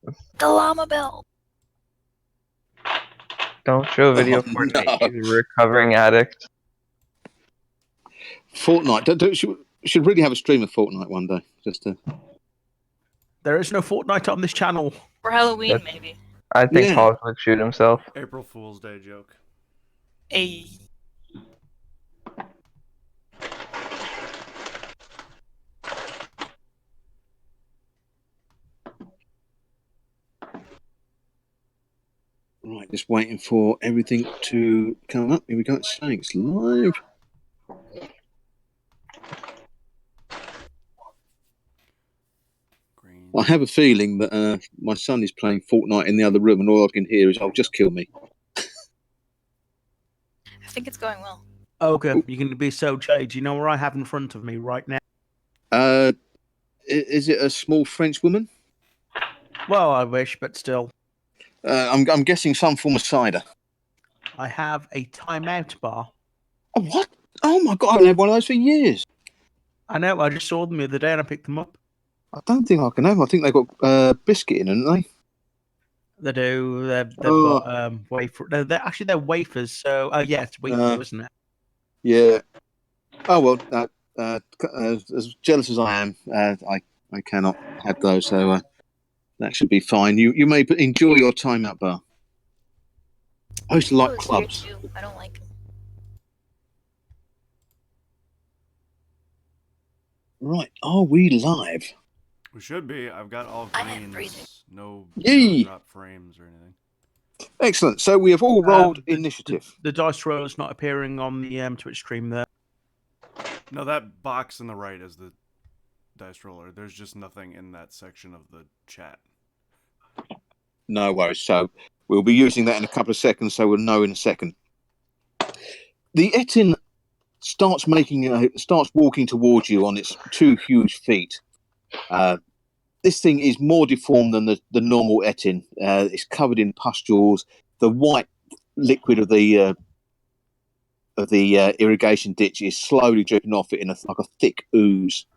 The llama bell. Don't show a video Oh, of Fortnite. no. He's a recovering addict. Fortnite. Should really have a stream of Fortnite one day. Just to... There is no Fortnite on this channel. For Halloween, That's- maybe. I think Yeah. Paul would shoot himself. April Fool's Day joke. A Right, just waiting for everything to come up. Here we go. It's saying it's live. Green. I have a feeling that my son is playing Fortnite in the other room, and all I can hear is, "Oh, just kill me." I think it's going well. Okay, you're going to be so jaded. You know what I have in front of me right now? Is it a small French woman? Well, I wish, but still. I'm guessing some form of cider. I have a timeout bar. Oh, what? Oh my god! I haven't had one of those for years. I know, I just saw them the other day and I picked them up. I don't think I can have. I think they've got biscuit in, haven't they? They do. They've Oh. got wafer. They're wafers. So, yeah, it's wafer, isn't it? Yeah. Oh well. As jealous as I am, I cannot have those. So that should be fine. You may enjoy your time at bar. I used to like Those weird clubs. too. I don't like them. Right, are we live? We should be. I've got all I am freezing. greens. No Yay. drop frames or anything. Excellent. So we have all rolled initiative. The dice roll is not appearing on the Twitch stream there. No, that box on the right is the dice roller. There's just nothing in that section of the chat. No worries. So we'll be using that in a couple of seconds, so we'll know in a second. The Etin starts walking towards you on its two huge feet. This thing is more deformed than the normal Etin. It's covered in pustules. The white liquid of the irrigation ditch is slowly dripping off it in like a thick ooze.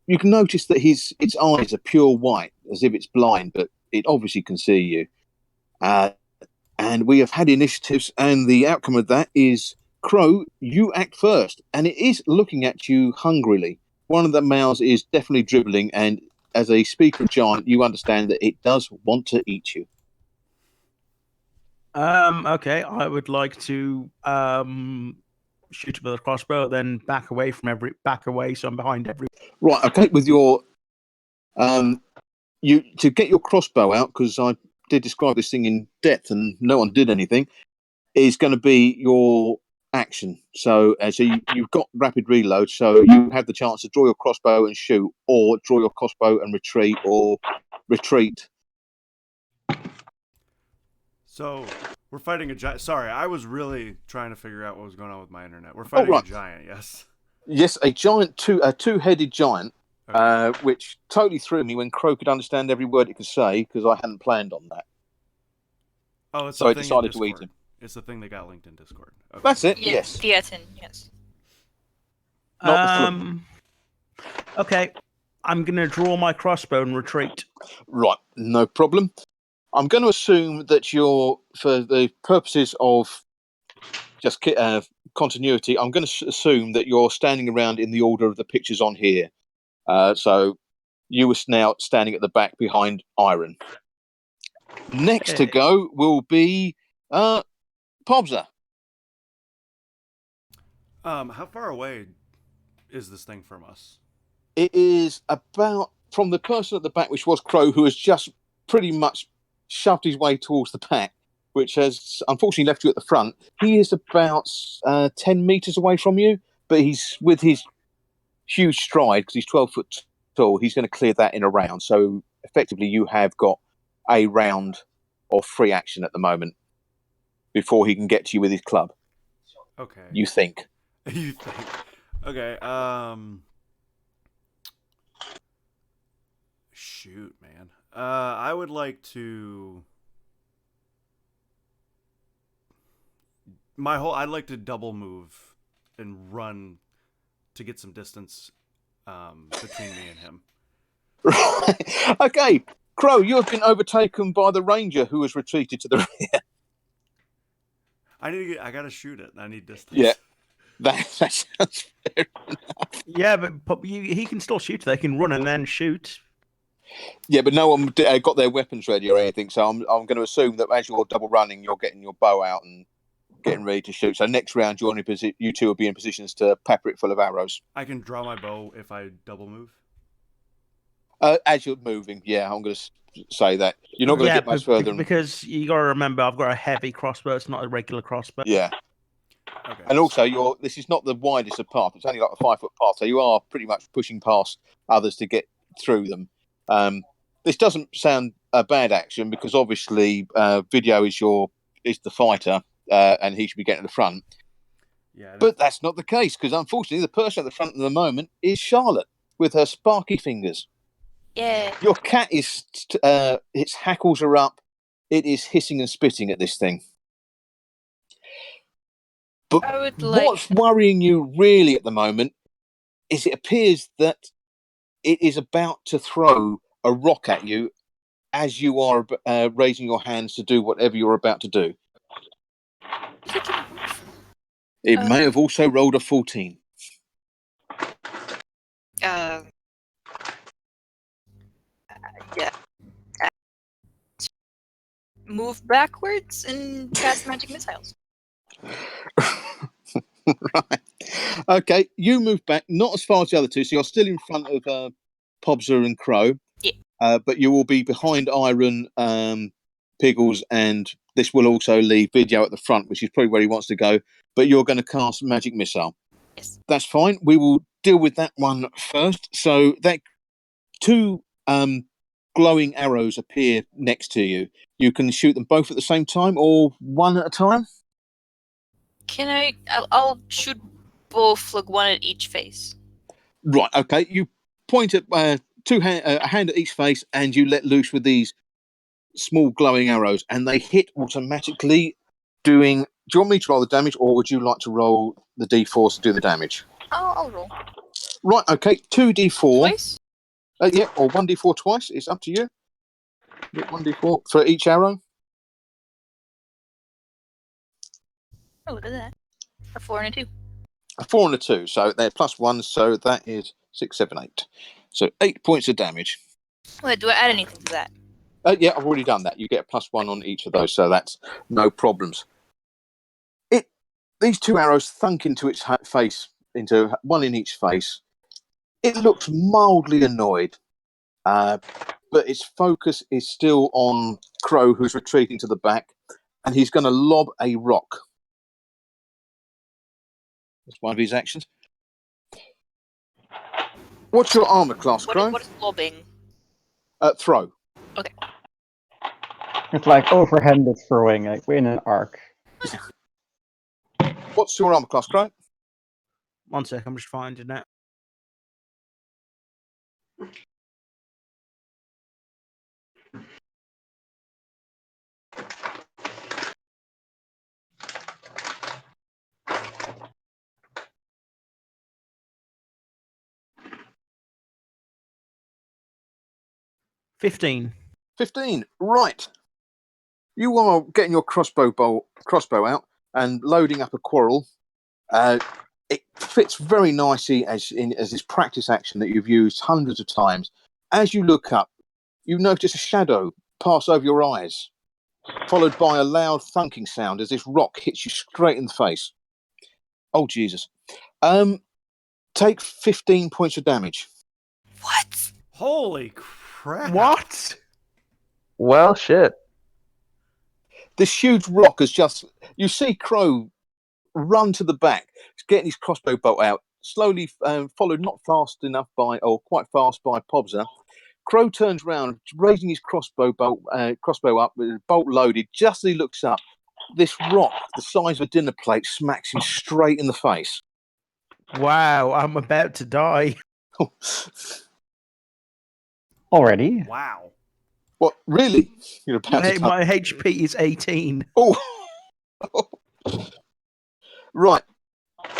You can notice that its eyes are pure white, as if it's blind, but it obviously can see you. And we have had initiatives, and the outcome of that is, Crow, you act first, and it is looking at you hungrily. One of the mouths is definitely dribbling, and as a speaker of giant, you understand that it does want to eat you. Okay, I would like to shoot it with a crossbow, then back away, so I'm behind every. Right, okay, with your you to get your crossbow out, because I did describe this thing in depth and no one did anything, is going to be your action. So you've got rapid reload, so you have the chance to draw your crossbow and shoot, or draw your crossbow and retreat, or retreat. So we're fighting a giant. Sorry, I was really trying to figure out what was going on with my internet. We're fighting a giant, yes. Yes, a two-headed giant, Okay. which totally threw me when Crow could understand every word it could say, because I hadn't planned on that. Oh, it's So I the thing in decided to Discord. eat him. It's the thing that got linked in Discord. Okay. That's it. Yeah, Yes. Theatin, yes. Not the flip. Okay, I'm gonna draw my crossbow and retreat. Right, no problem. I'm going to assume that you're, for the purposes of just continuity, I'm going to assume that you're standing around in the order of the pictures on here. So you were now standing at the back behind Iron. Next to go will be Pobza. How far away is this thing from us? It is about from the person at the back, which was Crow, who has just pretty much shoved his way towards the back, which has unfortunately left you at the front. He is about 10 meters away from you, but he's with his huge stride, because he's 12 foot tall, he's going to clear that in a round. So effectively, you have got a round of free action at the moment before he can get to you with his club. Okay. You think? You think? Okay. Shoot, man. I would like to. I'd like to double move and run to get some distance between me and him. Right. Okay, Crow, you have been overtaken by the ranger who has retreated to the rear. I gotta shoot it. I need distance. Yeah. That sounds fair. Yeah, but he can still shoot. They can run and then shoot. Yeah, but no one got their weapons ready or anything, so I'm going to assume that as you're double running, you're getting your bow out and getting ready to shoot. So next round, you two will be in positions to pepper it full of arrows. I can draw my bow if I double move. As you're moving, yeah, I'm going to say that. You're not going to Yeah, get much further. because you got to remember, I've got a heavy crossbow. It's not a regular crossbow. Yeah. Okay. And also, this is not the widest of paths. It's only like a 5-foot path, so you are pretty much pushing past others to get through them. This doesn't sound a bad action because obviously, Video is the fighter, and he should be getting to the front. Yeah. But that's not the case because unfortunately, the person at the front at the moment is Charlotte with her sparky fingers. Yeah. Your cat is its hackles are up. It is hissing and spitting at this thing. But I would like. what's worrying you really at the moment is it appears that it is about to throw a rock at you as you are raising your hands to do whatever you're about to do. It may have also rolled a 14. Yeah. Move backwards and cast magic missiles. Right. Okay, you move back, not as far as the other two, so you're still in front of Pobza and Crow. Yeah. But you will be behind Iron, Piggles, and this will also leave Video at the front, which is probably where he wants to go. But you're going to cast Magic Missile. Yes. That's fine. We will deal with that one first. So that two glowing arrows appear next to you. You can shoot them both at the same time or one at a time. Can I? I'll shoot both, like one at each face. Right. Okay. You point at a hand at each face, and you let loose with these small glowing arrows, and they hit automatically. Doing. Do you want me to roll the damage, or would you like to roll the d4 to do the damage? I'll roll. Right. Okay. 2d4. Twice? Yeah, or 1d4 twice. It's up to you. 1d4 for each arrow. Oh, look at that. A 4 and a 2. A 4 and a 2. So they're +1. So that is 6, 7, 8. So 8 points of damage. Wait, do I add anything to that? Yeah, I've already done that. You get a +1 on each of those, so that's no problems. These two arrows thunk into its face, into one in each face. It looks mildly annoyed, but its focus is still on Crow, who's retreating to the back, and he's going to lob a rock. That's one of his actions. What's your armor class, Crow? What is lobbing? Throw. Okay. It's like overhanded throwing, like we're in an arc. What's your armor class, Crow? 1 sec, I'm just finding it. $15. 15. Right. You are getting your crossbow out and loading up a quarrel. It fits very nicely as this practice action that you've used hundreds of times. As you look up, you notice a shadow pass over your eyes, followed by a loud thunking sound as this rock hits you straight in the face. Oh, Jesus. Take 15 points of damage. What? Holy crap! What? Well, shit. This huge rock has just... You see Crow run to the back, getting his crossbow bolt out, slowly followed not fast enough by, or quite fast by Pobza. Crow turns round, raising his crossbow up with the bolt loaded. Just as he looks up, this rock, the size of a dinner plate, smacks him straight in the face. Wow, I'm about to die. Already? Wow. What, really? You're about to die? My HP is 18. Oh! Right.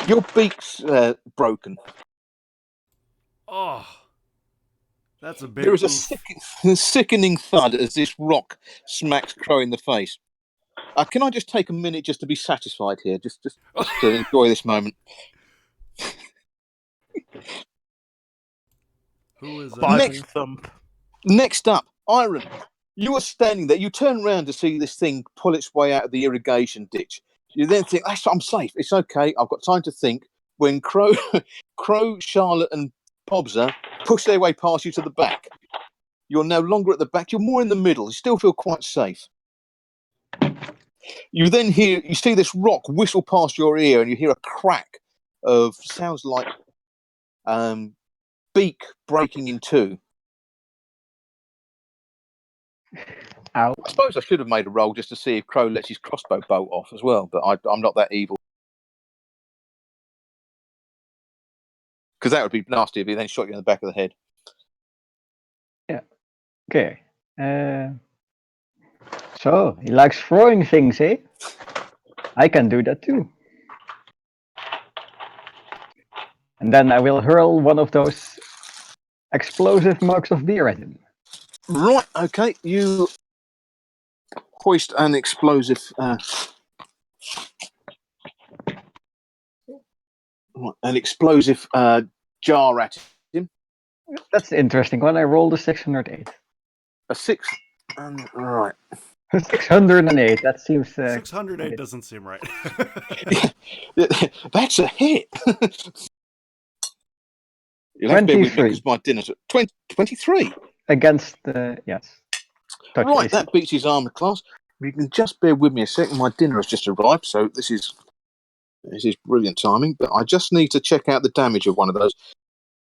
Your beak's broken. Oh. That's a big. There is a oof. sickening thud as this rock smacks Crow in the face. Can I just take a minute just to be satisfied here, just to enjoy this moment? Who is Bible Next- thump. Next up, Iron. You are standing there. You turn around to see this thing pull its way out of the irrigation ditch. You then think, I'm safe. It's okay. I've got time to think. When Crow, Charlotte, and Pobser push their way past you to the back. You're no longer at the back. You're more in the middle. You still feel quite safe. You then you see this rock whistle past your ear, and you hear a crack of sounds like beak breaking in two. Ow. I suppose I should have made a roll just to see if Crow lets his crossbow bolt off as well, but I'm not that evil. Because that would be nasty if he then shot you in the back of the head. Okay. So, he likes throwing things, eh? I can do that too. And then I will hurl one of those explosive mugs of beer at him. Right, okay. You hoist an explosive... jar at him. That's the interesting one. I rolled a 608. A 6... right. 608. That seems... 608 doesn't seem right. That's a hit. You'll have to bear with me 23. because my dinner's at 23. Against the... Yes. Touch Right, AC. that beats his armor class. You can just bear with me a second. My dinner has just arrived, so this is brilliant timing. But I just need to check out the damage of one of those.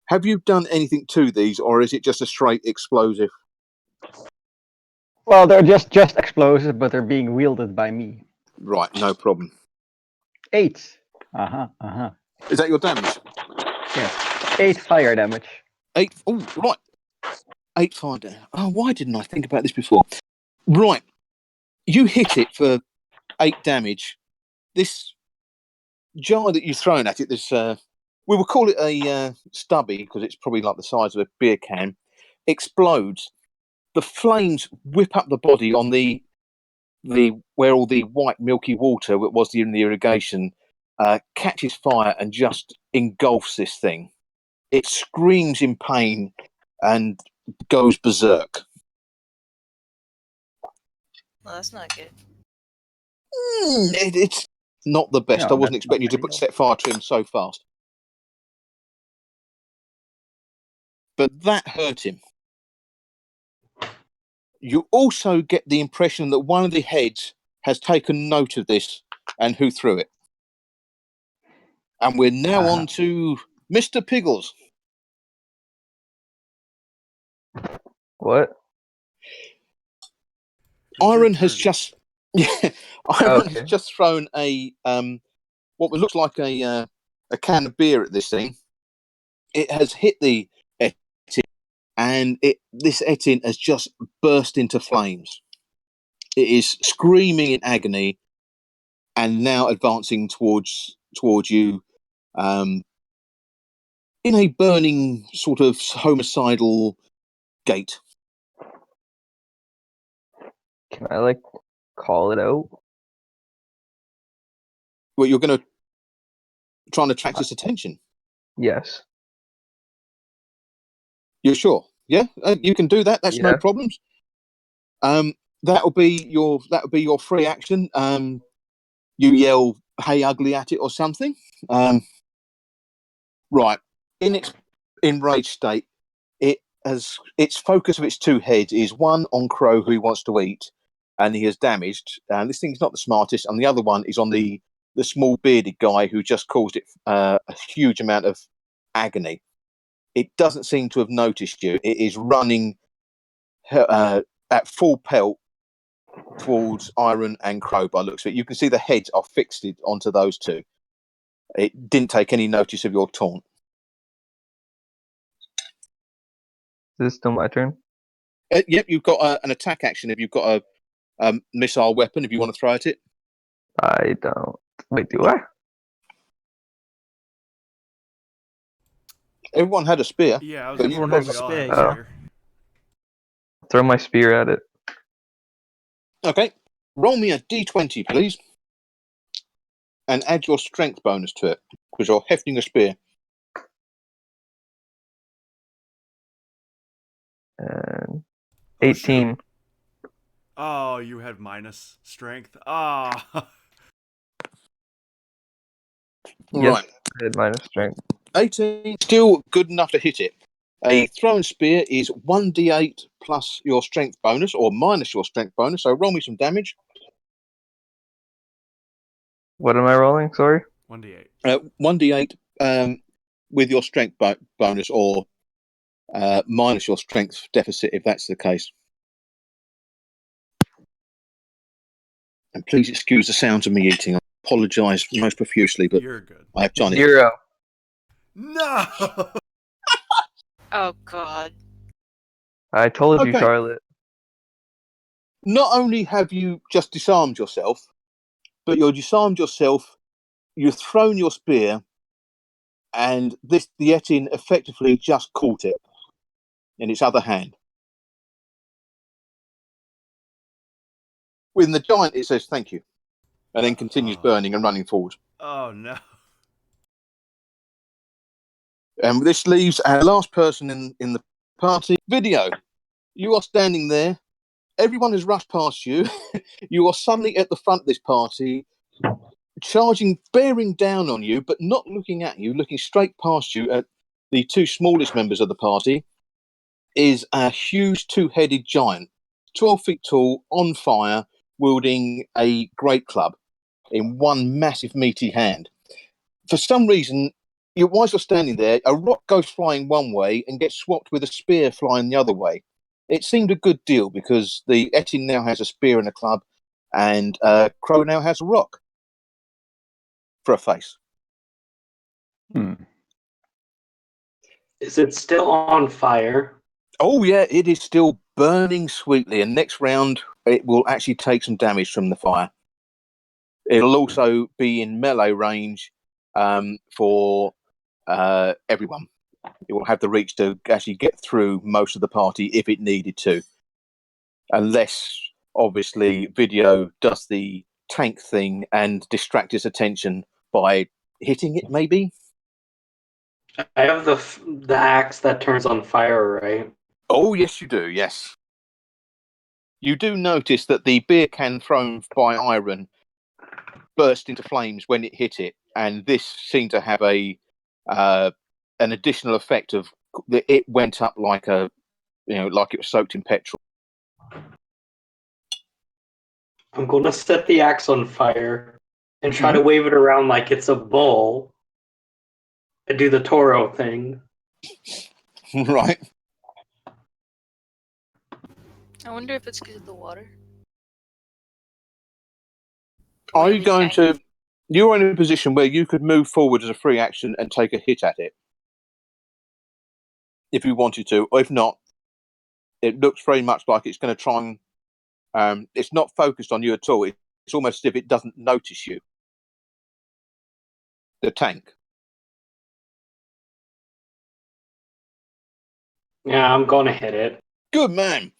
Have you done anything to these, or is it just a straight explosive? Well, they're just explosive, but they're being wielded by me. Right, no problem. 8. Is that your damage? Yes. 8 fire damage. 8. Oh, right. 8 fire damage. Oh, why didn't I think about this before? Right. You hit it for 8 damage. This jar that you've thrown at it, this we will call it a stubby because it's probably like the size of a beer can, explodes. The flames whip up the body on the where all the white milky water that was in the irrigation catches fire and just engulfs this thing. It screams in pain and goes berserk. Well, that's not good. It's not the best. No, I wasn't that's not expecting you to ideal. set fire to him so fast. But that hurt him. You also get the impression that one of the heads has taken note of this and who threw it. And we're now on to Mr. Piggles. What? Iron Your has turn. just Iron has Okay. just thrown a what looks like a can of beer at this thing. It has hit the Etin, and this Etin has just burst into flames. It is screaming in agony and now advancing towards you in a burning sort of homicidal gait. Can I like call it out? Well, you're going to try and attract its attention. Yes. You're sure? Yeah, you can do that. That's no Yeah. problems. That'll be your free action. You yell "Hey, ugly" at it or something. Right. In its enraged state, it has its focus of its two heads is one on Crow, who he wants to eat, and he has damaged. And this thing's not the smartest, and the other one is on the small bearded guy who just caused it a huge amount of agony. It doesn't seem to have noticed you. It is running at full pelt towards Iron and Crow by the looks of it. You can see the heads are fixed onto those two. It didn't take any notice of your taunt. Is this still my turn? Yep, you've got an attack action if you've got a missile weapon if you want to throw at it. I don't. Wait, do I? Everyone had a spear. Yeah, I was But gonna you say Everyone has we a all spear, have yeah. spear. throw my spear at it. Okay. Roll me a d20, please. And add your strength bonus to it, because you're hefting a spear. And Oh, shoot. 18. Oh, you had minus strength. Ah. Yes, Right. I had minus strength. 18, still good enough to hit it. A thrown spear is 1d8 plus your strength bonus, or minus your strength bonus. So roll me some damage. What am I rolling? Sorry. 1d8. 1d8 with your strength bonus, or minus your strength deficit, if that's the case. And please excuse the sounds of me eating. I apologise most profusely, but You're good. I have done it. 0. No. Oh god. I told you, Okay. Charlotte. Not only have you just disarmed yourself, but you're disarmed yourself, you've thrown your spear, and the Etin effectively just caught it in its other hand. With the giant, it says thank you, and then continues burning and running forward. Oh no. And this leaves our last person in the party. Video. You are standing there. Everyone has rushed past you. You are suddenly at the front of this party, charging, bearing down on you, but not looking at you, looking straight past you at the two smallest members of the party, is a huge two-headed giant, 12 feet tall, on fire, wielding a great club in one massive meaty hand. For some reason, whilst you're standing there, a rock goes flying one way and gets swapped with a spear flying the other way. It seemed a good deal because the Etin now has a spear and a club, and Crow now has a rock for a face. Is it still on fire? Oh yeah, it is still burning sweetly, and next round it will actually take some damage from the fire. It'll also be in melee range for everyone. It will have the reach to actually get through most of the party if it needed to. Unless, obviously, Video does the tank thing and distract its attention by hitting it, maybe? I have the axe that turns on fire, right? Oh, yes, you do, yes. You do notice that the beer can thrown by Iron burst into flames when it hit it, and this seemed to have an additional effect of it went up like like it was soaked in petrol. I'm going to set the axe on fire and try to wave it around like it's a bull. I do the Toro thing. Right. I wonder if it's because of the water. Are Or you the going tank. to? You're in a position where you could move forward as a free action and take a hit at it if you wanted to, or if not, it looks very much like it's going to try and. It's not focused on you at all. It's almost as if it doesn't notice you. The tank. Yeah, I'm going to hit it. Good man.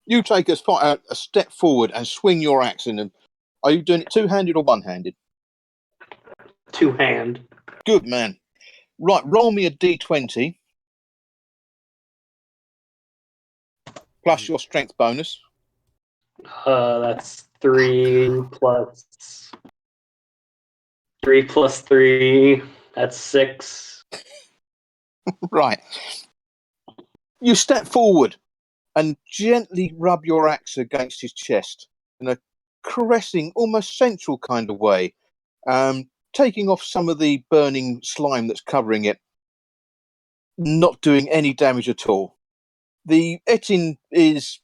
You take a step forward and swing your axe in. Are you doing it two-handed or one-handed? Two-hand. Good man. Right, roll me a d20 plus your strength bonus. That's 3 plus 3. That's 6. Right. You step forward and gently rub your axe against his chest in a caressing, almost sensual kind of way, taking off some of the burning slime that's covering it, not doing any damage at all. The Etin is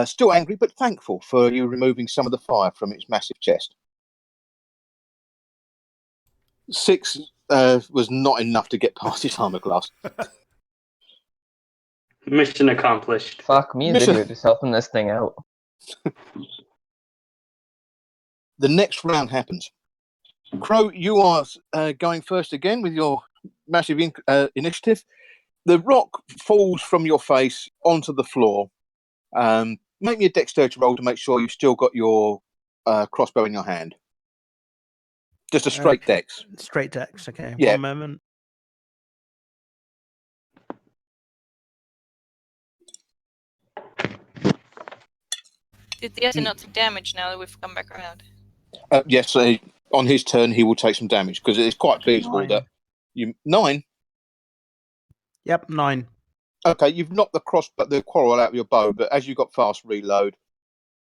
still angry, but thankful for you removing some of the fire from its massive chest. 6 was not enough to get past his armor class. Mission accomplished. Fuck, me and Mission- Video just helping this thing out. The next round happens. Crow, you are going first again with your massive initiative. The rock falls from your face onto the floor. Make me a dexterity roll to make sure you've still got your crossbow in your hand. Just a straight Okay. dex. Straight dex. Okay. Yeah. One moment. Did the Yeti not take damage now that we've come back around? Yes, on his turn he will take some damage because it's quite feasible 9. that you 9. Yep, 9. Okay, you've knocked the quarrel out of your bow, but as you got fast reload,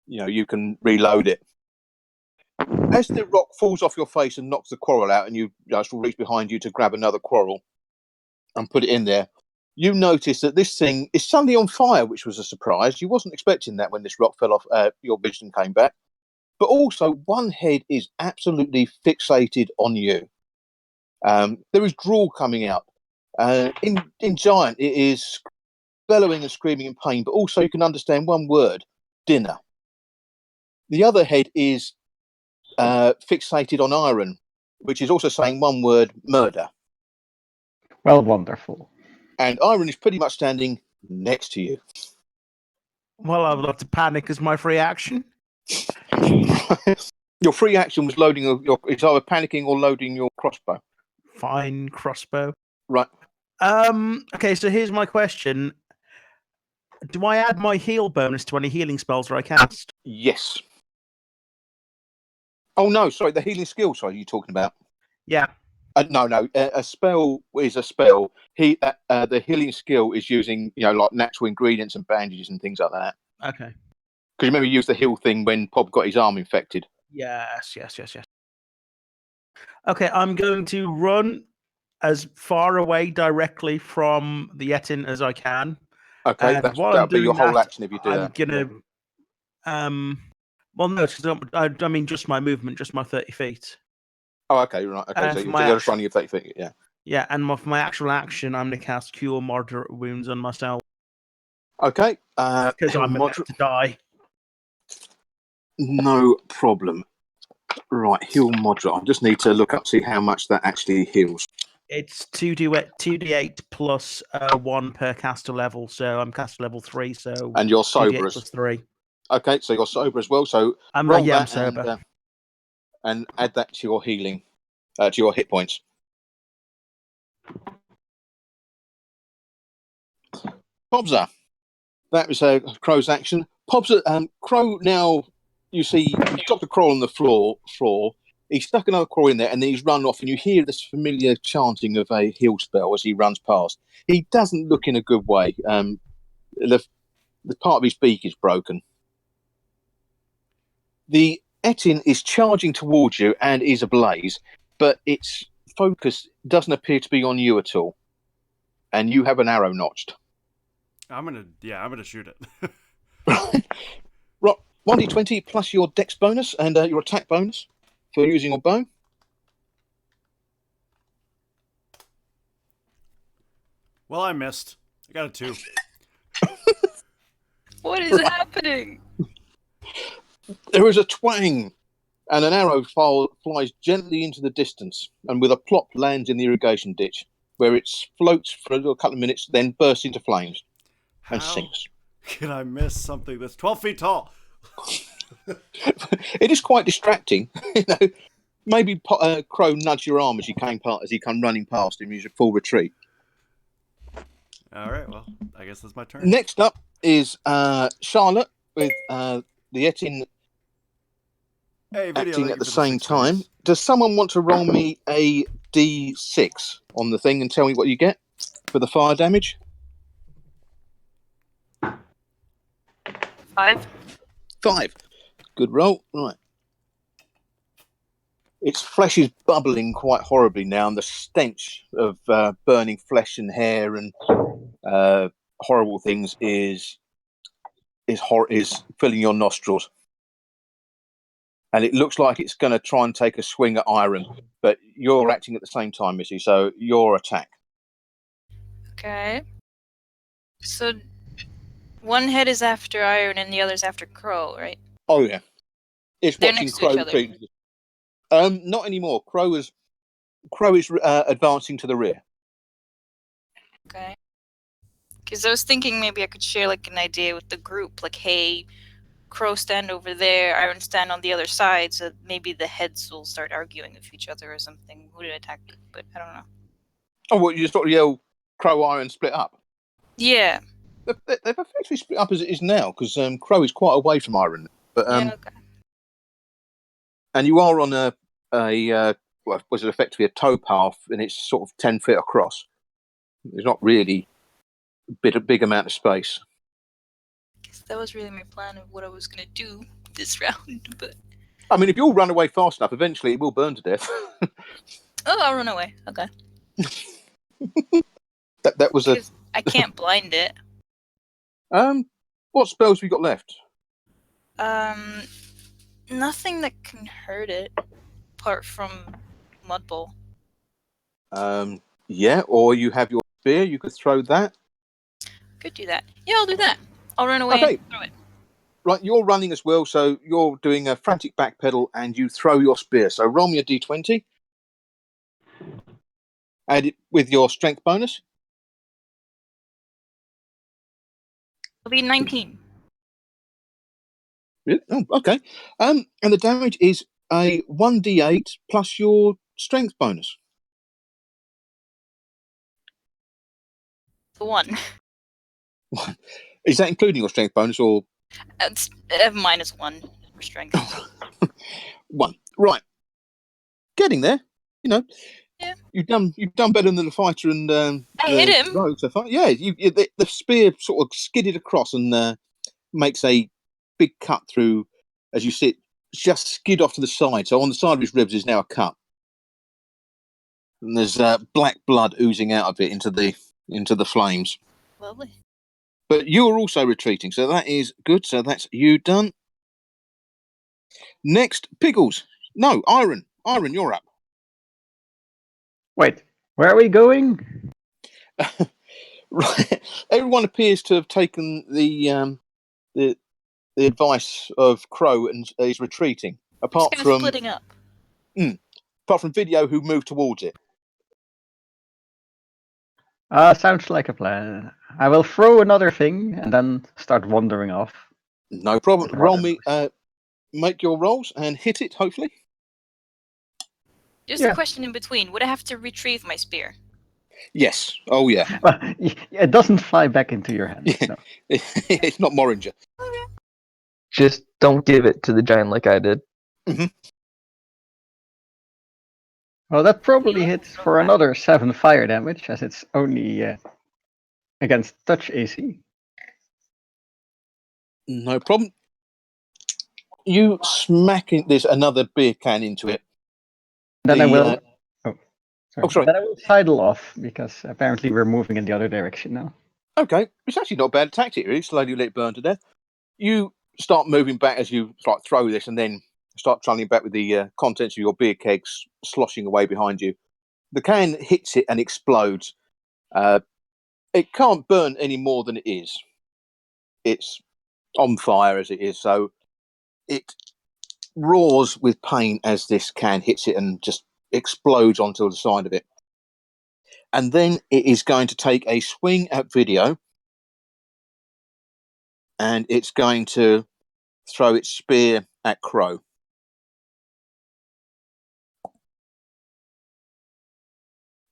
you can reload it. As the rock falls off your face and knocks the quarrel out, and you just reach behind you to grab another quarrel and put it in there, you notice that this thing is suddenly on fire, which was a surprise. You wasn't expecting that when this rock fell off. Your vision came back, but also one head is absolutely fixated on you. There is drool coming out. In giant, it is bellowing and screaming in pain, but also you can understand one word: dinner. The other head is fixated on iron, which is also saying one word: murder. Well, wonderful. And iron is pretty much standing next to you. Well, I would love to panic as my free action. Your free action was loading it's either panicking or loading your crossbow. Fine, crossbow. Right. Okay, so here's my question. Do I add my heal bonus to any healing spells that I cast? Yes. Oh no, sorry, the healing skill. Sorry, you're talking about. Yeah. No. A spell is a spell. The healing skill is using like natural ingredients and bandages and things like that. Okay. Because remember, you used the heal thing when Pop got his arm infected. Yes. Okay, I'm going to run as far away directly from the Yetin as I can. Okay, And while that'll I'm be your doing whole that, action if you do I'm that. gonna well, no, I mean just my movement, just my 30 feet. Oh, okay, right. Okay, so for you're my just action- running your 30 feet, yeah. Yeah, and for my actual action, I'm gonna cast Cure Moderate Wounds on myself Okay. because I'm about to die. No problem. Right, heal moderate. I just need to look up, see how much that actually heals. It's 2d8 plus 1 per caster level, so I'm caster level 3, so And you're 2d8 sober. plus 3. Okay, so you're sober as well. So I'm roll I'm that sober. and add that to your healing, to your hit points. Pobza. That was Crow's action. Pobza, Crow now, you see, he's dropped a crawl on the floor. He stuck another crawl in there, and then he's run off, and you hear this familiar chanting of a heal spell as he runs past. He doesn't look in a good way. The part of his beak is broken. The Etin is charging towards you and is ablaze, but its focus doesn't appear to be on you at all. And you have an arrow notched. I'm gonna shoot it. Right, 1d20 plus your dex bonus and your attack bonus for using your bow. Well, I missed. I got a 2. What is happening? There is a twang, and an arrow flies gently into the distance, and with a plop lands in the irrigation ditch, where it floats for a couple of minutes, then bursts into flames and How sinks. can I miss something that's 12 feet tall? It is quite distracting. Maybe Crow nudged your arm as you come running past him. He's a full retreat. All right, well, I guess that's my turn. Next up is Charlotte with the Etin acting at the same time. Does someone want to roll me a d6 on the thing and tell me what you get for the fire damage? 5. 5. Good roll. Right. Its flesh is bubbling quite horribly now, and the stench of burning flesh and hair and horrible things is filling your nostrils. And it looks like it's going to try and take a swing at iron, but you're acting at the same time, Missy, so your attack. Okay. So one head is after Iron and the other's after Crow, right? Oh, yeah. It's They're watching next to each Crow other. retreat. Not anymore. Crow is advancing to the rear. Okay. Because I was thinking maybe I could share like an idea with the group, like, hey, Crow stand over there, Iron stand on the other side, so maybe the heads will start arguing with each other or something. Who to attack? But I don't know. Oh, well, you just sort of yell Crow, Iron, split up. Yeah. They've effectively split up as it is now because Crow is quite away from Iron. But Yeah. Okay. and you are on a well, was it effectively a towpath, and it's sort of 10 feet across. There's not really a big amount of space. Guess that was really my plan of what I was gonna do this round. But I mean, if you all run away fast enough, eventually it will burn to death. oh, I'll run away. Okay. that was a Because I can't blind it. What spells have you got left? Nothing that can hurt it, apart from Mud Bowl. Yeah, or you have your spear. You could throw that. Could do that. Yeah, I'll do that. I'll run away Okay. and throw it. Right, you're running as well, so you're doing a frantic backpedal, and you throw your spear. So roll me a d20. Add it with your strength bonus. It'll be 19. Really? Oh, okay. And the damage is a 1d8 plus your strength bonus. The one. Is that including your strength bonus or It's -1 for strength. one? Right. Getting there. You know. Yeah. You've done better than the fighter and I hit him. rogue so far. Yeah, the spear sort of skidded across and makes a big cut through as you sit. Just skid off to the side. So on the side of his ribs is now a cut, and there's black blood oozing out of it into the flames. Lovely. But you are also retreating, so that is good. So that's you done. Next, Pickles. No, Iron. Iron, you're up. Wait, where are we going? Right. Everyone appears to have taken the advice of Crow and is retreating. Just Apart kind of from splitting up. Video, who moved towards it. Sounds like a plan. I will throw another thing and then start wandering off. No problem. Roll me. Make your rolls and hit it. Hopefully. Just a question in between. Would I have to retrieve my spear? Yes. Oh yeah. Well, it doesn't fly back into your hand. Yeah. No. It's not Moringer. Just don't give it to the giant like I did. Well, that probably hits for another 7 fire damage, as it's only against touch AC. No problem. You there's another beer can into it. Then I will. Sorry. Then I will sidle off because apparently we're moving in the other direction now. Okay, it's actually not a bad tactic. Really, slowly let it burn to death. You start moving back as you start throw this, and then start trundling back with the contents of your beer kegs sloshing away behind you. The can hits it and explodes. It can't burn any more than it is. It's on fire as it is, so it roars with pain as this can hits it and just explodes onto the side of it. And then it is going to take a swing at Video, and it's going to throw its spear at Crow.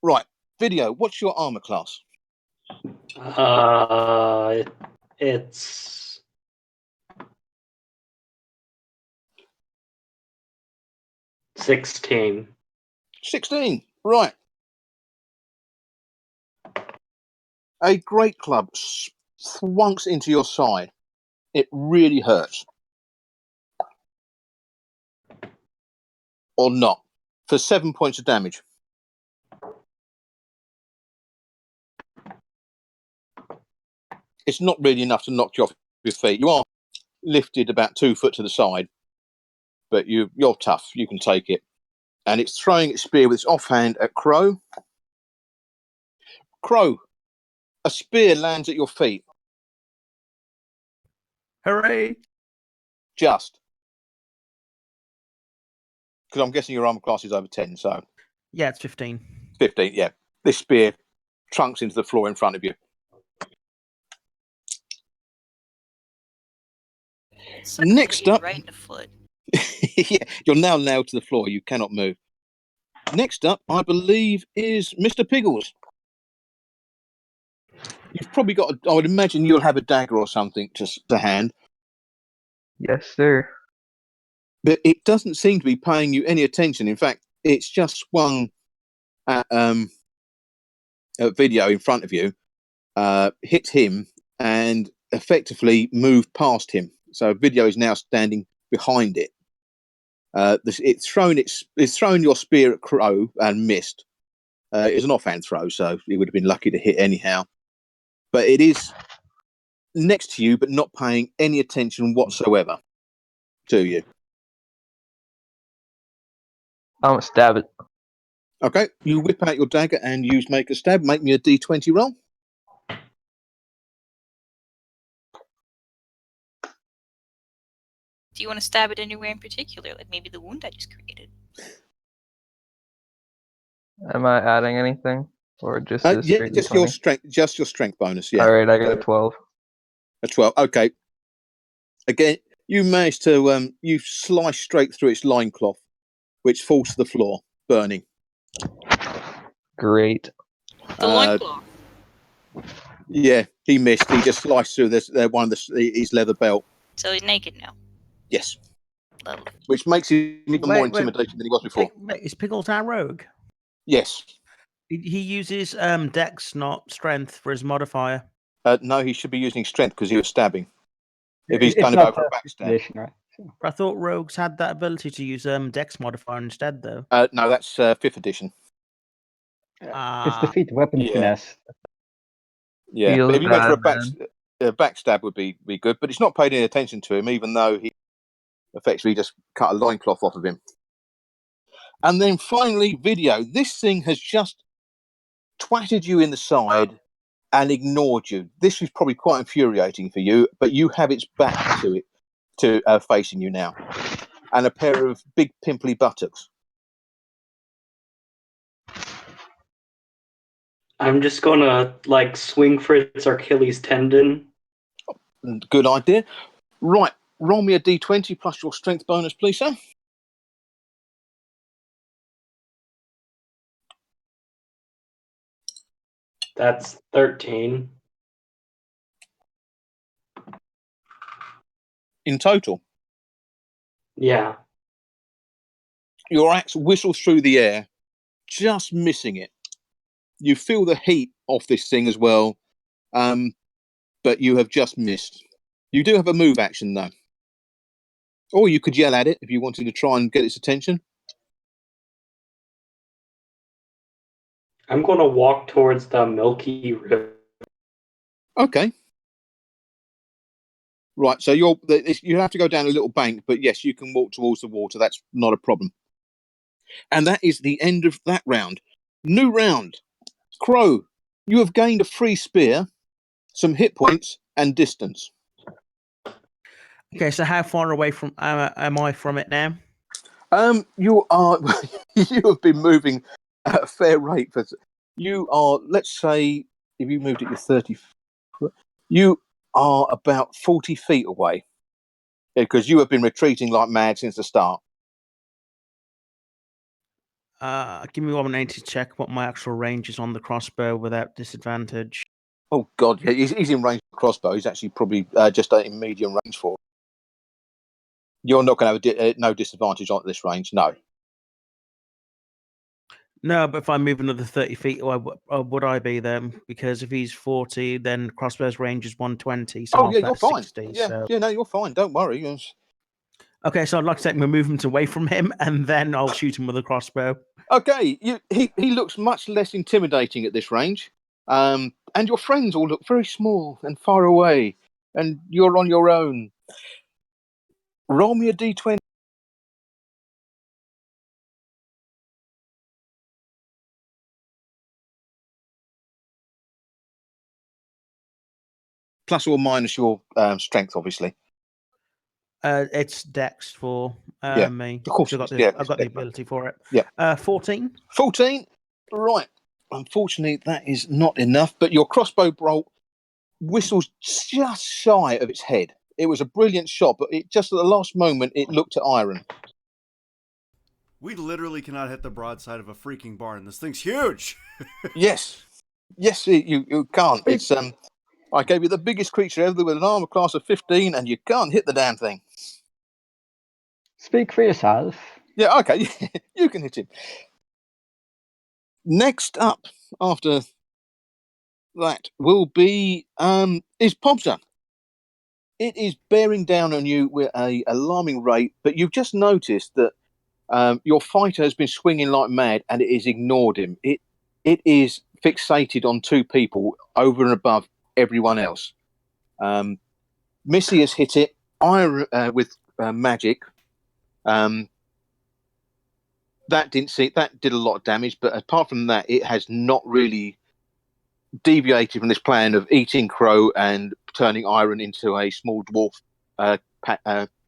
Right, Video, what's your armor class? It's 16. 16, right. A great club swunks into your side. It really hurts. Or not. For 7 points of damage. It's not really enough to knock you off your feet. You are lifted about 2 foot to the side, but you're tough. You can take it. And it's throwing its spear with its offhand at Crow. Crow, a spear lands at your feet. Hooray! Just. Because I'm guessing your armor class is over 10, so. Yeah, it's 15. 15, yeah. This spear trunks into the floor in front of you. Sucks Next for you, up, right in the foot. yeah, you're now nailed to the floor. You cannot move. Next up, I believe, is Mr. Piggles. You've probably got. I would imagine you'll have a dagger or something to hand, Yes, sir. but it doesn't seem to be paying you any attention. In fact, it's just swung at a video in front of you, hit him, and effectively moved past him. So video is now standing behind it. It's thrown your spear at Crow and missed. It was an offhand throw, so he would have been lucky to hit anyhow. But it is next to you, but not paying any attention whatsoever to you. I'm gonna stab it. Okay, you whip out your dagger and make a stab. Make me a D20 roll. Do you want to stab it anywhere in particular? Like maybe the wound I just created? Am I adding anything, or just a Yeah, straight just your D20? strength, bonus. Yeah, All right, I got a 12. a 12. Okay. Again, you managed to you slice straight through its loincloth, which falls to the floor, burning. Great. The loincloth. Yeah, he missed. He just sliced through his leather belt. So he's naked now. Yes, Lovely. which makes him even more Wait. intimidating than he was before. Is Piggles our rogue? Yes. He uses Dex, not Strength, for his modifier. No, he should be using strength because he was stabbing. If he's It's kind of not over a a backstab. situation, right? So, I thought rogues had that ability to use Dex modifier instead, though. No, that's 5th edition. it's defeat weapon Yeah. finesse. Yeah, Feels but if you went for bad, a backstab would be good, but it's not paid any attention to him, even though he effectively just cut a loincloth off of him. And then finally, video. This thing has just twatted you in the side and ignored you. This is probably quite infuriating for you, but you have its back to facing you now, and a pair of big pimply buttocks. I'm just gonna like swing for its Achilles tendon. Good idea. Right, roll me a d20 plus your strength bonus, please, sir. That's 13. In total, Yeah. your axe whistles through the air, just missing it. You feel the heat off this thing as well, but you have just missed. You do have a move action, though. Or you could yell at it if you wanted to try and get its attention. I'm gonna walk towards the Milky River. Okay. Right, so you have to go down a little bank, but yes, you can walk towards the water. That's not a problem. And that is the end of that round. New round. Crow, you have gained a free spear, some hit points, and distance. Okay, so how far away from am I from it now? You are. You have been moving at a fair rate. You are. Let's say if you moved at your 30 foot, you are about 40 feet away because you have been retreating like mad since the start. Give me 1 minute to check what my actual range is on the crossbow without disadvantage. Oh God, yeah, he's in range of crossbow. He's actually probably just in medium range for. You're not going to have no disadvantage on this range, no. No, but if I move another 30 feet, would I be then? Because if he's 40, then crossbow's range is 120. So Oh yeah, you're that's fine. 60, Yeah, so... yeah, no, you're fine. Don't worry. Yes. Okay, so I'd like to take my movement away from him, and then I'll shoot him with a crossbow. Okay, he looks much less intimidating at this range, and your friends all look very small and far away, and you're on your own. Roll me a d20. Plus or minus your strength, obviously. It's Dex for Yeah, me. of course I've it is. got the Dex. ability for it. Yeah. 14. 14. Right. Unfortunately, that is not enough. But your crossbow bolt whistles just shy of its head, It was a brilliant shot, but it just at the last moment it looked at Iron. We literally cannot hit the broadside of a freaking barn. This thing's huge. Yes, you can't. It's I gave you the biggest creature ever with an armor class of 15, and you can't hit the damn thing. Speak for yourself. Yeah, okay, you can hit him. Next up, after that, will be is Pobza. It is bearing down on you with a alarming rate, but you've just noticed that your fighter has been swinging like mad, and it has ignored him. It is fixated on two people over and above everyone else. Missy has hit it with magic. That did a lot of damage, but apart from that, it has not really deviated from this plan of eating Crow and turning Iron into a small dwarf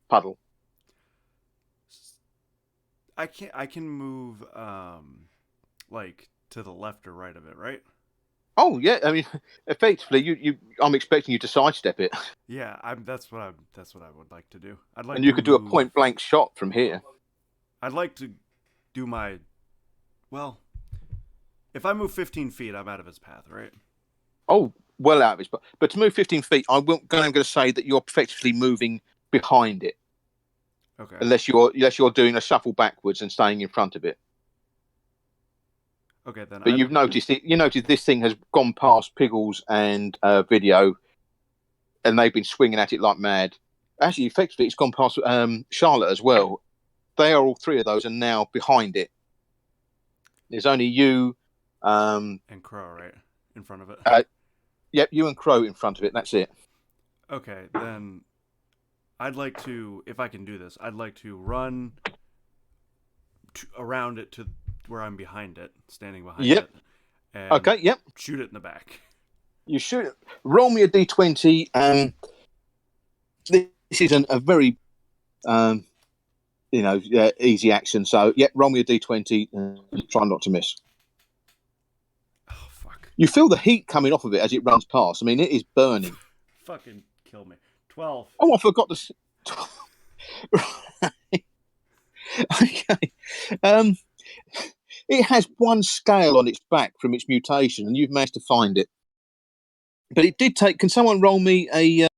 puddle. I can move like to the left or right of it, right? Oh yeah, I mean, effectively, I'm expecting you to sidestep it. Yeah, that's what I would like to do. I'd like and you to could do a move- point blank shot from here. I'd like to do my well. If I move 15 feet, I'm out of his path, right? Oh, well out of it. But to move 15 feet, I'm going to say that you're effectively moving behind it, Okay. unless you're doing a shuffle backwards and staying in front of it. Okay, then. But you've noticed it. You noticed this thing has gone past Piggles and Video, and they've been swinging at it like mad. Actually, effectively, it's gone past Charlotte as well. They are all three of those, and now behind it. There's only you, and Crow, right, in front of it. Yep, you and Crow in front of it. That's it. Okay, then. I'd like to, if I can do this, I'd like to run around it to where I'm behind it, standing behind Yep. it. And Okay. Yep. shoot it in the back. You shoot it. Roll me a d20. This isn't a very, easy action. So, roll me a d20 and try not to miss. Oh, fuck. You feel the heat coming off of it as it runs past. I mean, it is burning. Fucking kill me. 12. Oh, I forgot to. Okay. It has one scale on its back from its mutation, and you've managed to find it. But it did take. Can someone roll me a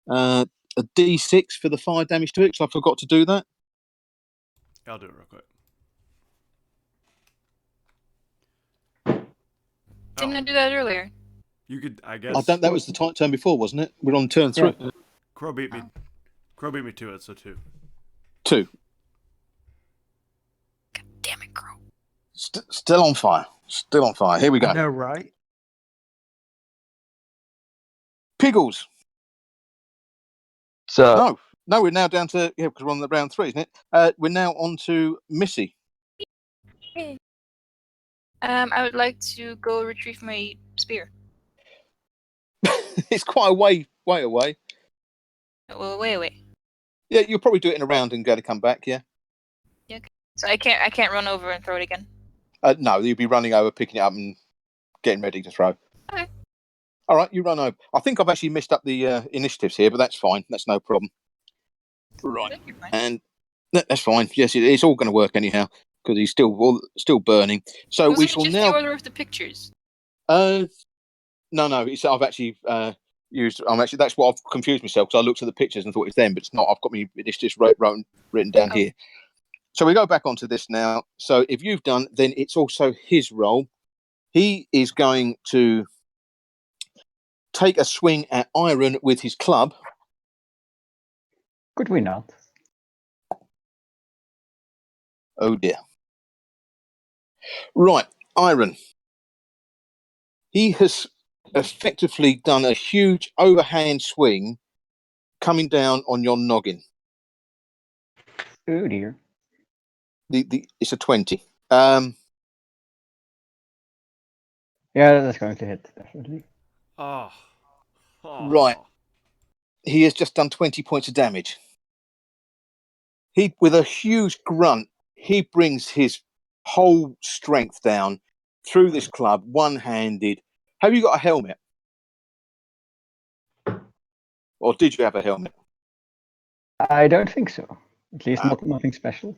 d6 for the fire damage to it? Because I forgot to do that. I'll do it real quick. Didn't I do that earlier? You could, I guess. That was the turn before, wasn't it? We're on turn 3. Yeah. Crow beat me. Crow beat me to it, so 2. 2. God damn it, Crow. Still on fire. Still on fire. Here we go. I know, right? Piggles. So No, we're now down to because we're on the round 3, isn't it? We're now on to Missy. I would like to go retrieve my spear. It's quite a way away. Well, wait. Yeah, you'll probably do it in a round and go to come back. Yeah. So I can't run over and throw it again. No, you'll be running over, picking it up, and getting ready to throw. Okay. All right, you run over. I think I've actually missed up the initiatives here, but that's fine. That's no problem. Right, You're fine. and that's fine. Yes, it's all going to work anyhow because he's still burning. So Wasn't we it shall just now. the order of the pictures? No. I've actually used. That's what I've confused myself because I looked at the pictures and thought it's them, but it's not. I've got me initiatives written down here. So we go back onto this now. So if you've done, then it's also his role. He is going to take a swing at Iron with his club. Could we not? Oh dear. Right, Iron. He has effectively done a huge overhand swing coming down on your noggin. Oh dear. It's a 20. Yeah, that's going to hit, definitely. Oh. Right. He has just done 20 points of damage. With a huge grunt, he brings his whole strength down through this club, one-handed. Have you got a helmet? Or did you have a helmet? I don't think so. At least Ah. nothing special.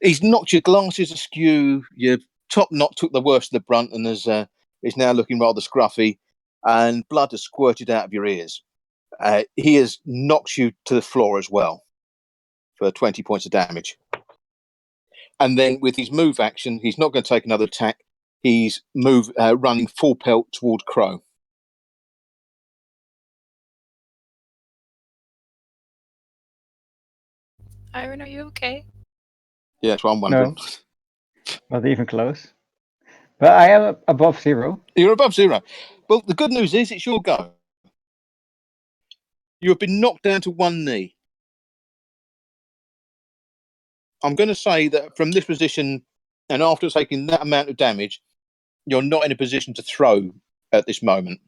He's knocked your glasses askew. Your top knot took the worst of the brunt and is now looking rather scruffy. And blood has squirted out of your ears. He has knocked you to the floor as well for 20 points of damage. And then with his move action, he's not going to take another attack. He's running full pelt toward Crow. Iron, are you okay? Yeah, that's what I'm wondering. No, not even close. But I am above 0. You're above 0. Well, the good news is it's your go. You have been knocked down to one knee. I'm going to say that from this position, and after taking that amount of damage, you're not in a position to throw at this moment.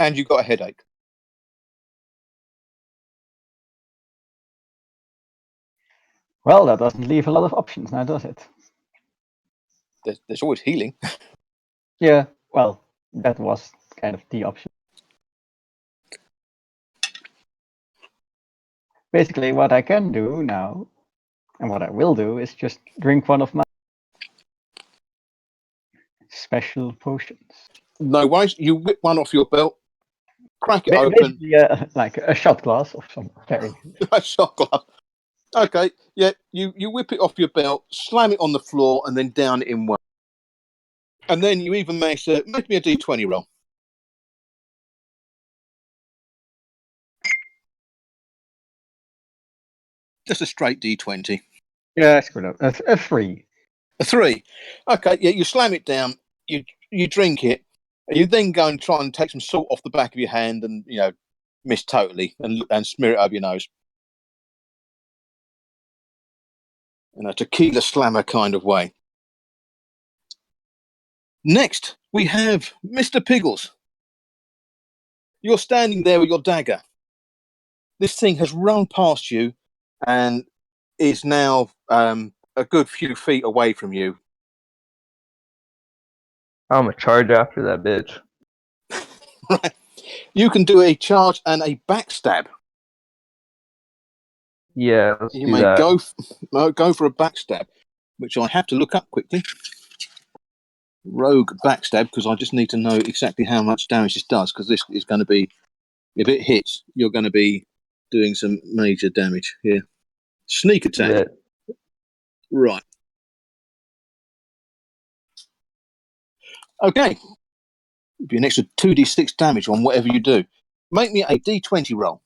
And you've got a headache. Well, that doesn't leave a lot of options now, does it? There's always healing. Yeah, well, that was kind of the option. Basically, what I can do now, and what I will do, is just drink one of my special potions. No worries. You whip one off your belt, crack it open. Basically, like a shot glass of some very. A shot glass. Okay, yeah, you whip it off your belt, slam it on the floor, and then down it in one. And then you even manage to make me a d20 roll. Just a straight d20. Yeah, screwed up. That's a 3. A 3. Okay, yeah, you slam it down, you drink it, and you then go and try and take some salt off the back of your hand and, miss totally and smear it over your nose. In a tequila slammer kind of way. Next, we have Mr. Piggles. You're standing there with your dagger. This thing has run past you and is now a good few feet away from you. I'm gonna charge after that bitch. Right. You can do a charge and a backstab. Yeah, let's You do may that. go for a backstab, which I have to look up quickly. Rogue backstab, because I just need to know exactly how much damage this does, because this is going to be, if it hits, you're going to be doing some major damage here. Sneak attack. Lit. Right. Okay. It'll be an extra 2d6 damage on whatever you do. Make me a d20 roll.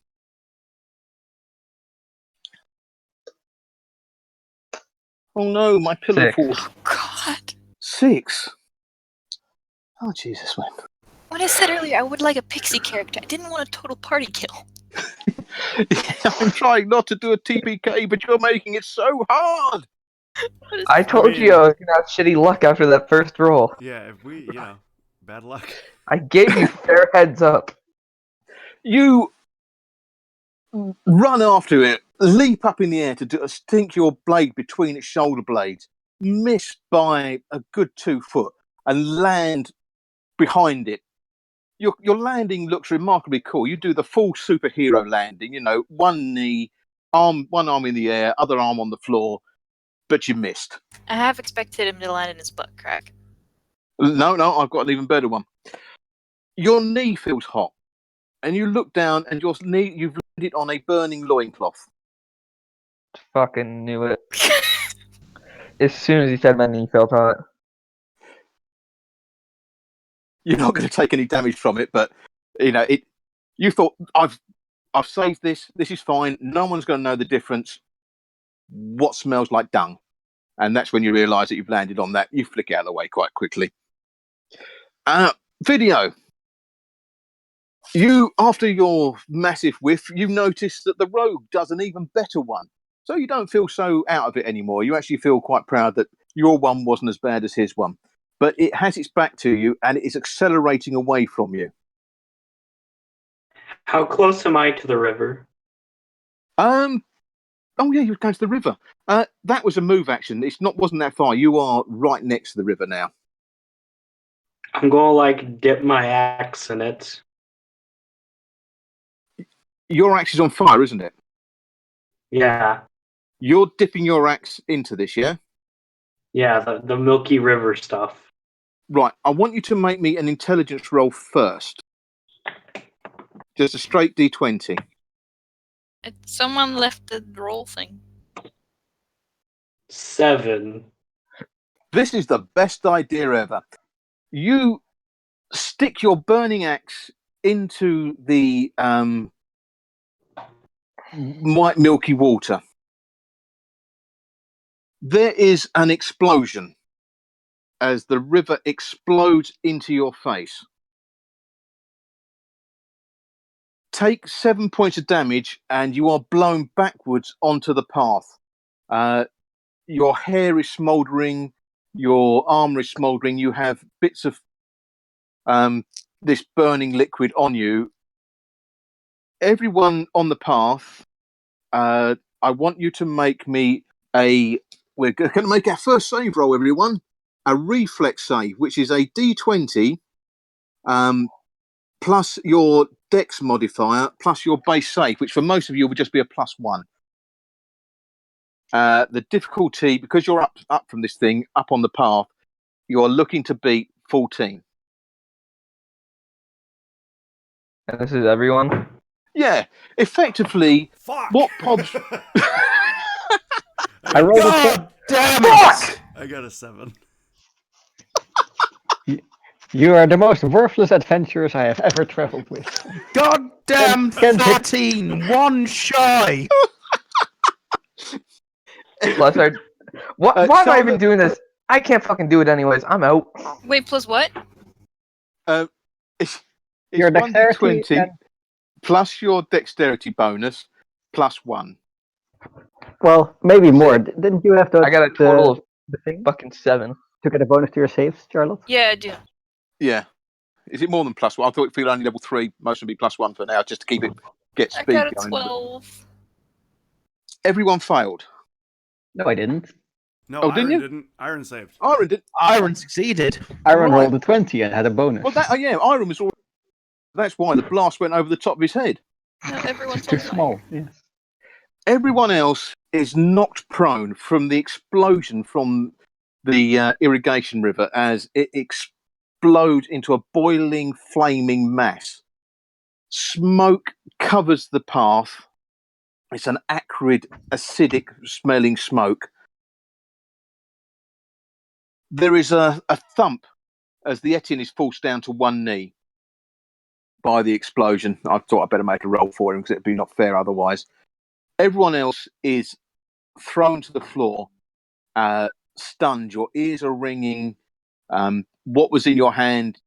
Oh no, my pillow 6. falls. Oh God! 6. Oh Jesus, man. When I said earlier I would like a pixie character, I didn't want a total party kill. I'm trying not to do a TPK, but you're making it so hard. I told you I was gonna have shitty luck after that first roll. Yeah, if we, bad luck. I gave you fair heads up. You run after it, leap up in the air to stink your blade between its shoulder blades, miss by a good 2 foot, and land behind it. Your landing looks remarkably cool. You do the full superhero landing, one knee, one arm in the air, other arm on the floor, but you missed. I have expected him to land in his butt crack. No, I've got an even better one. Your knee feels hot, and you look down, and your knee, you've landed on a burning loincloth. Fucking knew it. As soon as he said my knee felt hot. You're not going to take any damage from it, but you thought, I've saved this. This is fine. No one's going to know the difference. What smells like dung? And that's when you realise that you've landed on that. You flick it out of the way quite quickly. Video. You, after your massive whiff, you notice that the rogue does an even better one. So you don't feel so out of it anymore. You actually feel quite proud that your one wasn't as bad as his one. But it has its back to you, and it is accelerating away from you. How close am I to the river? Oh yeah, you were going to the river. That was a move action. Wasn't that far. You are right next to the river now. I'm gonna like dip my axe in it. Your axe is on fire, isn't it? Yeah, You're dipping your axe into this, yeah? yeah, the Milky River stuff. Right. I want you to make me an intelligence roll first. Just a straight D20. Someone left the roll thing. 7. This is the best idea ever. You stick your burning axe into the white milky water. There is an explosion as the river explodes into your face. Take 7 points of damage and you are blown backwards onto the path. Your hair is smouldering, your armor is smouldering, you have bits of this burning liquid on you. Everyone on the path, I want you to make me we're going to make our first save roll, everyone. A reflex save, which is a D20 plus your dex modifier plus your base save, which for most of you would just be a +1. The difficulty, because you're up from this thing, up on the path, you are looking to beat 14. And this is everyone. Yeah, effectively, Fuck! what Pobs... I rolled a God damn Fuck! it! I got a 7. You are the most worthless adventurers I have ever traveled with. Goddamn Can't hit- 13! One shy! Plus, why am I even Charlotte- doing this? I can't fucking do it anyways. I'm out. Wait, plus what? It's Your dexterity 1d20 and- plus your dexterity bonus +1. Well, maybe more. Didn't you have I got a total of the thing fucking 7. to get a bonus to your saves, Charlotte? Yeah, I do. Yeah. Is it more than +1? I thought it would only level 3. Most would be +1 for now, just to get I speed got a going. 12. Everyone failed. No, I didn't. No, Oh, didn't Iron you? didn't. Iron saved. Iron did. Iron succeeded. Aaron Right. rolled a 20 and had a bonus. Well, Iron was all. That's why the blast went over the top of his head. No, everyone's Too on fire. small. Yes. Everyone else is knocked prone from the explosion from the irrigation river as it explodes into a boiling, flaming mass. Smoke covers the path. It's an acrid, acidic smelling smoke. There is a thump as the Etienne is forced down to one knee by the explosion. I thought I'd better make a roll for him because it'd be not fair otherwise. Everyone else is thrown to the floor, stunned. Your ears are ringing. What was in your hand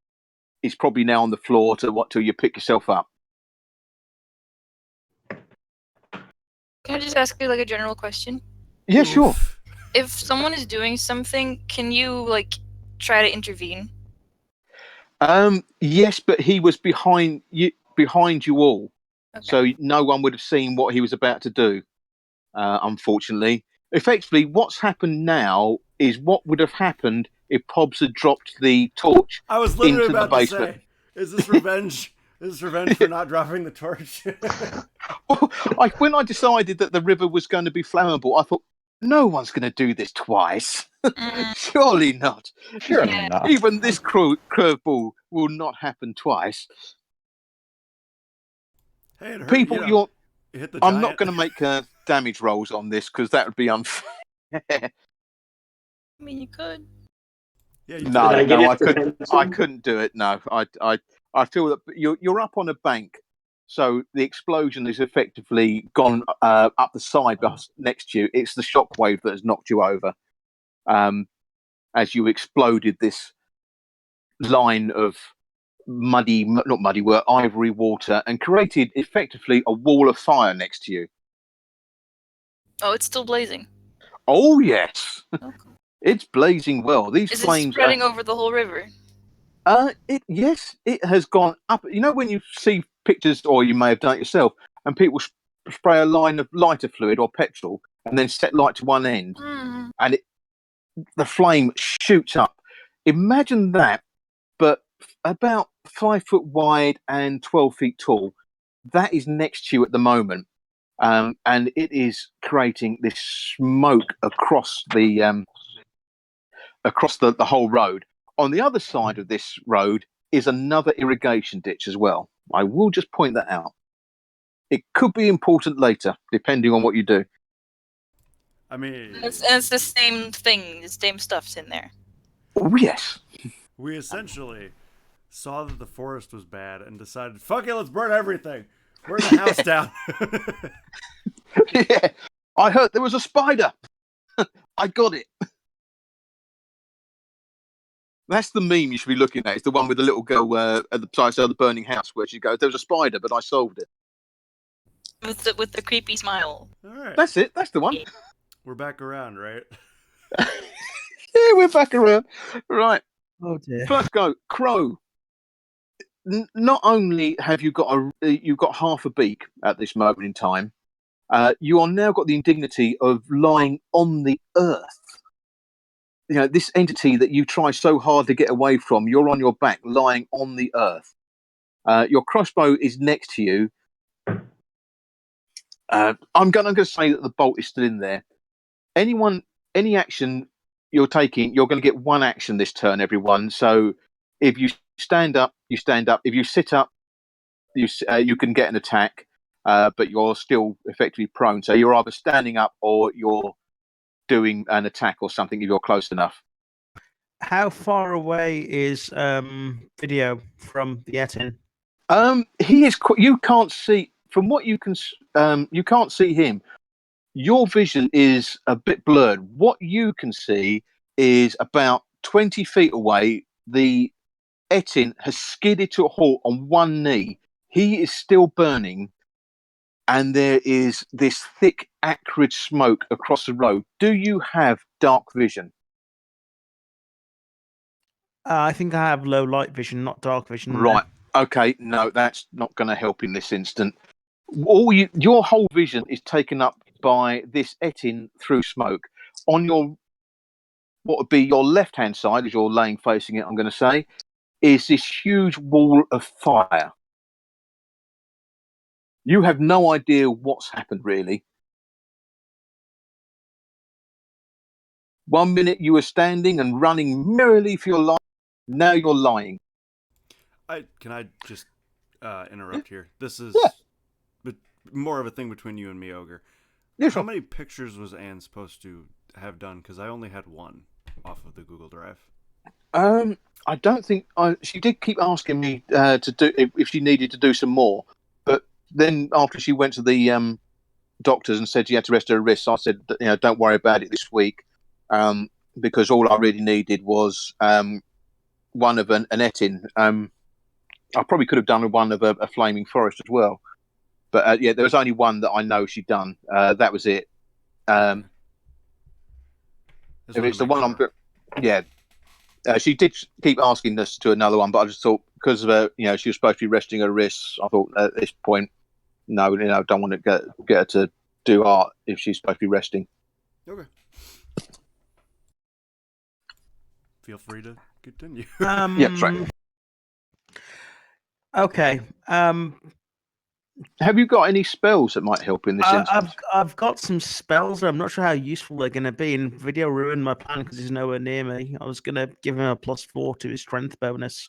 is probably now on the floor till you pick yourself up. Can I just ask you like a general question? Yeah, sure. Oof. If someone is doing something, can you like try to intervene? Yes, but he was behind you all, Okay. so no one would have seen what he was about to do. Unfortunately, effectively, what's happened now is what would have happened if Pobbs had dropped the torch. I was literally Into the about to basement. say, is this revenge? Is this revenge for not dropping the torch? When I decided that the river was going to be flammable, I thought, no one's going to do this twice. Mm, Surely not. Surely Yeah. not. Even this curveball will not happen twice. Hey, it hurt. People, you hit the I'm giant. not going to make damage rolls on this because that would be unfair. I mean, you could. Yeah, you No, Did I get no, it I for couldn't. pencil? I couldn't do it. No, I feel that you're up on a bank, so the explosion is effectively gone up the side next to you. It's the shockwave that has knocked you over, as you exploded this line of not muddy, were ivory water, and created effectively a wall of fire next to you. Oh, it's still blazing. Oh yes, Okay. it's blazing well. These Is it flames spreading over the whole river? It has gone up. You know when you see pictures, or you may have done it yourself, and people spray a line of lighter fluid or petrol, and then set light to one end, Mm. and the flame shoots up. Imagine that, but about 5 foot wide and 12 feet tall. That is next to you at the moment, and it is creating this smoke across the whole road. On the other side of this road is another irrigation ditch as well. I will just point that out. It could be important later, depending on what you do. I mean, It's the same thing. The same stuff's in there. Oh, yes. we essentially saw that the forest was bad and decided, fuck it, let's burn everything. Burn the house down. Yeah. I heard there was a spider. I got it. That's the meme you should be looking at. It's the one with the little girl at the side of the burning house where she goes, "There was a spider, but I solved it." With the creepy smile. All right, That's it. That's the one. we're back around, right? Yeah, we're back around. Right. Oh dear. First go, Crow. Not only have you got you've got half a beak at this moment in time, you are now got the indignity of lying on the earth. You know, this entity that you try so hard to get away from, you're on your back, lying on the earth. Your crossbow is next to you. I'm going to say that the bolt is still in there. Any action you're taking, you're going to get one action this turn, everyone. So if you stand up, you stand up. If you sit up, you can get an attack, but you're still effectively prone. So you're either standing up or you're doing an attack or something if you're close enough. How far away is video from the Etin? He is. You can't see from what you can. You can't see him. Your vision is a bit blurred. What you can see is about 20 feet away. The Etin has skidded to a halt on one knee. He is still burning, and there is this thick, acrid smoke across the road. Do you have dark vision? I think I have low light vision, not dark vision. Right. Okay. No, that's not going to help in this instant. Your whole vision is taken up by this Etin through smoke. On your what would be your left hand side, as you're laying facing it, I'm going to say, is this huge wall of fire. You have no idea what's happened, really. 1 minute you were standing and running merrily for your life. Now you're lying. Can I just interrupt here? This is more of a thing between you and me, Ogre. Yeah, How sure. many pictures was Anne supposed to have done? Because I only had one off of the Google Drive. I don't think she did keep asking me to do if she needed to do some more, but then after she went to the doctors and said she had to rest her wrists, I said, don't worry about it this week, because all I really needed was one of an Etin. I probably could have done one of a flaming forest as well, but there was only one that I know she'd done. That was it. If it's the one she did keep asking us to another one, but I just thought because of she was supposed to be resting her wrists. I thought at this point, no, don't want to get her to do art if she's supposed to be resting. Okay. Feel free to continue. Yeah, that's right. Okay. Have you got any spells that might help in this instance? I've got some spells. I'm not sure how useful they're going to be. And video ruined my plan because he's nowhere near me. I was going to give him a +4 to his strength bonus.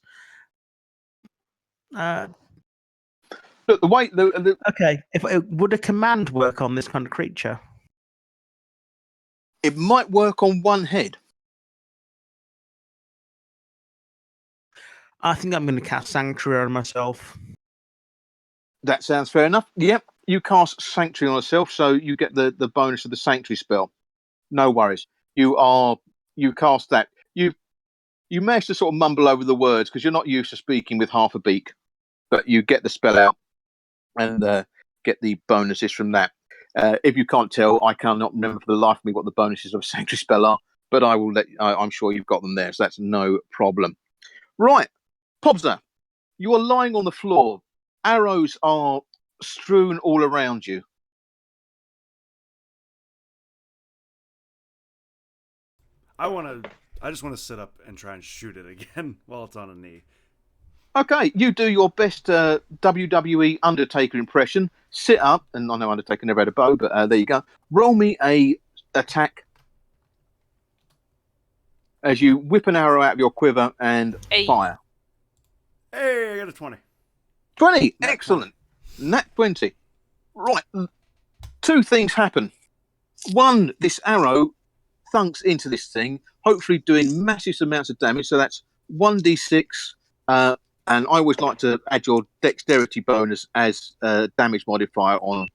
Look, the way the Okay. Would a command work on this kind of creature? it might work on one head. I think I'm going to cast Sanctuary on myself. That sounds fair enough. Yep, you cast Sanctuary on yourself, so you get the bonus of the Sanctuary spell. No worries. You cast that. You manage to sort of mumble over the words because you're not used to speaking with half a beak, but you get the spell out and get the bonuses from that. If you can't tell, I cannot remember for the life of me what the bonuses of a Sanctuary spell are, but I will I'm sure you've got them there, so that's no problem. Right, Pobza, you are lying on the floor. Arrows are strewn all around you. I want I just want to sit up and try and shoot it again while it's on a knee. Okay, you do your best WWE Undertaker impression. Sit up, and I know Undertaker never had a bow, but there you go. Roll me a attack as you whip an arrow out of your quiver and Hey. fire. Hey, I got a 20. 20, Nat excellent. Nat 20. Right, two things happen. One, this arrow thunks into this thing, hopefully doing massive amounts of damage. So that's 1d6. And I always like to add your dexterity bonus as a damage modifier on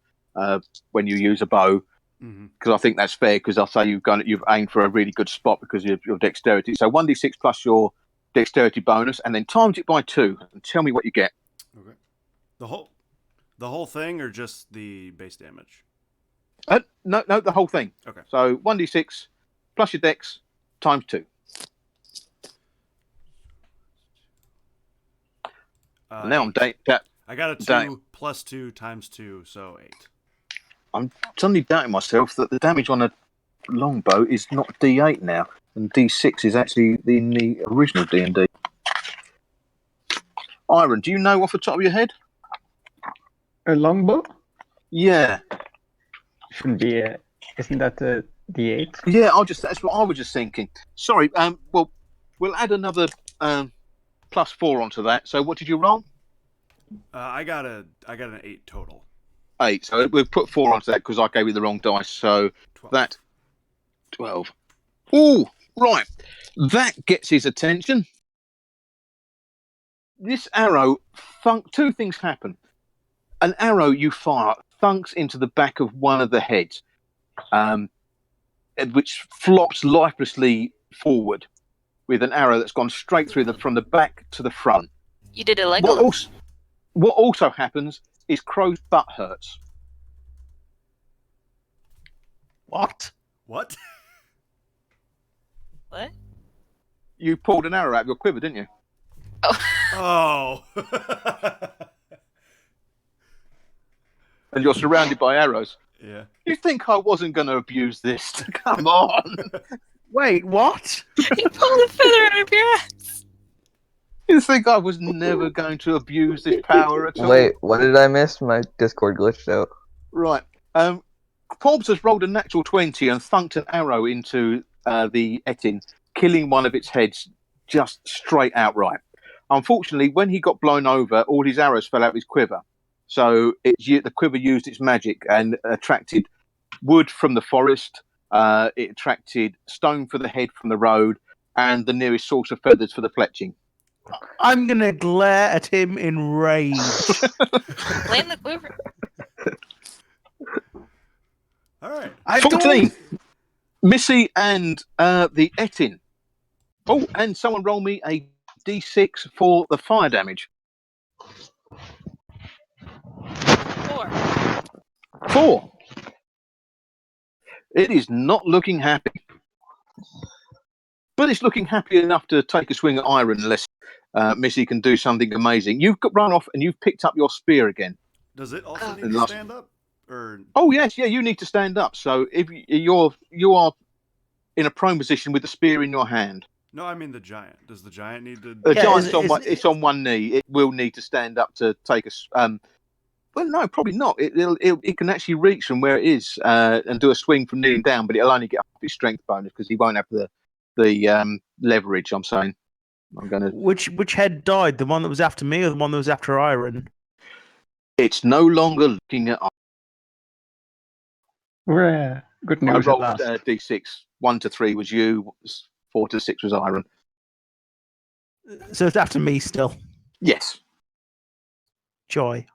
when you use a bow, because I think that's fair. Because I'll say you've aimed for a really good spot because of your dexterity. So 1d6 plus your dexterity bonus, and then times it by 2, and tell me what you get. Okay. The whole thing, or just the base damage? No, the whole thing. Okay. So 1d6 plus your dex times 2. Now I'm I got a 2 damn. plus 2 times 2, so 8. I'm suddenly doubting myself that the damage on a longbow is not D8 now, and D6 is actually in the original D&D. Iron, do you know off the top of your head? A longbow? Yeah. Shouldn't be. Isn't that the D8? Yeah, that's what I was just thinking. Sorry. Well, we'll add another plus 4 onto that. So what did you roll? I got an 8 total. 8. So we'll put 4 onto that because I gave you the wrong dice. So 12. that 12. Ooh, right. That gets his attention. This arrow, two things happen. An arrow you fire thunks into the back of one of the heads, which flops lifelessly forward with an arrow that's gone straight through from the back to the front. You did a Legolas. What also happens is Crow's butt hurts. What? What? What? You pulled an arrow out of your quiver, didn't you? Oh. And you're surrounded by arrows. Yeah. You think I wasn't going to abuse this? Come on. Wait, what? You pulled a feather out of your ass. You think I was never going to abuse this power at all? Wait, what did I miss? My Discord glitched out. Right. Forbes has rolled a natural 20 and thunked an arrow into the Etin, killing one of its heads just straight outright. Unfortunately, when he got blown over, all his arrows fell out of his quiver. So the quiver used its magic and attracted wood from the forest. It attracted stone for the head from the road, and the nearest source of feathers for the fletching. I'm gonna glare at him in rage. Blame the quiver. All right. 14. Missy and the Etin. Oh, and someone roll me a d6 for the fire damage. 4. 4. It is not looking happy. But it's looking happy enough to take a swing at Iron unless Missy can do something amazing. You've run off and you've picked up your spear again. Does it also need to stand up? Or Oh yes, yeah, you need to stand up. So if you are in a prone position with the spear in your hand. no, I mean the giant. Does the giant need to? The Yeah, giant's it's on one knee. It will need to stand up to take a. Well, no, probably not. It can actually reach from where it is and do a swing from kneeling down, but it'll only get up its strength bonus because he won't have the leverage. I'm saying. I'm gonna. Which head died? The one that was after me, or the one that was after Iron? It's no longer looking at. Good I news at rolled last. d6. 1 to 3 was you. 4 to 6 was Iron. So it's after me still. Yes. Joy.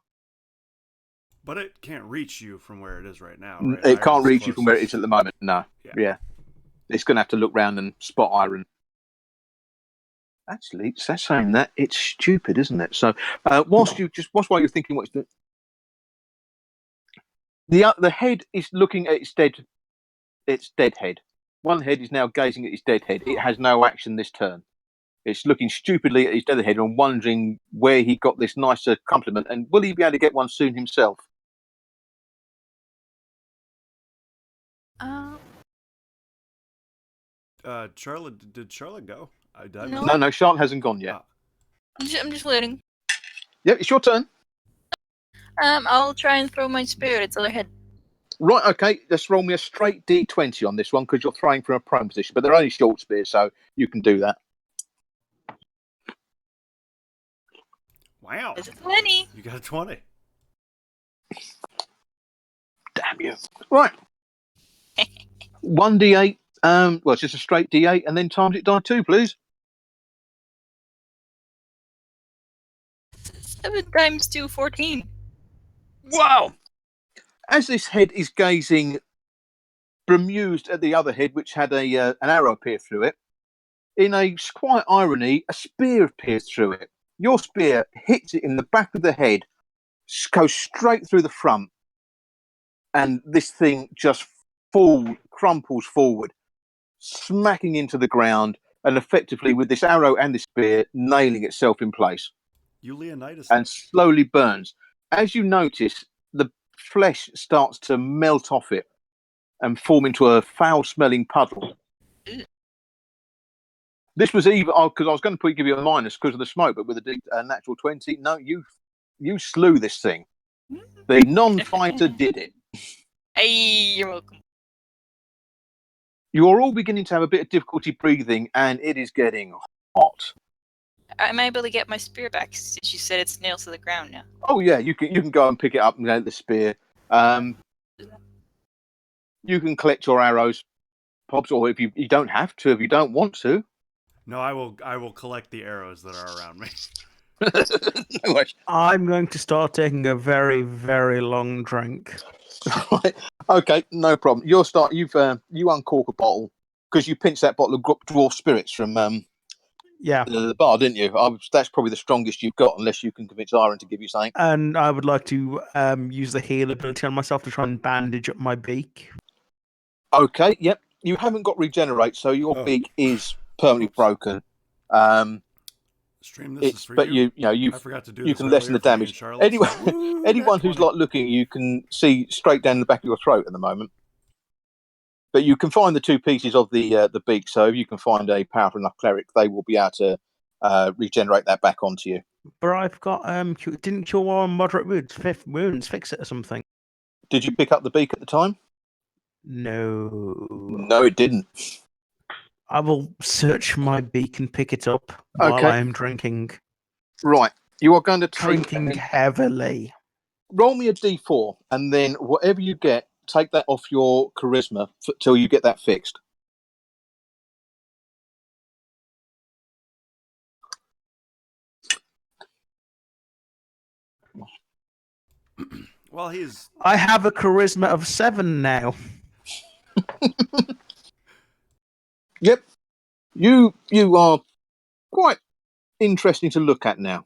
But it can't reach you from where it is right now. Right? It can't Iron's reach you from where it closest. is at the moment. No. Yeah. It's going to have to look round and spot Iron. Actually, that's saying that it's stupid, isn't it? So, whilst while you're thinking what it's doing, the head is looking at its dead head. One head is now gazing at its dead head. It has no action this turn. It's looking stupidly at his dead head and wondering where he got this nicer compliment, and will he be able to get one soon himself? Charlotte, did Charlotte go? Did I No. miss- No, Charlotte hasn't gone yet. I'm just waiting. Yep, it's your turn. I'll try and throw my spear at its other head. Right, okay, let's roll me a straight D20 on this one because you're throwing from a prone position, but they're only short spears, so you can do that. Wow. Is it 20? You got a 20. Damn you. Right. 1d8, well, it's just a straight d8, and then times it by 2, please. 7 times 2, 14. Wow! As this head is gazing bemused at the other head, which had an arrow pierce through it, in a quiet irony, a spear pierced through it. Your spear hits it in the back of the head, goes straight through the front, and this thing just crumples forward, smacking into the ground, and effectively, with this arrow and this spear, nailing itself in place. You Leonidas. And slowly burns. As you notice, the flesh starts to melt off it and form into a foul-smelling puddle. This was even because I was going to give you a minus because of the smoke, but with a natural 20, no, you slew this thing. The non-fighter did it. Hey, you're welcome. You're all beginning to have a bit of difficulty breathing, and it is getting hot. Am I able to get my spear back since you said it's nailed to the ground now? Oh yeah, you can go and pick it up and get the spear. You can collect your arrows, Pops, or if you don't have to, if you don't want to. No, I will collect the arrows that are around me. No worries. I'm going to start taking a very, very long drink. Right. Okay, no problem. You uncork a bottle because you pinched that bottle of dwarf spirits from Yeah. the bar, didn't you? That's probably the strongest you've got, unless you can convince Iron to give you something. And I would like to use the heal ability on myself to try and bandage up my beak. Okay, yep. You haven't got regenerate, so your beak is permanently broken. Stream, this is for but you. I forgot to do you this can lessen the earlier for me and damage. Charlotte, Anyone, so woo, anyone nat who's 20. like looking, you can see straight down the back of your throat at the moment. But you can find the two pieces of the beak. So if you can find a powerful enough cleric, they will be able to regenerate that back onto you. But I've got didn't cure one moderate wounds, fix it or something. Did you pick up the beak at the time? No. No, it didn't. I will search my beak and pick it up while Okay. I am drinking. Right. You are going to Drinking heavily. roll me a d4, and then whatever you get, take that off your charisma till you get that fixed. Well, he's I have a charisma of 7 now. Yep. You are quite interesting to look at now.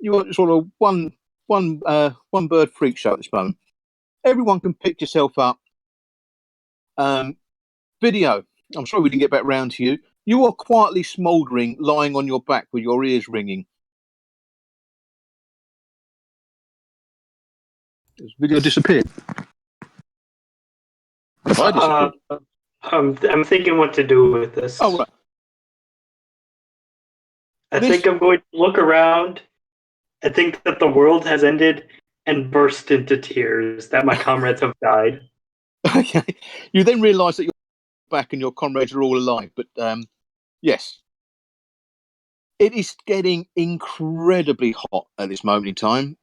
You are sort of one bird freak show at this moment. Everyone can pick yourself up. Video. I'm sorry we didn't get back round to you. You are quietly smouldering, lying on your back with your ears ringing. Has video disappeared? I disappeared. I'm thinking what to do with this. Oh, right. I think I'm going to look around and think that the world has ended and burst into tears that my comrades have died. Okay. You then realise that you're back and your comrades are all alive. But yes, it is getting incredibly hot at this moment in time,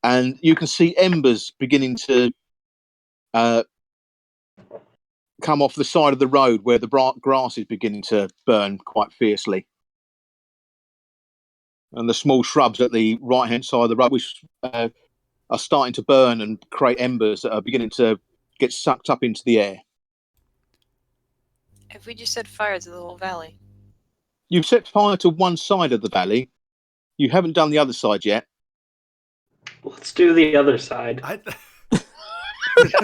and you can see embers beginning to come off the side of the road where the grass is beginning to burn quite fiercely. And the small shrubs at the right-hand side of the road, which are starting to burn and create embers that are beginning to get sucked up into the air. If we just set fire to the whole valley. You've set fire to one side of the valley. You haven't done the other side yet. Let's do the other side.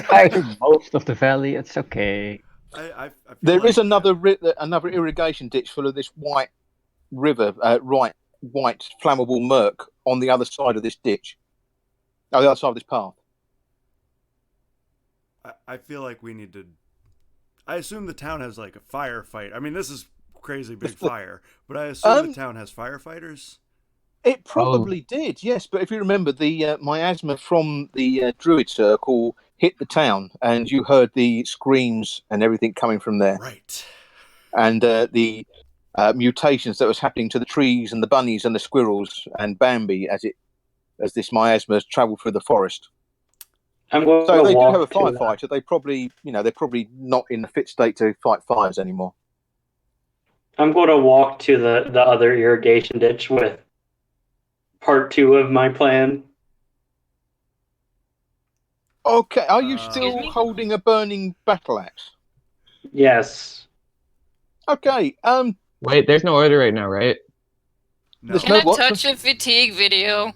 Fire to most of the valley. It's okay. I feel There is like- another irrigation ditch full of this white river, white flammable murk on the other side of this ditch. Oh, the other side of this path. I feel like we need to I assume the town has like a firefight. I mean, this is crazy big fire, but I assume the town has firefighters. It probably did, yes. But if you remember, the miasma from the druid circle hit the town, and you heard the screams and everything coming from there, Right. and the mutations that was happening to the trees and the bunnies and the squirrels and Bambi as this miasma has travelled through the forest. I'm going So to they do walk have a to firefighter. They probably, they're probably not in a fit state to fight fires anymore. I'm going to walk to the other irrigation ditch with part 2 of my plan. Okay, are you Excuse still me? holding a burning battle axe? Yes. Okay, Wait, there's no order right now, right? No. There's Can no I what? touch a fatigue video?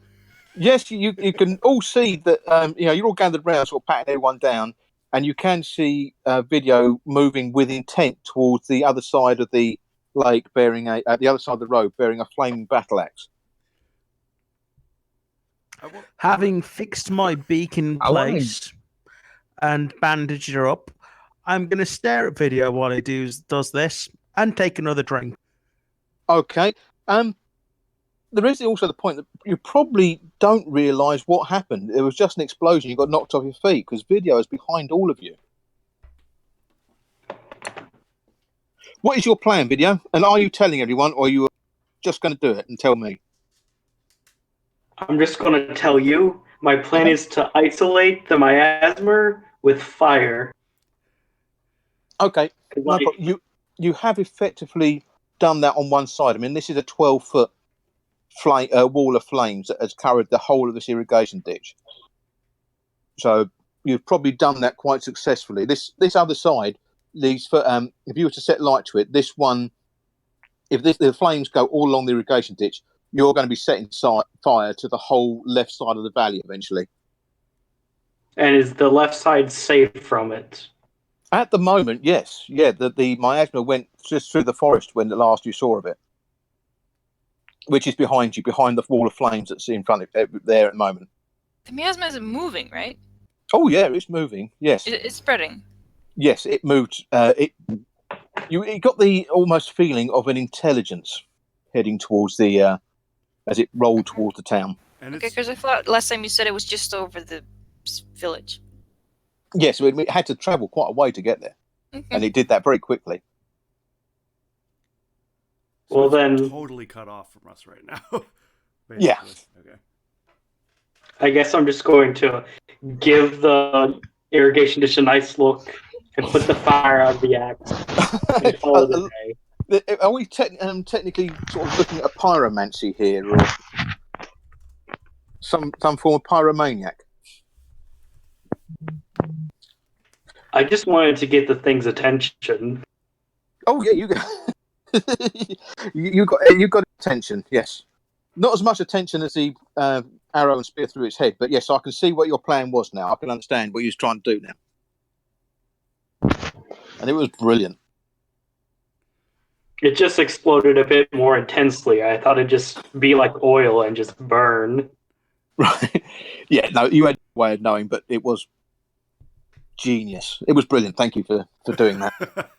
Yes, you can all see that. You're all gathered around, sort of patting everyone down, and you can see video moving with intent towards the other side of the lake, bearing the other side of the road, bearing a flaming battle axe. Having fixed my beak in I wanna- place and bandaged her up, I'm going to stare at video while he does this and take another drink. Okay. There is also the point that you probably don't realise what happened. It was just an explosion. You got knocked off your feet because video is behind all of you. What is your plan, video? And are you telling everyone, or are you just going to do it and tell me? I'm just going to tell you, my plan Okay. is to isolate the miasma with fire. Okay. 'Cause, No like, problem. You have effectively done that on one side. I mean, this is a 12-foot wall of flames that has covered the whole of this irrigation ditch. So you've probably done that quite successfully. This other side leaves for if you were to set light to it, this one, if the flames go all along the irrigation ditch, you're going to be setting fire to the whole left side of the valley eventually. and is the left side safe from it? At the moment, yes, yeah. The miasma went just through the forest when the last you saw of it, which is behind you, behind the wall of flames that's in front of there at the moment. The miasma isn't moving, right? Oh yeah, it's moving. Yes, It's spreading. yes, it moved. It got the almost feeling of an intelligence heading towards the as it rolled towards the town. And Okay, it's because I thought last time you said it was just over the village. Yes, it had to travel quite a way to get there, Okay. and it did that very quickly. so Well, it's then- totally cut off from us right now. Yeah. Okay. I guess I'm just going to give the irrigation ditch a nice look and put the fire out of the axe and call it a day. Are we technically sort of looking at a pyromancy here, or some form of pyromaniac? I just wanted to get the thing's attention. Oh yeah, you got you got attention. Yes, not as much attention as the arrow and spear through its head, but yes, I can see what your plan was now. I can understand what you was trying to do now, and it was brilliant. It just exploded a bit more intensely. I thought it'd just be like oil and just burn. Right? Yeah. No, you had a way of knowing, but it was genius. It was brilliant. Thank you for doing that.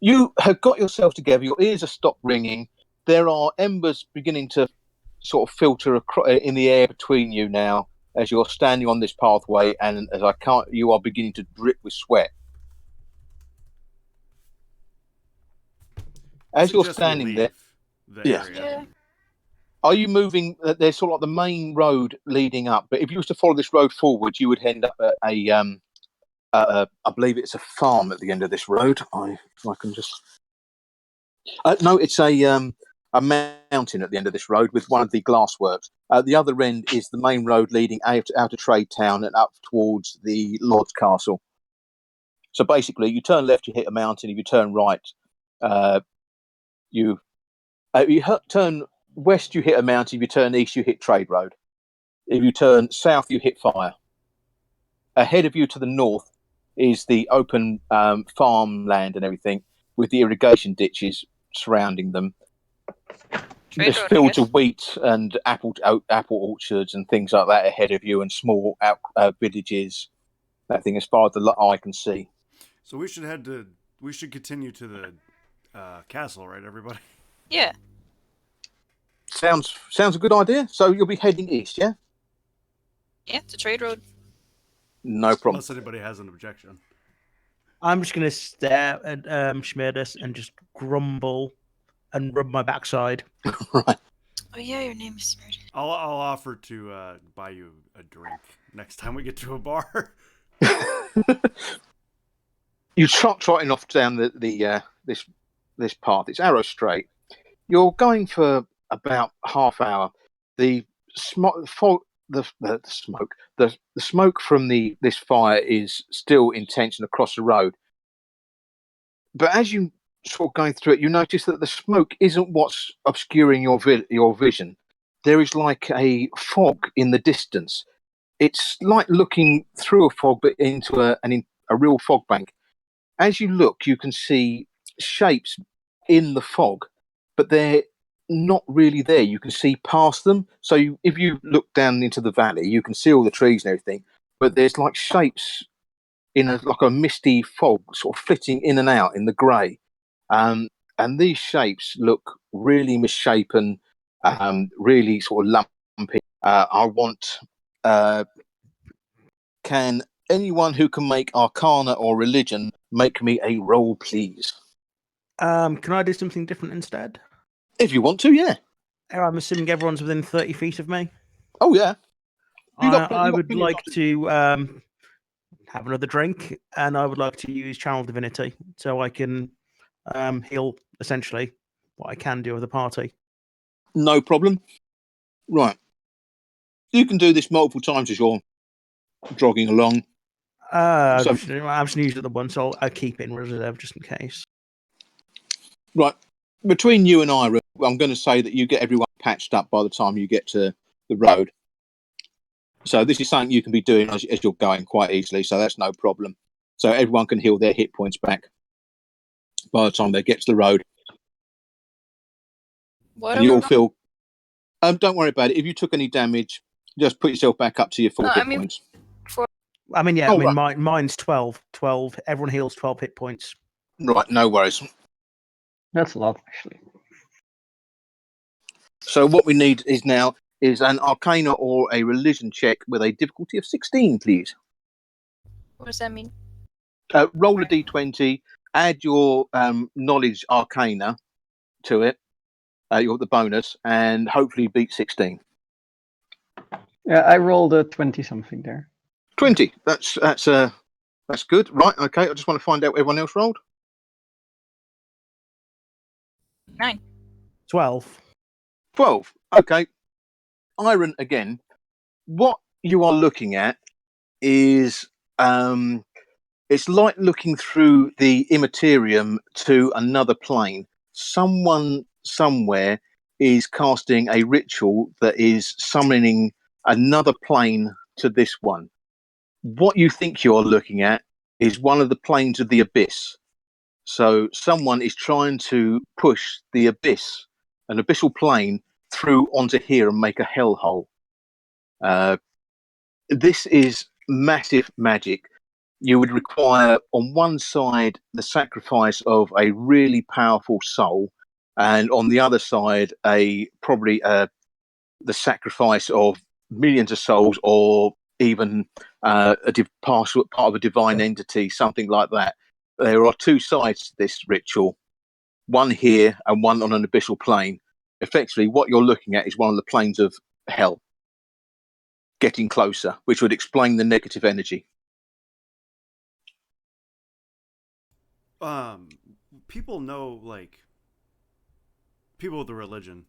You have got yourself together. Your ears are stopped ringing. There are embers beginning to sort of filter in the air between you now as you're standing on this pathway, and you are beginning to drip with sweat. As you're Suggest we standing there, leave the Yeah. area. Yeah. are you moving? There's sort of like the main road leading up, but if you was to follow this road forward, you would end up at I believe it's a farm at the end of this road. If I can just. No, it's a mountain at the end of this road with one of the glassworks. The other end is the main road leading out of Trade Town and up towards the Lord's Castle. So basically, you turn left, you hit a mountain. If you turn right, you turn west, you hit a mountain. If you turn east, you hit Trade Road. If you turn south, you hit fire. Ahead of you to the north is the open farmland and everything with the irrigation ditches surrounding them. Trade There's road, I fields guess. of wheat and apple orchards and things like that ahead of you, and small villages That thing, as far as the eye can see. So we should head to. We should continue to the castle, right, everybody? Yeah. Sounds a good idea. So you'll be heading east, yeah? Yeah, it's a trade road. No problem. Unless anybody has an objection. I'm just going to stare at Schmierdus and just grumble and rub my backside. Right. Oh yeah, your name is Smurd. I'll offer to buy you a drink next time we get to a bar. You trotting off down this path. It's arrow straight. You're going for about half hour. The smoke from this fire is still intense and across the road. But as you sort of going through it, you notice that the smoke isn't what's obscuring your vision. There is like a fog in the distance. It's like looking through a fog, but into a real fog bank. As you look, you can see shapes in the fog, but they're not really there. You can see past them. So if you look down into the valley, you can see all the trees and everything, but there's like shapes in like a misty fog, sort of flitting in and out in the grey. And these shapes look really misshapen, really sort of lumpy. I want. Can anyone who can make Arcana or Religion make me a roll, please? Can I do something different instead? If you want to, yeah. I'm assuming everyone's within 30 feet of me. Oh, yeah. I would like to have another drink, and I would like to use Channel Divinity so I can heal, essentially, what I can do with the party. No problem. Right. You can do this multiple times as you're jogging along. I'm just going to use it the once, so I'll keep it in reserve just in case. Right. Between you and Ira, I'm going to say that you get everyone patched up by the time you get to the road. So this is something you can be doing as you're going quite easily, so that's no problem. So everyone can heal their hit points back by the time they get to the road. What And you all feel... don't worry about it. If you took any damage, just put yourself back up to your full hit points. Mine's 12. 12. Everyone heals 12 hit points. Right, no worries. That's a lot, actually. So what we need is an Arcana or a Religion check with a difficulty of 16, please. What does that mean? Roll a d20, add your knowledge Arcana to it, the bonus, and hopefully beat 16. Yeah, I rolled a 20-something there. 20. That's good. Right. Okay. I just want to find out what everyone else rolled. 9. 12. 12. Okay. Iron again. What you are looking at is it's like looking through the immaterium to another plane. Someone somewhere is casting a ritual that is summoning another plane to this one. What you think you're looking at is one of the planes of the abyss. So someone is trying to push the abyss, an abyssal plane, through onto here and make a hellhole. This is massive magic. You would require, on one side, the sacrifice of a really powerful soul, and on the other side, probably the sacrifice of millions of souls, or even part of a divine entity, something like that. There are two sides to this ritual, one here and one on an abyssal plane. Effectively, what you're looking at is one of the planes of hell getting closer, which would explain the negative energy. People know, like, people with the religion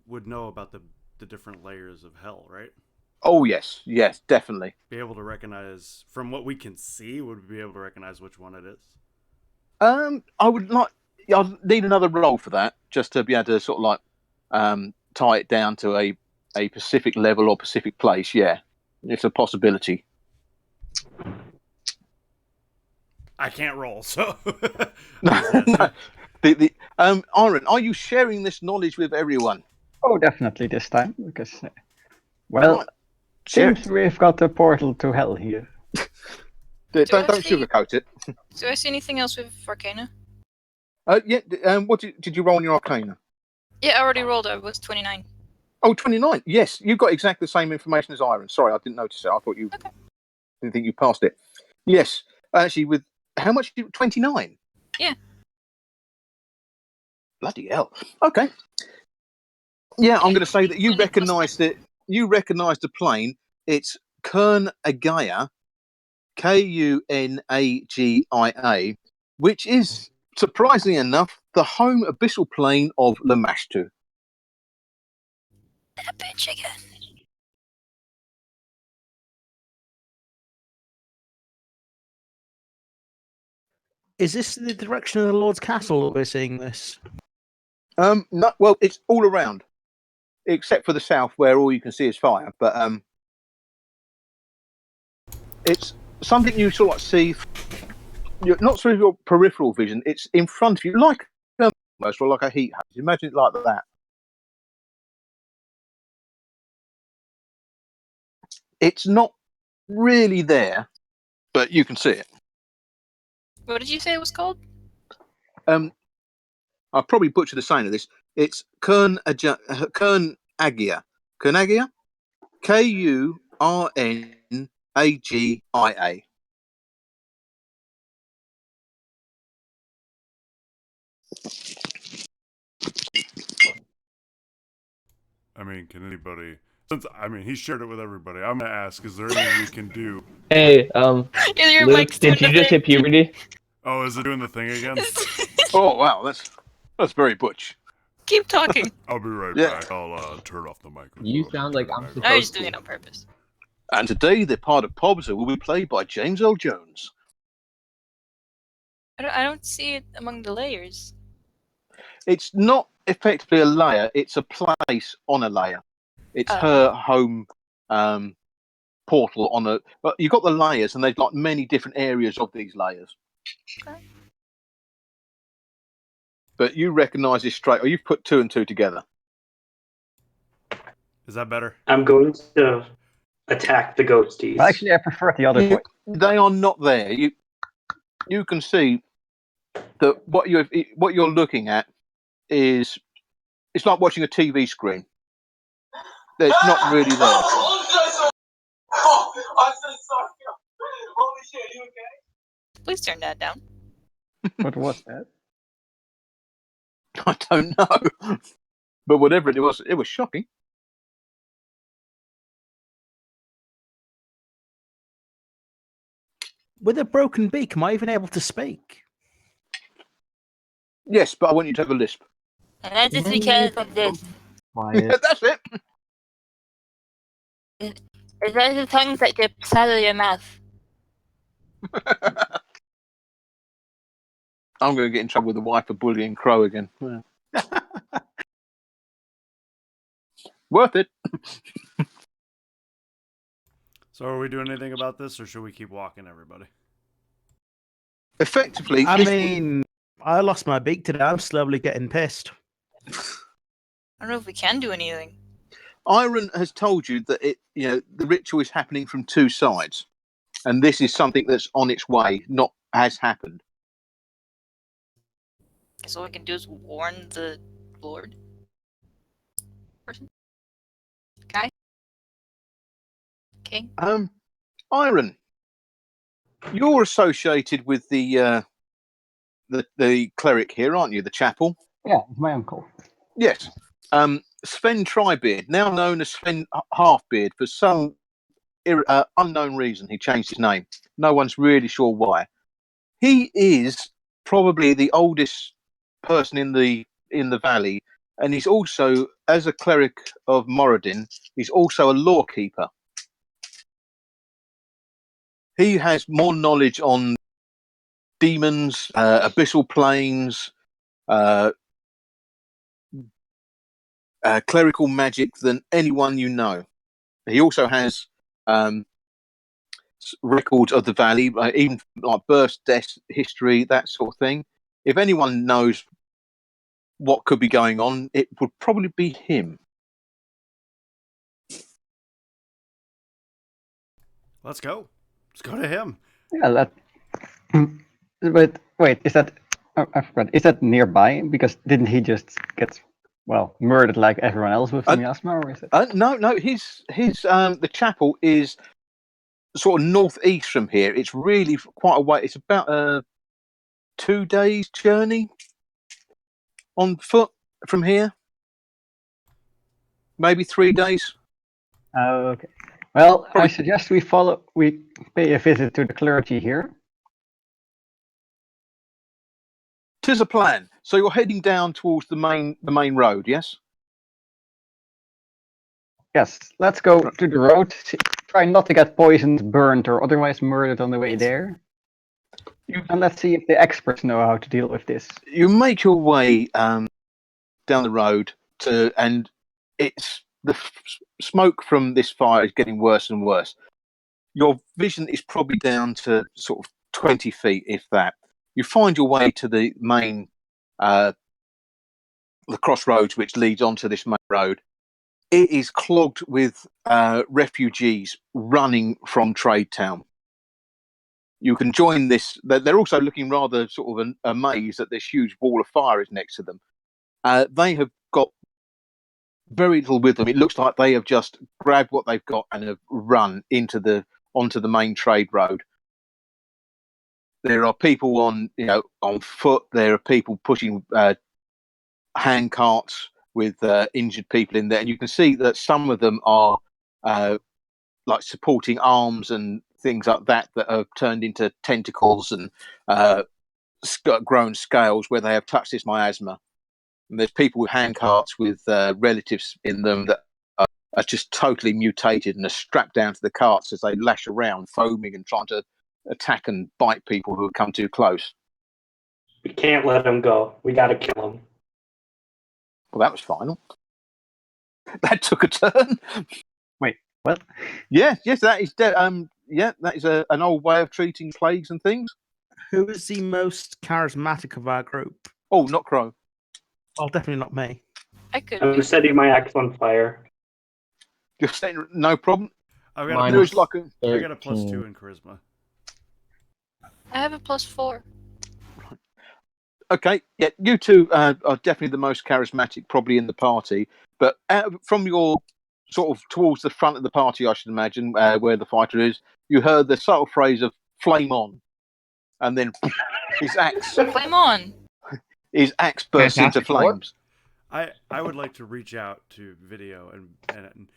would know about the different layers of hell, right? Oh, yes, definitely. Be able to recognize, from what we can see, would we be able to recognize which one it is? I'll need another roll for that, just to be able to sort of like tie it down to a specific level or specific place. Yeah, it's a possibility. I can't roll, so. No. Iron, are you sharing this knowledge with everyone? Oh, definitely this time, because, well, Right. seems we've got a portal to hell here. Don't sugarcoat it. Do I see anything else with Arcana? Yeah. What did you roll on your Arcana? Yeah, I already rolled. I was 29. Oh, 29. Yes, you got exactly the same information as Iron. Sorry, I didn't notice it. I thought you didn't think you passed it. Yes, actually, with how much? 29. Yeah. Bloody hell. Okay. Yeah, I'm going to say that you recognise it. You recognise the plane. It's Kern Agaya, Kunagia, which is surprisingly enough the home abyssal plane of Lamashtu. That bitch again. Is this the direction of the Lord's Castle that we're seeing this? No, well, it's all around, except for the south, where all you can see is fire. But it's something you sort of see. You're not through your peripheral vision. It's in front of you, like almost or like a heat haze. Imagine it like that. It's not really there, but you can see it. What did you say it was called? I'll probably butcher the saying of this. It's Kunagia. Kunagia. Kurnagia. I mean, can anybody? He shared it with everybody. I'm gonna ask: is there anything we can do? Hey, Your Luke, mic's doing did you the just thing. hit puberty? Oh, is it doing the thing again? Oh wow, that's very butch. Keep talking. I'll be right Yeah. back. I'll turn off the microphone. You sound like I'm I was supposed doing to. it on purpose. And today, the part of Pobs will be played by James L. Jones. I don't see it among the layers. It's not effectively a layer; it's a place on a layer. It's Oh. her home portal on a. But you've got the layers, and they've got many different areas of these layers. Okay. But you recognise this straight, or you've put two and two together. Is that better? I'm going to attack the ghosties. Actually, I prefer it the other way. They are not there. You can see that what you're looking at is it's like watching a TV screen. It's not really there. I'm so sorry. Holy shit, you okay? Please turn that down. What was that? I don't know, but whatever it was shocking. With a broken beak, am I even able to speak? Yes, but I want you to have a lisp. And that's just because of this. Quiet. That's it. Is that the tongues that get out of your mouth? I'm going to get in trouble with the wife for bullying Crow again. Yeah. Worth it. So, are we doing anything about this, or should we keep walking, everybody? Effectively, I mean, I lost my beak today. I'm slowly getting pissed. I don't know if we can do anything. Iron has told you that the ritual is happening from two sides, and this is something that's on its way, not has happened. So all we can do is warn the Lord. Person. Guy. King. Iron, you're associated with the cleric here, aren't you? The chapel. Yeah, it's my uncle. Yes. Sven Tribeard, now known as Sven Halfbeard, for some unknown reason, he changed his name. No one's really sure why. He is probably the oldest person in the valley, and he's also, as a cleric of Moradin, he's also a lawkeeper. He has more knowledge on demons, abyssal planes, clerical magic than anyone you know. He also has records of the valley, even like birth, death, history, that sort of thing. If anyone knows what could be going on, it would probably be him. Let's go. Let's go to him. Yeah, that. But wait, is that? Oh, I forgot. Is that nearby? Because didn't he just get murdered like everyone else with the miasma, or is it? No. His the chapel is sort of northeast from here. It's really quite a way. It's about a 2 days journey on foot from here. Maybe 3 days. Oh, okay. Well, I Probably. suggest we pay a visit to the clergy here. 'Tis a plan. So you're heading down towards the main road, yes? Yes, let's go to the road. Try not to get poisoned, burned, or otherwise murdered on the way there. And let's see if the experts know how to deal with this. You make your way down the road and it's the smoke from this fire is getting worse and worse. Your vision is probably down to sort of 20 feet, if that. You find your way to the main, the crossroads which leads onto this main road. It is clogged with refugees running from Trade Town. You can join this. They're also looking rather sort of amazed that this huge wall of fire is next to them. They have got very little with them. It looks like they have just grabbed what they've got and have run onto the main trade road. There are people on foot. There are people pushing hand carts with injured people in there, and you can see that some of them are like supporting arms and things like that have turned into tentacles and grown scales where they have touched this miasma. And there's people with hand carts with relatives in them that are just totally mutated and are strapped down to the carts as they lash around, foaming and trying to attack and bite people who have come too close. We can't let him go. We got to kill him. Well, that was final. That took a turn. Wait, what? Yes, that is that is an old way of treating plagues and things. Who is the most charismatic of our group? Oh, not Crow. Well, definitely not me. I could. I'm setting my axe on fire. You're saying no problem. I've got Mine a is plus, I got a plus 13. 2 in charisma. I have a +4. Okay, yeah, you two are definitely the most charismatic, probably in the party. But from your sort of towards the front of the party, I should imagine, where the fighter is, you heard the subtle phrase of "flame on," and then his axe Flame on. bursts into Fantastic work. flames. I would like to reach out to Video and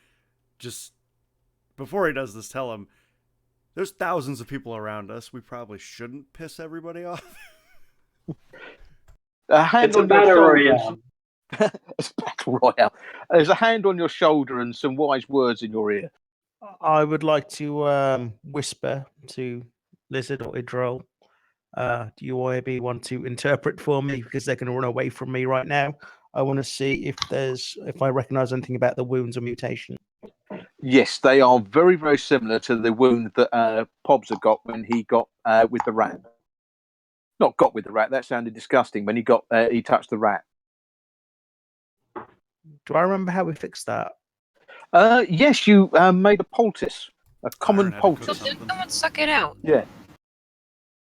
just before he does this, tell him there's thousands of people around us. We probably shouldn't piss everybody off. A hand It's a on your battle shoulder. royale. It's a battle royale. There's a hand on your shoulder and some wise words in your ear. I would like to whisper to Lizard or Idril. Do you want to interpret for me because they're going to run away from me right now? I want to see if I recognize anything about the wounds or mutation. Yes, they are very, very similar to the wound that Pobs got when he got with the rat. Not got with the rat. That sounded disgusting. When he touched the rat. Do I remember how we fixed that? Yes, you made a poultice, a common Byron had to cook poultice. So did something. someone suck it out? Yeah,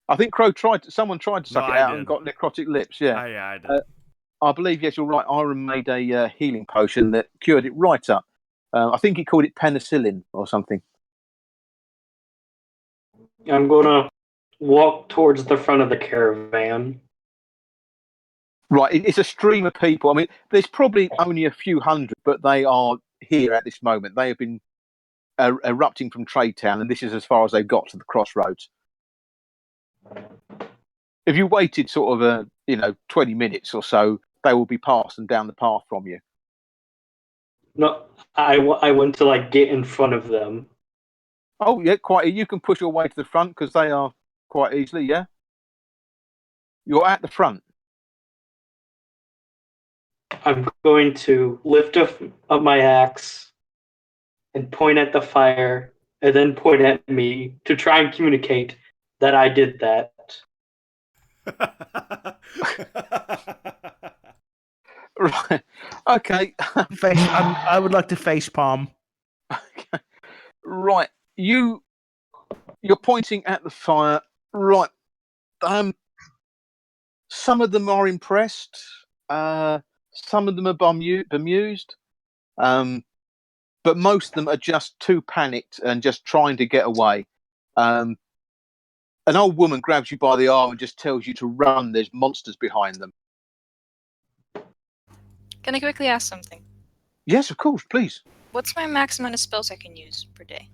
I think someone tried to suck it I out did. and got necrotic lips. Yeah, I did. I believe yes, you're right. Iron made a healing potion that cured it right up. I think he called it penicillin or something. I'm gonna walk towards the front of the caravan. Right, it's a stream of people. I mean, there's probably only a few hundred, but they are here at this moment. They have been erupting from Trade Town, and this is as far as they've got to the crossroads. If you waited sort of 20 minutes or so, they will be passing down the path from you. No, I want to like get in front of them. Oh yeah, quite. You can push your way to the front because they are quite easily. Yeah, you're at the front. I'm going to lift up my axe and point at the fire, and then point at me to try and communicate that I did that. Right. Okay. I would like to face palm. Right. You You're pointing at the fire, right? Some of them are impressed. Some of them are bemused. But most of them are just too panicked and just trying to get away. An old woman grabs you by the arm and just tells you to run. There's monsters behind them. Can I quickly ask something? Yes, of course, please. What's my maximum amount of spells I can use per day?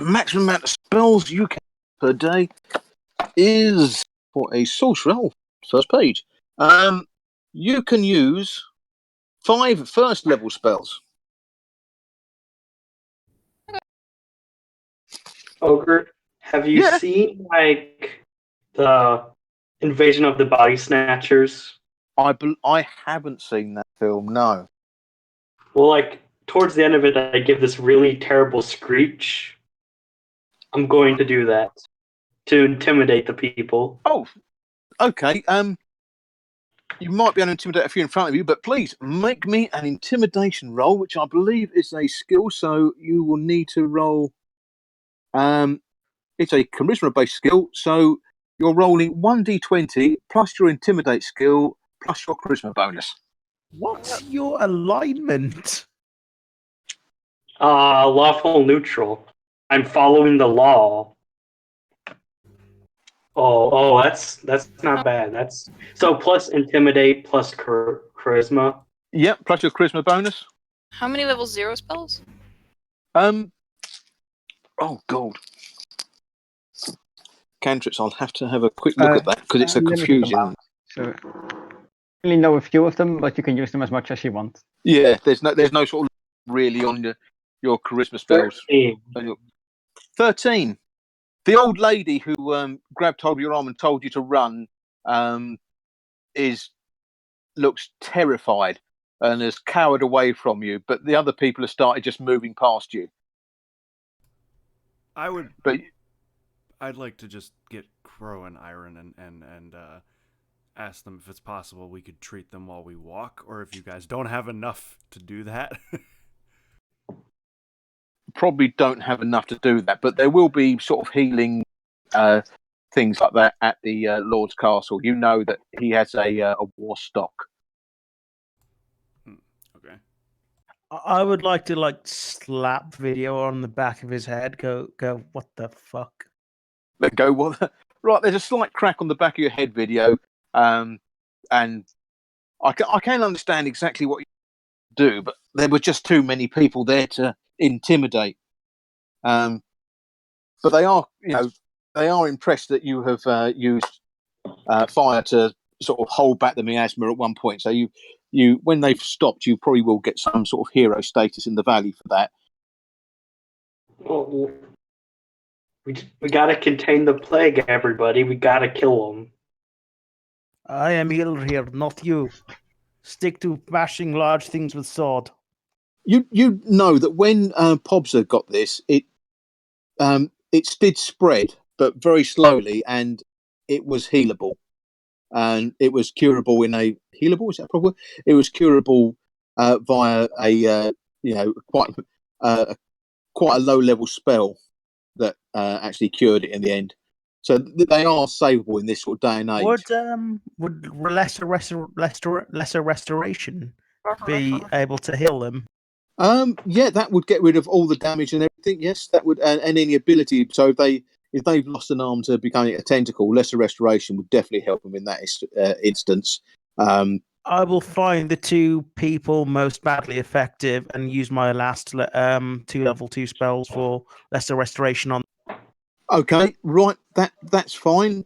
Maximum amount of spells you can per day is for a sorcerer. Oh, first page. You can use 5 first level spells. Ogre, have you Yeah. seen like the Invasion of the Body Snatchers? I haven't seen that film. No. Well, like towards the end of it, I give this really terrible screech. I'm going to do that to intimidate the people. Oh, okay. You might be able to intimidate a few in front of you, but please make me an intimidation roll, which I believe is a skill. So you will need to roll. It's a charisma-based skill, so you're rolling 1d20 plus your intimidate skill plus your charisma bonus. What's your alignment? Lawful neutral. I'm following the law. Oh, that's not bad. That's so plus intimidate plus charisma. Yep, plus your charisma bonus. How many level 0 spells? Oh god. Cantrips, I'll have to have a quick look at that because it's a Limited confusion. amount. So only know a few of them, but you can use them as much as you want. Yeah, there's no sort of really on your charisma spells. 13. The old lady who grabbed hold of your arm and told you to run looks terrified and has cowered away from you, but the other people have started just moving past you. I'd like to just get Crow and Iron and ask them if it's possible we could treat them while we walk, or if you guys don't have enough to do that. Probably don't have enough to do that, but there will be sort of healing things like that at the Lord's Castle. You know that he has a war stock. Okay. I would like to slap Video on the back of his head. Go! What the fuck? Let go. Well, right. There's a slight crack on the back of your head, Video, and I can understand exactly what you do, but there were just too many people there to intimidate. But they are, impressed that you have used fire to sort of hold back the miasma at one point. So you when they've stopped, you probably will get some sort of hero status in the valley for that. Well, we gotta contain the plague, everybody. We gotta kill them. I am healer here, not you. Stick to bashing large things with sword. You know that when Pobza got this, it did spread, but very slowly, and it was healable, and it was curable in a healable. Is that proper? It was curable via a quite a low level spell that actually cured it in the end. So they are savable in this sort of day and age. Would lesser restoration be able to heal them? Yeah, that would get rid of all the damage and everything. Yes, that would, and any ability. So if they've lost an arm to becoming a tentacle, lesser restoration would definitely help them in that instance. I will find the 2 people most badly effective and use my last 2 level 2 spells for lesser restoration on. Okay, right. That's fine.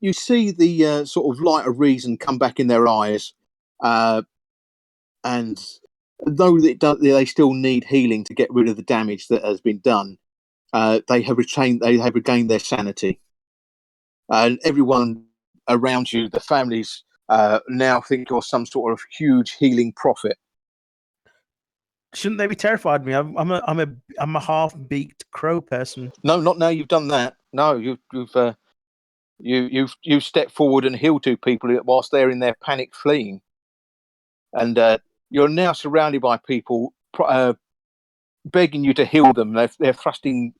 You see the sort of light of reason come back in their eyes, and though they still need healing to get rid of the damage that has been done, they have regained their sanity, and everyone around you, the families, now think you're some sort of huge healing prophet. Shouldn't they be terrified of me? I'm a half-beaked crow person. No, not now. You've done that. No, you've stepped forward and healed 2 people whilst they're in their panic fleeing, and you're now surrounded by people begging you to heal them. They're thrusting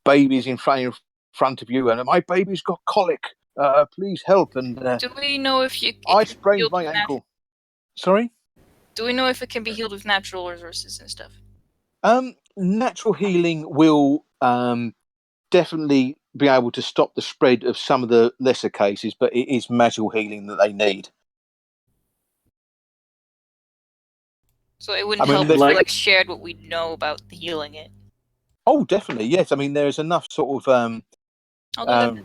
babies in front of you, and my baby's got colic. Please help. And Do we know if you? I sprained my ankle. Sorry? Do we know if it can be healed with natural resources and stuff? Natural healing will definitely be able to stop the spread of some of the lesser cases, but it is magical healing that they need. So it wouldn't help if we shared what we know about healing it. Oh, definitely, yes. I mean, there's enough sort of I'll do that.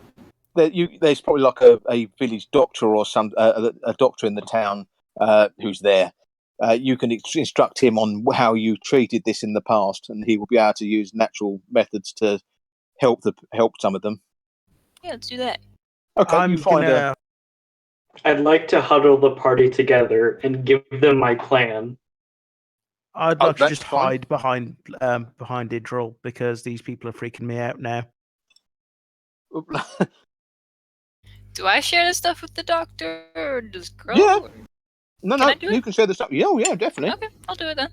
there's probably like a village doctor or a doctor in the town who's there. You can instruct him on how you treated this in the past, and he will be able to use natural methods to help some of them. Yeah, let's do that. Okay, you find I'd like to huddle the party together and give them my plan. I'd like to just hide behind Idril because these people are freaking me out now. Do I share this stuff with the doctor, or does Crow? Yeah. Or... No, you can share the stuff. Yeah, yeah, definitely. Okay, I'll do it then.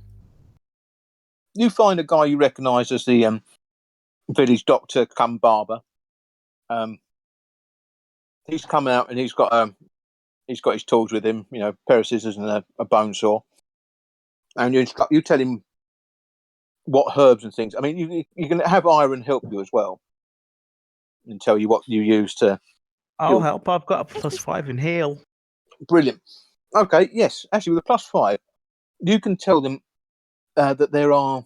You find a guy you recognise as the village doctor cum barber. He's come out and he's got his tools with him, a pair of scissors and a bone saw. And you tell him what herbs and things. I mean, you can have Iron help you as well, and tell you what you use to. I'll help. I've got a +5 in heal. Brilliant. Okay, yes. Actually, with a +5, you can tell them that there are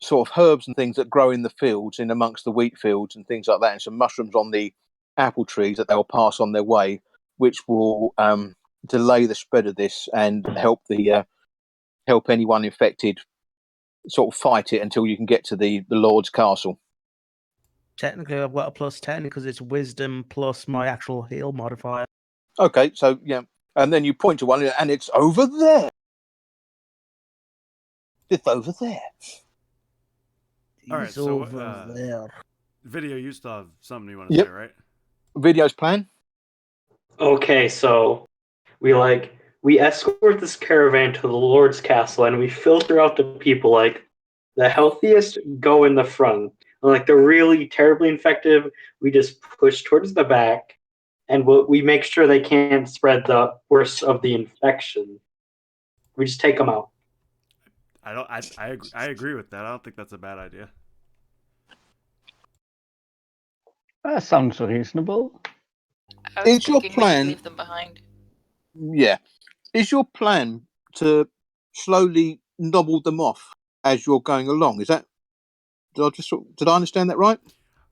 sort of herbs and things that grow in the fields, in amongst the wheat fields and things like that, and some mushrooms on the apple trees that they'll pass on their way, which will delay the spread of this and help anyone infected sort of fight it until you can get to the Lord's castle. Technically, I've got a +10 because it's wisdom plus my actual heal modifier. Okay, so yeah, and then you point to one, and it's over there. It's over there. All right, He's so over there. Video, you still have something you want to say, right? Video's plan. Okay, so we escort this caravan to the Lord's castle, and we filter out the people. Like the healthiest go in the front, and like the really terribly infected, we just push towards the back, and we make sure they can't spread the worst of the infection. We just take them out. I agree with that. I don't think that's a bad idea. That sounds reasonable. Is your plan? Leave them behind. Yeah. Is your plan to slowly nobble them off as you're going along? Is that? Did I understand that right?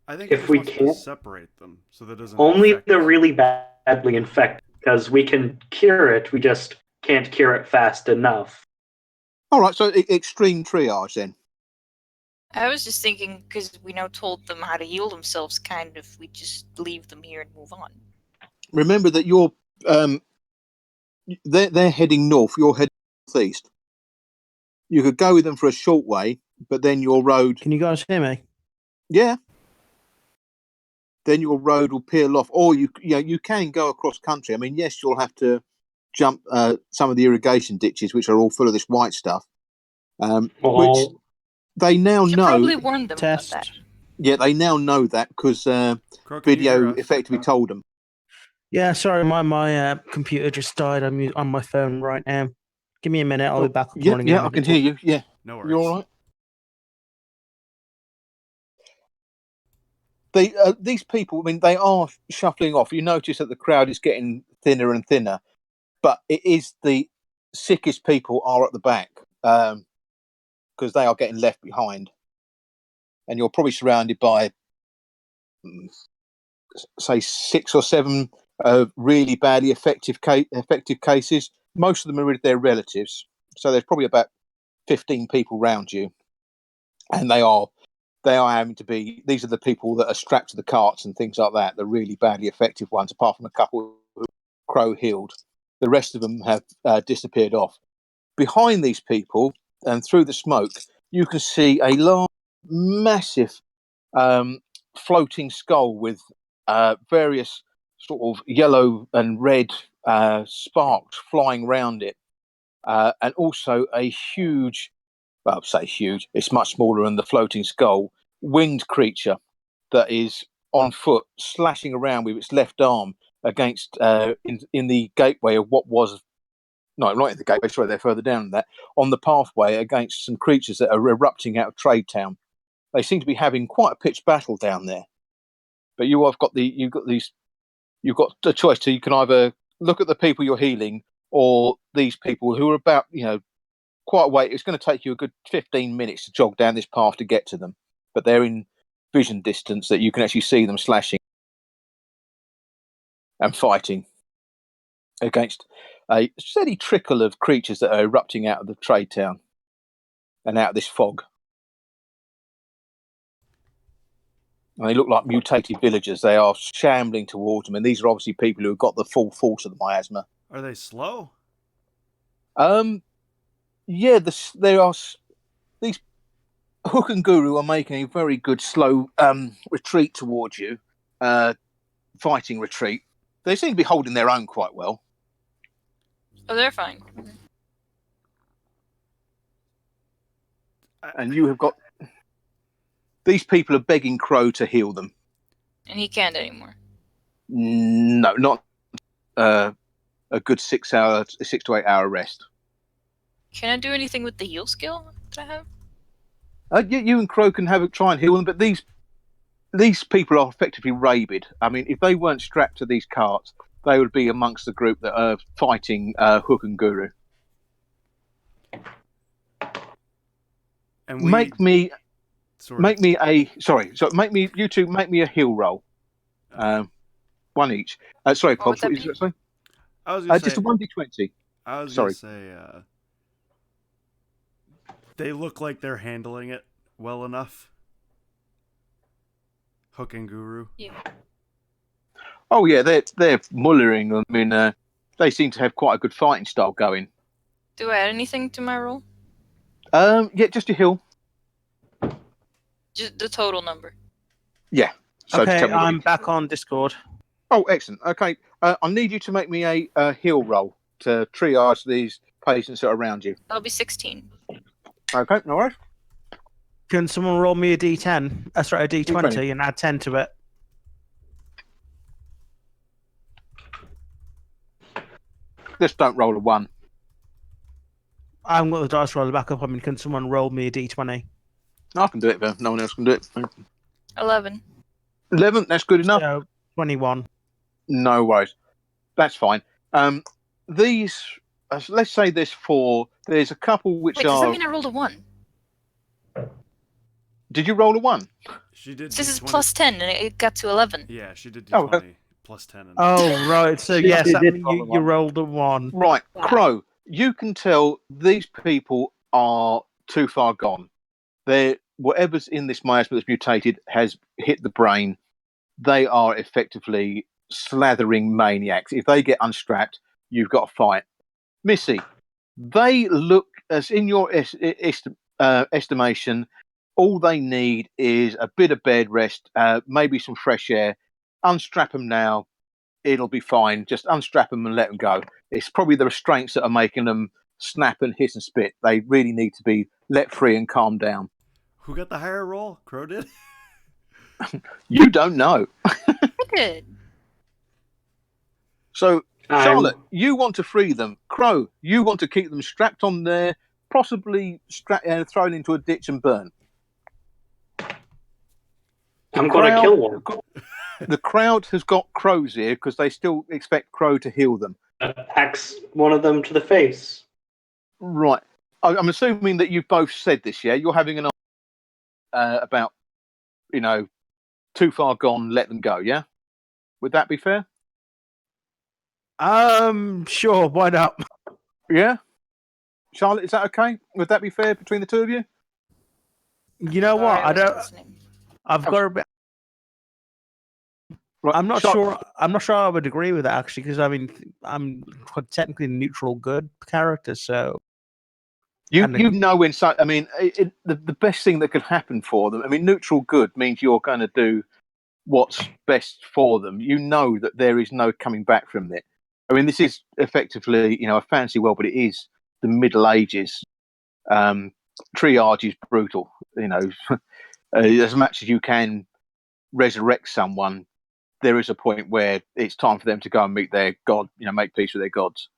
I think if we can't separate them so that doesn't only the really badly infected, because we can cure it. We just can't cure it fast enough. All right, so extreme triage then. I was just thinking, because we now told them how to heal themselves, kind of, we just leave them here and move on. Remember that you're they're heading north, you're heading northeast. You could go with them for a short way, but then your road. Can you guys hear me? Yeah. Then your road will peel off, or you can go across country. I mean, yes, you'll have to jump some of the irrigation ditches, which are all full of this white stuff, which they now know. Probably warn them about that. Yeah, they now know that because video effectively told them. Yeah, sorry, my computer just died. I'm on my phone right now. Give me a minute. I'll be back up running. Yeah, I can hear you. Yeah, no worries. You're all right. These people, I mean, they are shuffling off. You notice that the crowd is getting thinner and thinner, but it is the sickest people are at the back because they are getting left behind, and you're probably surrounded by, say, 6 or 7 really badly effective cases. Most of them are with their relatives, so there's probably about 15 people around you, and they are having to be. These are the people that are strapped to the carts and things like that. The really badly effective ones, apart from a couple who Crow healed. The rest of them have disappeared off. Behind these people and through the smoke, you can see a large, massive floating skull with various sort of yellow and red sparks flying around it, and also a huge, well, I'd say huge, it's much smaller than the floating skull, winged creature that is on foot, slashing around with its left arm against in the gateway of what was not in the gateway. Sorry, they're further down than that, on the pathway against some creatures that are erupting out of Trade Town. They seem to be having quite a pitched battle down there. But you've got a choice. So you can either look at the people you're healing, or these people who are about quite a way. It's going to take you a good 15 minutes to jog down this path to get to them, but they're in vision distance that you can actually see them slashing and fighting against a steady trickle of creatures that are erupting out of the Trade Town and out of this fog. And they look like mutated villagers. They are shambling towards them, and these are obviously people who have got the full force of the miasma. Are they slow? Yeah, there are these Hook and Guru are making a very good slow retreat towards you, fighting retreat. They seem to be holding their own quite well. Oh, they're fine. And you have got these people are begging Crow to heal them. And he can't anymore. No, not a good 6 to 8 hour rest. Can I do anything with the heal skill that I have? You and Crow can try and heal them, but these people are effectively rabid. I mean, if they weren't strapped to these carts, they would be amongst the group that are fighting Hook and Guru. And Make me you two make me a heal roll. One each. Sorry, Pops, what did you say? I was going to say just a 1d20. I was going to say they look like they're handling it well enough. Hook and Guru. Yeah. Oh yeah, they're mullering. I mean, they seem to have quite a good fighting style going. Do I add anything to my roll? Yeah, just your heal. Just the total number. Yeah. So Okay, tell me I'm back on Discord. Oh, excellent. Okay, I need you to make me a heal roll to triage these patients that are around you. That'll be 16. Okay, no worries. Can someone roll me a D10? Sorry, a D20 and add 10 to it? Just don't roll a 1. I haven't got the dice roller back up. I mean, can someone roll me a D20? I can do it, but no one else can do it. 11. 11, that's good enough. So, 21. No worries. That's fine. These, let's say there's 4. There's a couple which Wait, does that mean I rolled a 1? Did you roll a 1? She did. This is D20. plus 10, and it got to 11. Yeah, she did D20 plus 10. And Oh, right. So, She yes, that did means roll a you 1. rolled a 1. Right, Crow, you can tell these people are too far gone. Whatever's in this miasma that's mutated has hit the brain. They are effectively slathering maniacs. If they get unstrapped, you've got to fight. Missy, they look, as in your estimation, all they need is a bit of bed rest, maybe some fresh air. Unstrap them now. It'll be fine. Just unstrap them and let them go. It's probably the restraints that are making them snap and hiss and spit. They really need to be let free and calm down. who got the higher roll? Crow did? You don't know. I did. So, Charlotte, you want to free them. Crow, you want to keep them strapped on there, possibly thrown into a ditch and burnt. I'm going to kill one. The crowd has got Crow's ear because they still expect Crow to heal them. Axe one of them to the face. Right. I'm assuming that you've both said this, yeah? You're having an about, too far gone, let them go, yeah? Would that be fair? Sure, why not? Yeah? Charlotte, is that okay? Would that be fair between the two of you? You know what? Sorry, I wasn't don't. listening. I've got a bit. Right. I'm not sure. I'm not sure I would agree with that actually, because I mean, I'm quite technically a neutral good character, so You And know when so. I mean, the best thing that could happen for them. I mean, neutral good means you're going to do what's best for them. You know that there is no coming back from it. I mean, this is effectively, a fancy world, but it is the Middle Ages. Triage is brutal. As much as you can resurrect someone, there is a point where it's time for them to go and meet their god, make peace with their gods.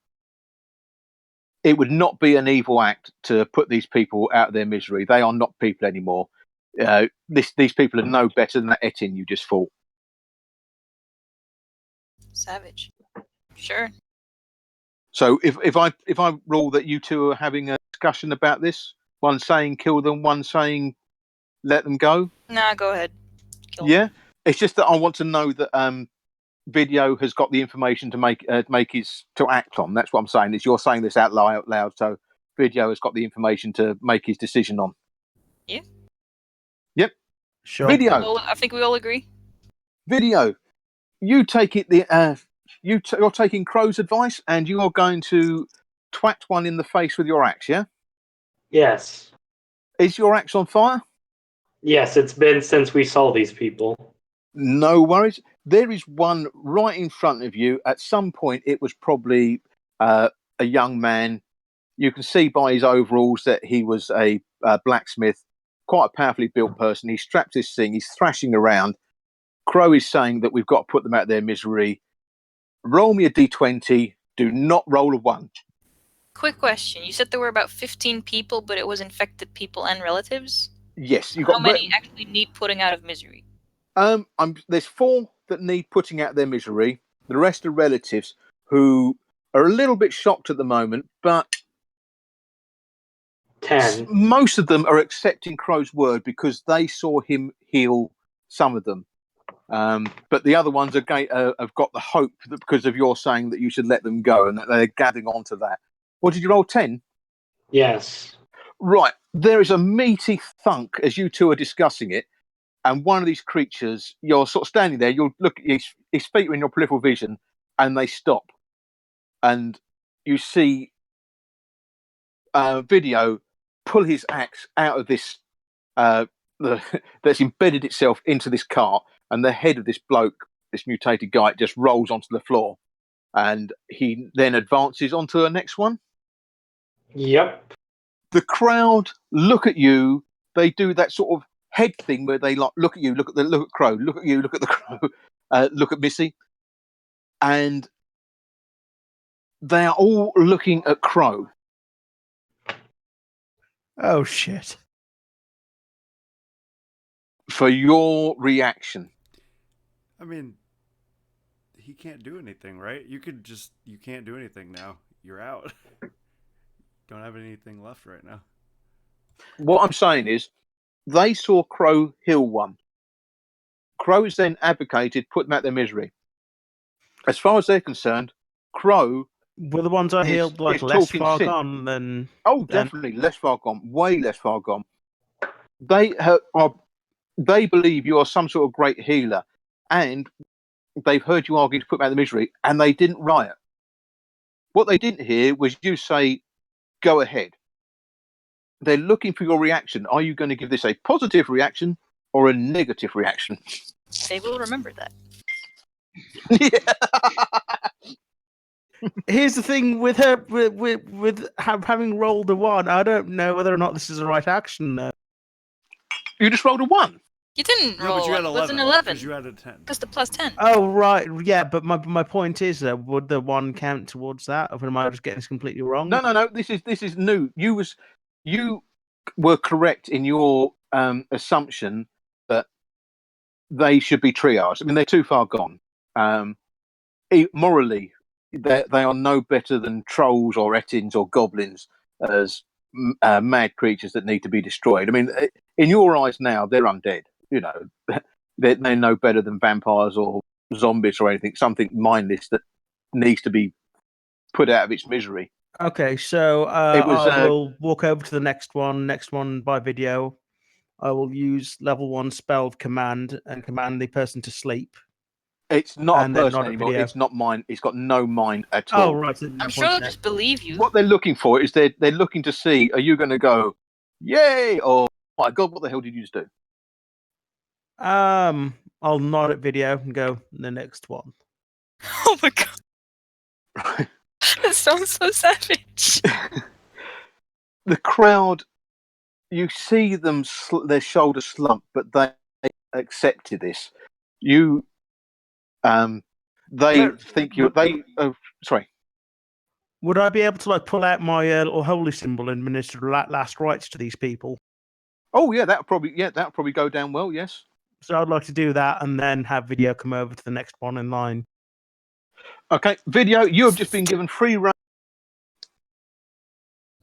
It would not be an evil act to put these people out of their misery. They are not people anymore. These people are no better than that Etin you just fought. Savage. Sure. So if I rule that you two are having a discussion about this, one saying kill them, one saying let them go. Nah, go ahead. Kill Yeah, them. it's just that I want to know that Video has got the information to make to act on. That's what I'm saying. Is you're saying this out loud, so Video has got the information to make his decision on. Yeah. Yep. Sure. Video. Well, I think we all agree. Video. You take it. You're taking Crow's advice, and you are going to twat one in the face with your axe. Yeah. Yes. Is your axe on fire? Yes, it's been since we saw these people. No worries. There is one right in front of you. At some point, it was probably a young man. You can see by his overalls that he was a blacksmith, quite a powerfully built person. He strapped this thing. He's thrashing around. Crow is saying that we've got to put them out of their misery. Roll me a d20. Do not roll a 1. Quick question. You said there were about 15 people, but it was infected people and relatives? Yes, you How got. many actually need putting out of misery? There's 4 that need putting out their misery. The rest are relatives who are a little bit shocked at the moment, but 10. most of them are accepting Crow's word because they saw him heal some of them. But the other ones have got the hope that because of your saying that you should let them go, and that they're gathering onto that. What did you roll? 10? Yes. Right. There is a meaty thunk as you two are discussing it, and one of these creatures, you're sort of standing there, you'll look at his feet are in your peripheral vision, and they stop. And you see Video pull his axe out of this that's embedded itself into this cart, and the head of this bloke, this mutated guy, just rolls onto the floor, and he then advances onto the next one. Yep. The crowd look at you. They do that sort of head thing where they look at you, look at Crow, look at you, look at the Crow, look at Missy, and they are all looking at Crow. Oh shit. For your reaction. I mean, he can't do anything, right? You can't do anything now. You're out. Don't have anything left right now. What I'm saying is, they saw Crow heal one. Crow's then advocated put them out their misery. As far as they're concerned, Crow Were the ones I healed like less far gone than? Oh, definitely less far gone, way less far gone. They believe you are some sort of great healer, and they've heard you argue to put them out of the misery, and they didn't riot. What they didn't hear was you say, "Go ahead." They're looking for your reaction. Are you going to give this a positive reaction or a negative reaction? They will remember that. Here's the thing with her, with having rolled a 1. I don't know whether or not this is the right action. Though. You just rolled a 1. You didn't roll but you had one. It was 11. an 11. Because you had a 10. Because the plus 10. Oh right, yeah. But my point is, would the 1 count towards that, or am I just getting this completely wrong? No. This is new. You were correct in your assumption that they should be triaged. I mean, they're too far gone. Morally, they are no better than trolls or etins or goblins as mad creatures that need to be destroyed. I mean, in your eyes now, they're undead. You know, they're no better than vampires or zombies or anything. Something mindless that needs to be put out of its misery. Okay, so It was, I will walk over to the next one by video. I will use level 1 spell of command and command the person to sleep. It's not and a then person not a anymore. video. It's not mind. It's got no mind at all. Oh right, so I'm sure they'll just believe you. What they're looking for is they're looking to see, are you going to go, yay, or oh my god, what the hell did you just do? I'll nod at video and go the next one. Oh my god. That sounds so savage. The crowd you see them their shoulders slump, but they accepted this. You they think you sorry. Would I be able to like pull out my little holy symbol and administer last rites to these people? Oh yeah, that'll probably go down well. Yes. So I'd like to do that and then have video come over to the next one in line. Okay, video. You have just been given free rein.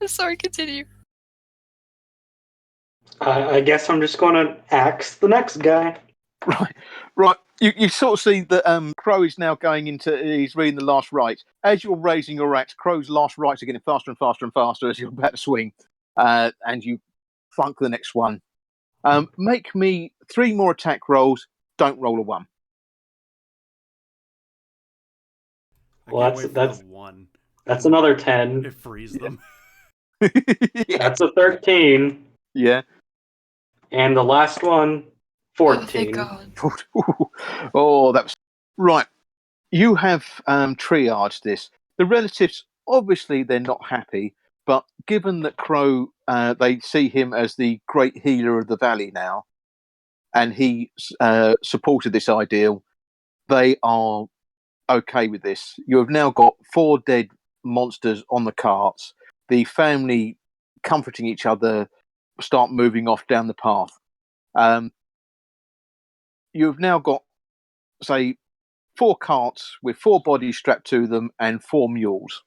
Sorry, continue. I guess I'm just going to axe the next guy. Right. You sort of see that Crow is now going into. He's reading the last rites. As you're raising your axe, Crow's last rites are getting faster and faster and faster as you're about to swing, and you flunk the next one. Make me 3 more attack rolls. Don't roll a 1. Well, that's one. That's another 10. It frees them. That's a 13. Yeah. And the last one, 14. Oh, thank God. Oh, that was right. You have triaged this. The relatives, obviously, they're not happy, but given that Crow, they see him as the great healer of the valley now, and he supported this ideal, they are okay with this. You have now got 4 dead monsters on the carts. The family, comforting each other, start moving off down the path. You've now got, say, 4 carts with 4 bodies strapped to them and 4 mules.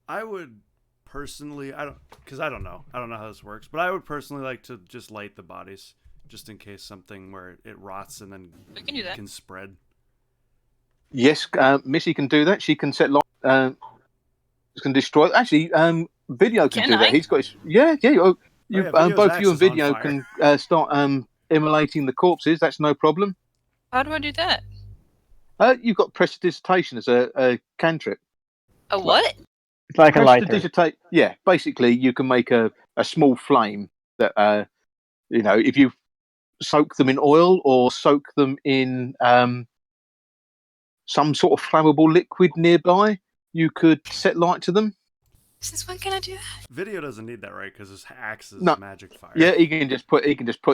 I would personally, I don't know how this works, but I would personally like to just light the bodies, just in case something where it rots and then We can do that. can spread. Yes, Missy can do that. She can set light. Can destroy. Actually, Video can do that. I? He's got his. Yeah. Video's Both you and axe is on Video fire. can start immolating the corpses. That's no problem. How do I do that? You've got prestidigitation as a cantrip. A what? It's like a lighter. Prestidigitate. Yeah, basically, you can make a small flame that if you soak them in oil or soak them in some sort of flammable liquid nearby, you could set light to them. Since when can I do that? Video doesn't need that, right? Because his axe is No. magic fire. Yeah, he can just put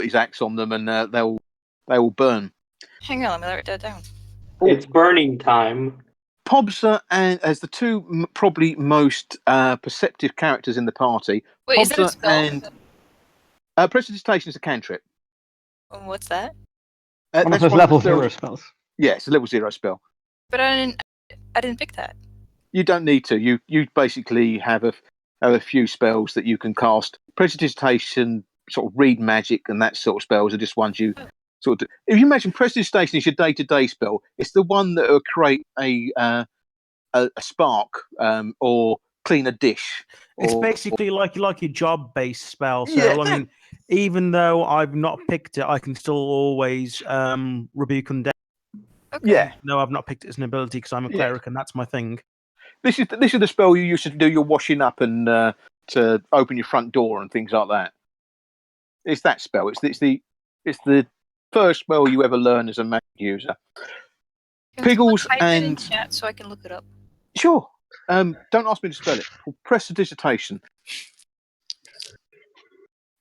his axe on them and they will burn. Hang on, let me write that down. It's burning time. Pobza and as the 2 probably most perceptive characters in the party. Wait, is that a Pobza spell? and prestidigitation is a cantrip. What's that? One of That's those one level the spells- 0 spells. Yeah, it's a level 0 spell. But I didn't pick that. You don't need to. You basically have a few spells that you can cast. Prestidigitation, sort of read magic, and that sort of spells are just ones you sort of. If you imagine prestidigitation is your day-to-day spell, it's the one that will create a spark or clean a dish. It's or- basically like your job-based spell. So Yeah. I mean, even though I've not picked it, I can still always rebuke undead. Okay. Yeah. No, I've not picked it as an ability because I'm a Yeah. cleric and that's my thing. This is the spell you used to do your washing up and to open your front door and things like that. It's that spell. It's the first spell you ever learn as a magic user. Can Piggles someone type it in and- chat so I can look it up. Sure. Don't ask me to spell it. Prestidigitation.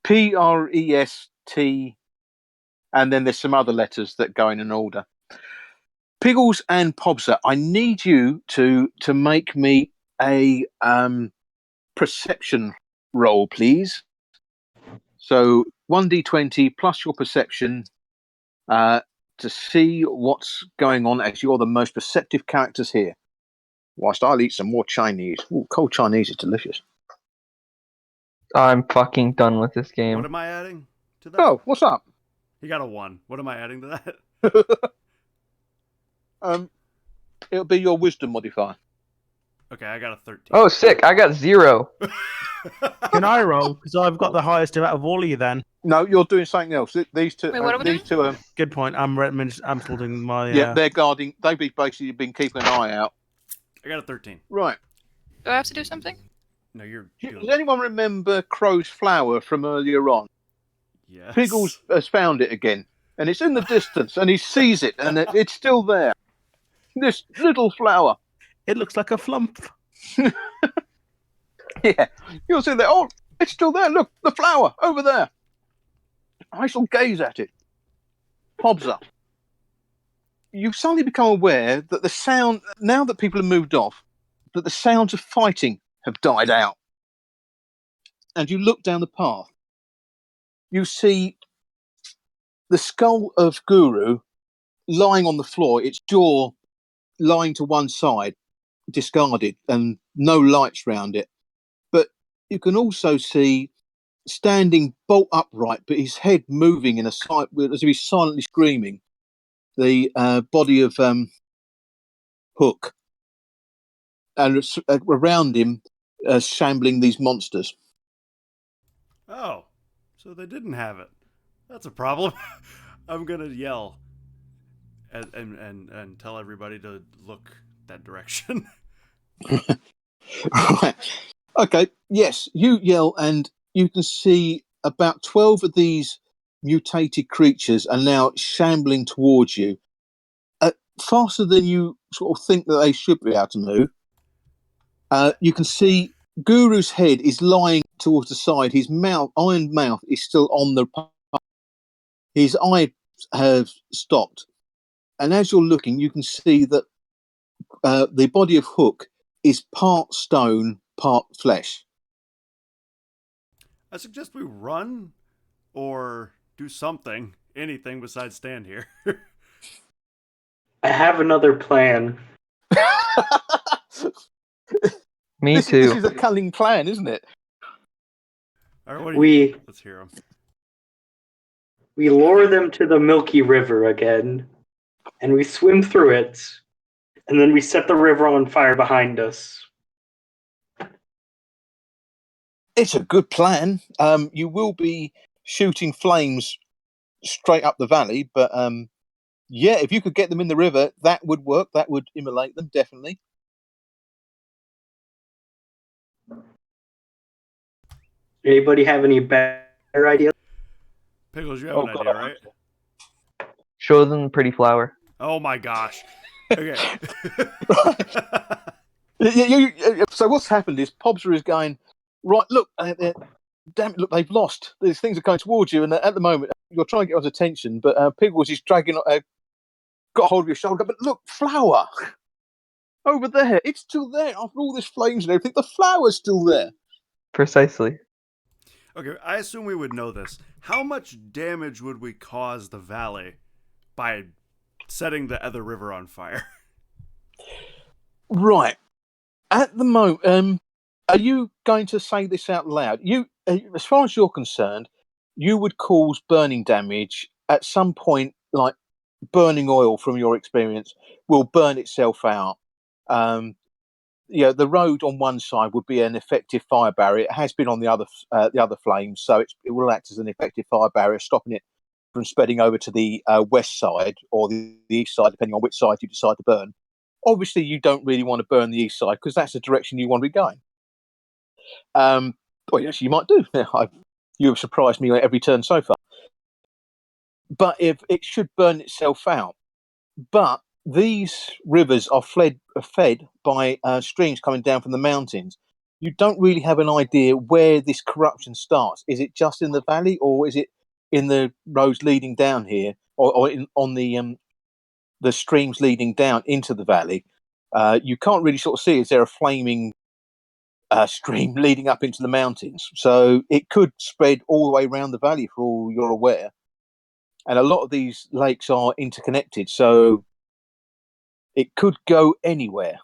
Prest, and then there's some other letters that go in an order. Piggles and Pobza, I need you to make me a perception roll, please. So 1d20 plus your perception to see what's going on as you're the most perceptive characters here. Whilst I'll eat some more Chinese. Ooh, cold Chinese is delicious. I'm fucking done with this game. What am I adding to that? Oh, what's up? He got a 1. What am I adding to that? It'll be your wisdom modifier. Okay, I got a 13. Oh, sick! I got 0. Can I roll? Because I've got the highest out of all of you then. No, you're doing something else. These two. Wait, what are we these two. Good point. I'm still doing my. Yeah, they're guarding. They've basically been keeping an eye out. I got a 13. Right. Do I have to do something? No, you're Does doing anyone remember Crow's flower from earlier on? Yes. Piggles has found it again, and it's in the distance, and he sees it, and it's still there. This little flower. It looks like a flump. Yeah, you'll see that. Oh, it's still there. Look, the flower over there. I shall gaze at it. Hobza. You've suddenly become aware that the sound, now that people have moved off, that the sounds of fighting have died out. And you look down the path. You see the skull of Guru lying on the floor, its jaw lying to one side, discarded, and no lights round it. But you can also see standing bolt upright, but his head moving in a side as if he's silently screaming, the body of Hook, and around him shambling these monsters. Oh, so they didn't have it. That's a problem. I'm gonna yell and tell everybody to look that direction. Right. Okay. Yes, you yell, and you can see about 12 of these mutated creatures are now shambling towards you, faster than you sort of think that they should be able to move. You can see Guru's head is lying towards the side. His mouth, iron mouth, is still on the. His eyes have stopped, and as you're looking, you can see that the body of Hook is part stone, part flesh. I suggest we run or do something, anything besides stand here. I have another plan. Me This too. is a cunning plan, isn't it? All right, what do you? Let's hear them. We lure them to the Milky River again, and we swim through it, and then we set the river on fire behind us. It's a good plan. You will be shooting flames straight up the valley, but yeah, if you could get them in the river, that would work. That would immolate them, definitely. Anybody have any better ideas? Pickles, you have an idea, right? Show them the pretty flower. Oh my gosh. Okay. So what's happened is Pobser is going, right, look, damn it, look, they've lost. These things are coming towards you, and at the moment, you're trying to get his attention, but Piggles is dragging, got hold of your shoulder, but look, flower! Over there, it's still there. After all this flames and everything, the flower's still there. Precisely. Okay, I assume we would know this. How much damage would we cause the valley by setting the other river on fire? Right. At the moment, are you going to say this out loud? As far as you're concerned, you would cause burning damage at some point, like burning oil from your experience will burn itself out. The road on one side would be an effective fire barrier. It has been on the other flames, so it will act as an effective fire barrier, stopping it from spreading over to the west side or the east side, depending on which side you decide to burn. Obviously, you don't really want to burn the east side because that's the direction you want to be going. Well, yes, you might do. You have surprised me at every turn so far. But if it should burn itself out, but these rivers are fed by streams coming down from the mountains. You don't really have an idea where this corruption starts. Is it just in the valley, or is it in the roads leading down here, or on the streams leading down into the valley? You can't really sort of see, is there a flaming stream leading up into the mountains? So it could spread all the way around the valley for all you're aware. And a lot of these lakes are interconnected, so it could go anywhere.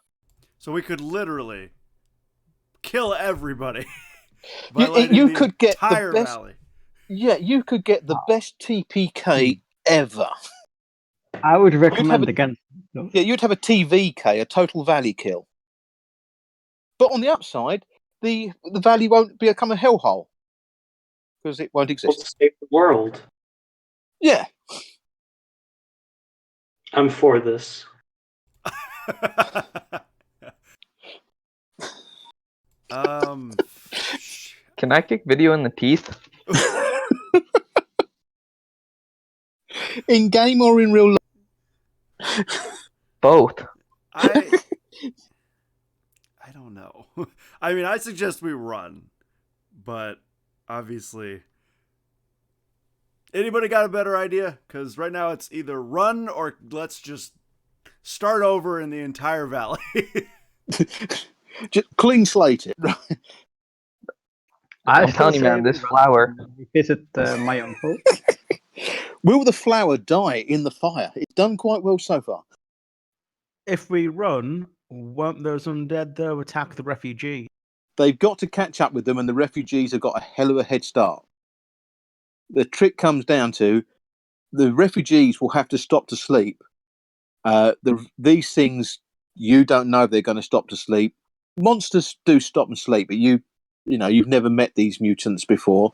So we could literally kill everybody You could get the entire best. valley. Yeah, you could get the best TPK ever. I would recommend against. Yeah, you'd have a TVK, a total valley kill. But on the upside, the valley won't become a hellhole because it won't We'll exist. save the world. Yeah. I'm for this. Can I kick video in the teeth? In game or in real life? Both. I don't no. I mean, I suggest we run, but obviously, anybody got a better idea? Because right now it's either run or let's just start over in the entire valley. Just clean slate it. I'm telling you, man, this flower. Visit my uncle. Will the flower die in the fire? It's done quite well so far. If we run, won't those undead though attack the refugee? They've got to catch up with them, and the refugees have got a hell of a head start. The trick comes down to the refugees will have to stop to sleep. These things, you don't know if they're going to stop to sleep. Monsters do stop and sleep, but you've never met these mutants before.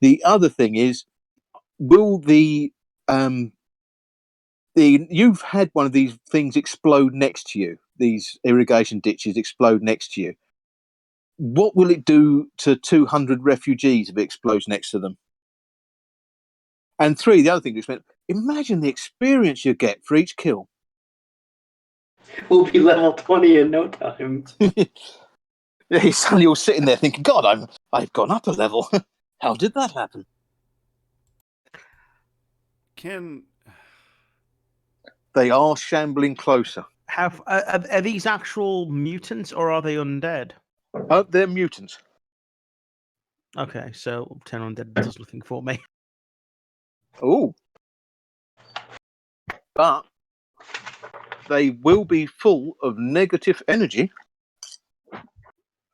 The other thing is, will you've had one of these things explode next to you, these irrigation ditches explode next to you. What will it do to 200 refugees if it explodes next to them? And three, the other thing, imagine the experience you get for each kill. We'll be level 20 in no time. You're suddenly all sitting there thinking, God, I've gone up a level. How did that happen? They are shambling closer. Are these actual mutants or are they undead? They're mutants. Okay, so 10 undead does nothing for me. Oh. But they will be full of negative energy.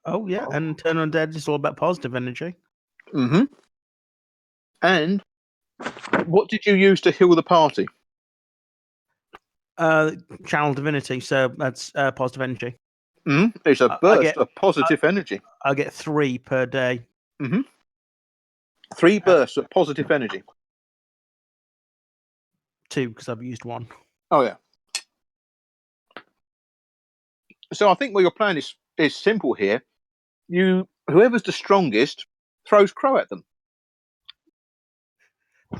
Oh, yeah, and 10 undead is all about positive energy. Mm-hmm. And what did you use to heal the party? Channel divinity, so that's positive energy. It's a burst of positive energy. I get 3 per day. Mm-hmm. 3 bursts of positive energy. 2 because I've used 1. Oh yeah. So I think your plan is simple here. Whoever's the strongest throws crow at them.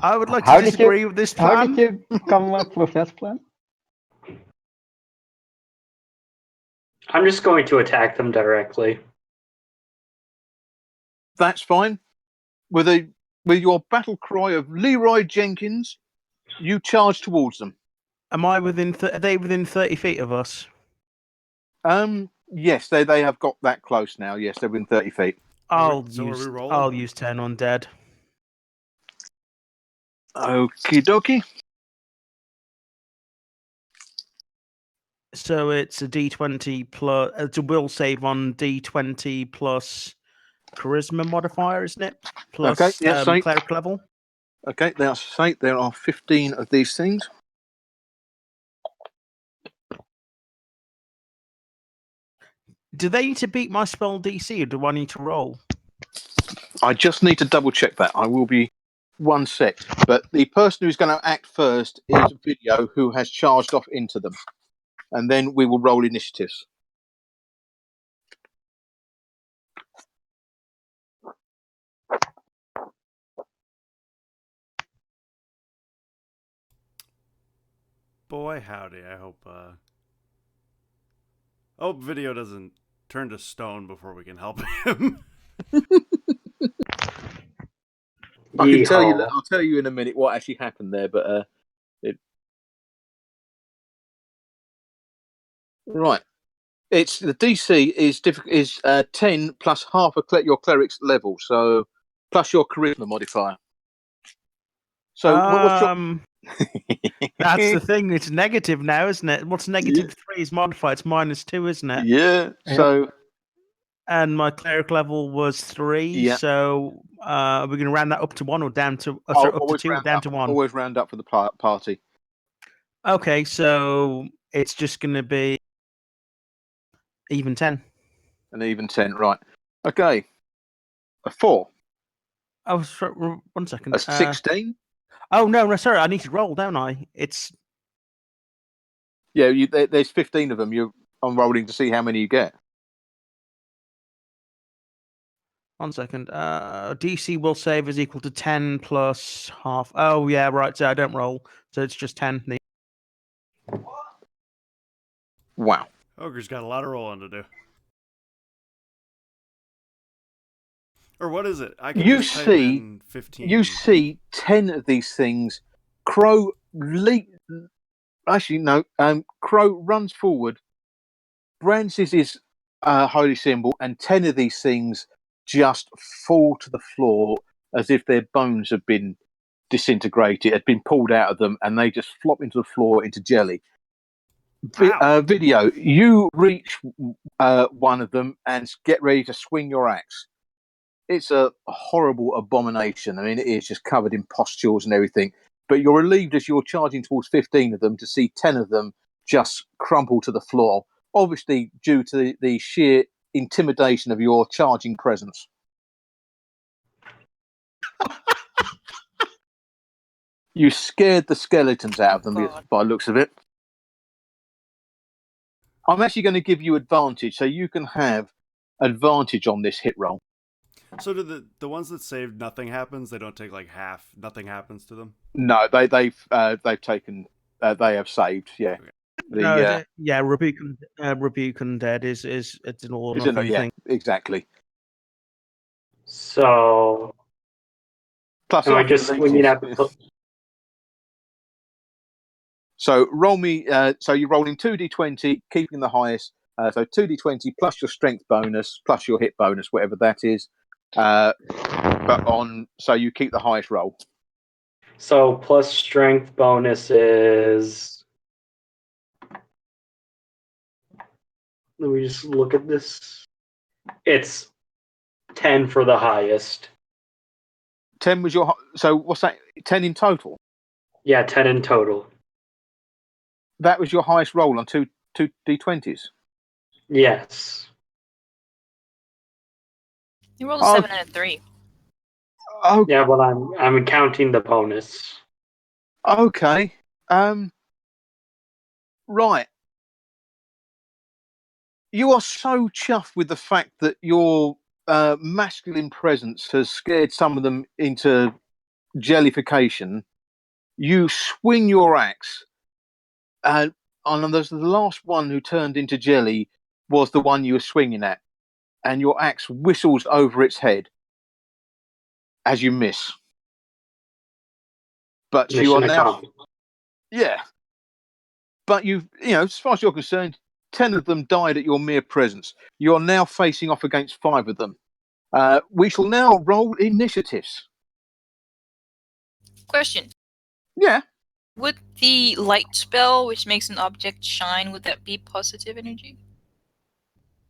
I would like to disagree with this plan. How did you come up with that plan? I'm just going to attack them directly. That's fine. With your battle cry of Leroy Jenkins, you charge towards them. Am I within? Are they within 30 feet of us? Yes, they have got that close now. Yes, they're within 30 feet. I'll use 10 undead. Okie dokie. So it's a D20 plus. It's a will save on D20 plus charisma modifier, isn't it? Plus cleric level. Okay, there are 15 of these things. Do they need to beat my spell DC, or do I need to roll? I just need to double check that. I will be 1 sec. But the person who's going to act first is Video, who has charged off into them. And then we will roll initiatives. Boy, howdy. I hope Video doesn't turn to stone before we can help him. I'll tell you in a minute what actually happened there, but right. It's the DC is 10 plus half your cleric's level, so plus your charisma modifier. So that's the thing. It's negative now, isn't it? What's negative 3 is modified. It's -2, isn't it? Yeah. So. And my cleric level was 3. Yeah. So we're going to round that up to 1 or down to up to 2 or down to 1. Always round up for the party. Okay, so it's just going to be even 10. An even 10, right? Okay. A 4. Oh, sorry, 1 second. A 16. Oh no, sorry. I need to roll, don't I? It's there's 15 of them. I'm rolling to see how many you get. 1 second. DC will save is equal to 10 plus half. Oh yeah, right. So I don't roll. So it's just 10. Wow. Ogre's got a lot of rolling to do. Or what is it? I can You just type see- in 15. You see 10 of these things. Crow Actually, no. Crow runs forward, brands his holy symbol, and 10 of these things just fall to the floor as if their bones have been disintegrated, had been pulled out of them, and they just flop into the floor into jelly. Ow. Video, you reach one of them and get ready to swing your axe. It's a horrible abomination. I mean, it is just covered in pustules and everything. But you're relieved as you're charging towards 15 of them to see 10 of them just crumple to the floor, obviously due to the sheer intimidation of your charging presence. You scared the skeletons out of them God. by the looks of it. I'm actually going to give you advantage, so you can have advantage on this hit roll. So do the ones that saved nothing happens? They don't take like half. Nothing happens to them. No, they've taken they have saved. Yeah, No, yeah, rebuke and dead is it's an all or isn't nothing it? Yeah, thing. exactly. So Plus, am I after just the swinging at leeches- the So roll me. So you're rolling 2d20, keeping the highest. So 2d20 plus your strength bonus plus your hit bonus, whatever that is. So you keep the highest roll. So plus strength bonus is. Let me just look at this. It's 10 for the highest. 10 was your. So what's that? 10 in total. Yeah, 10 in total. That was your highest roll on two d20s. Yes. You rolled a Oh. 7 and a 3. Oh, Yeah, but I'm counting the bonus. okay. Right. You are so chuffed with the fact that your masculine presence has scared some of them into jellification. You swing your axe, and the last one who turned into jelly was the one you were swinging at, and your axe whistles over its head as you miss. But you are Mission now, accomplished. yeah. But as far as you're concerned, 10 of them died at your mere presence. You are now facing off against 5 of them. We shall now roll initiatives. Question. Yeah. Would the light spell, which makes an object shine, would that be positive energy?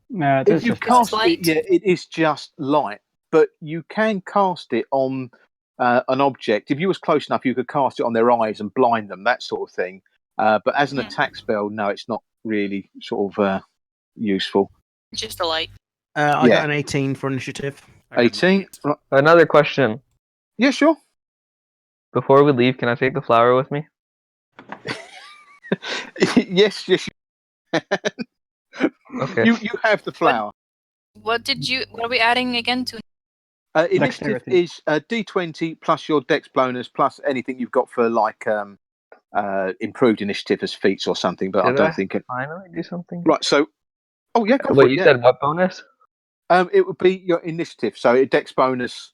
No, If this you is cast light. it, yeah, it is just light. But you can cast it on an object. If you was close enough, you could cast it on their eyes and blind them, that sort of thing. But as an attack spell, no, it's not really sort of useful. Just a light. I Yeah. got an 18 for initiative. I got an 18. 8. Right. Another question. Yeah, sure. Before we leave, can I take the flower with me? yes. Okay. You have the flower. What are we adding again to? Initiative Dexterity. is D20 plus your dex bonus plus anything you've got for like improved initiative as feats or something. But I Did don't think it. finally do something? Right. So, oh yeah, go for Wait, it. you Yeah. said what bonus? It would be your initiative. So a dex bonus.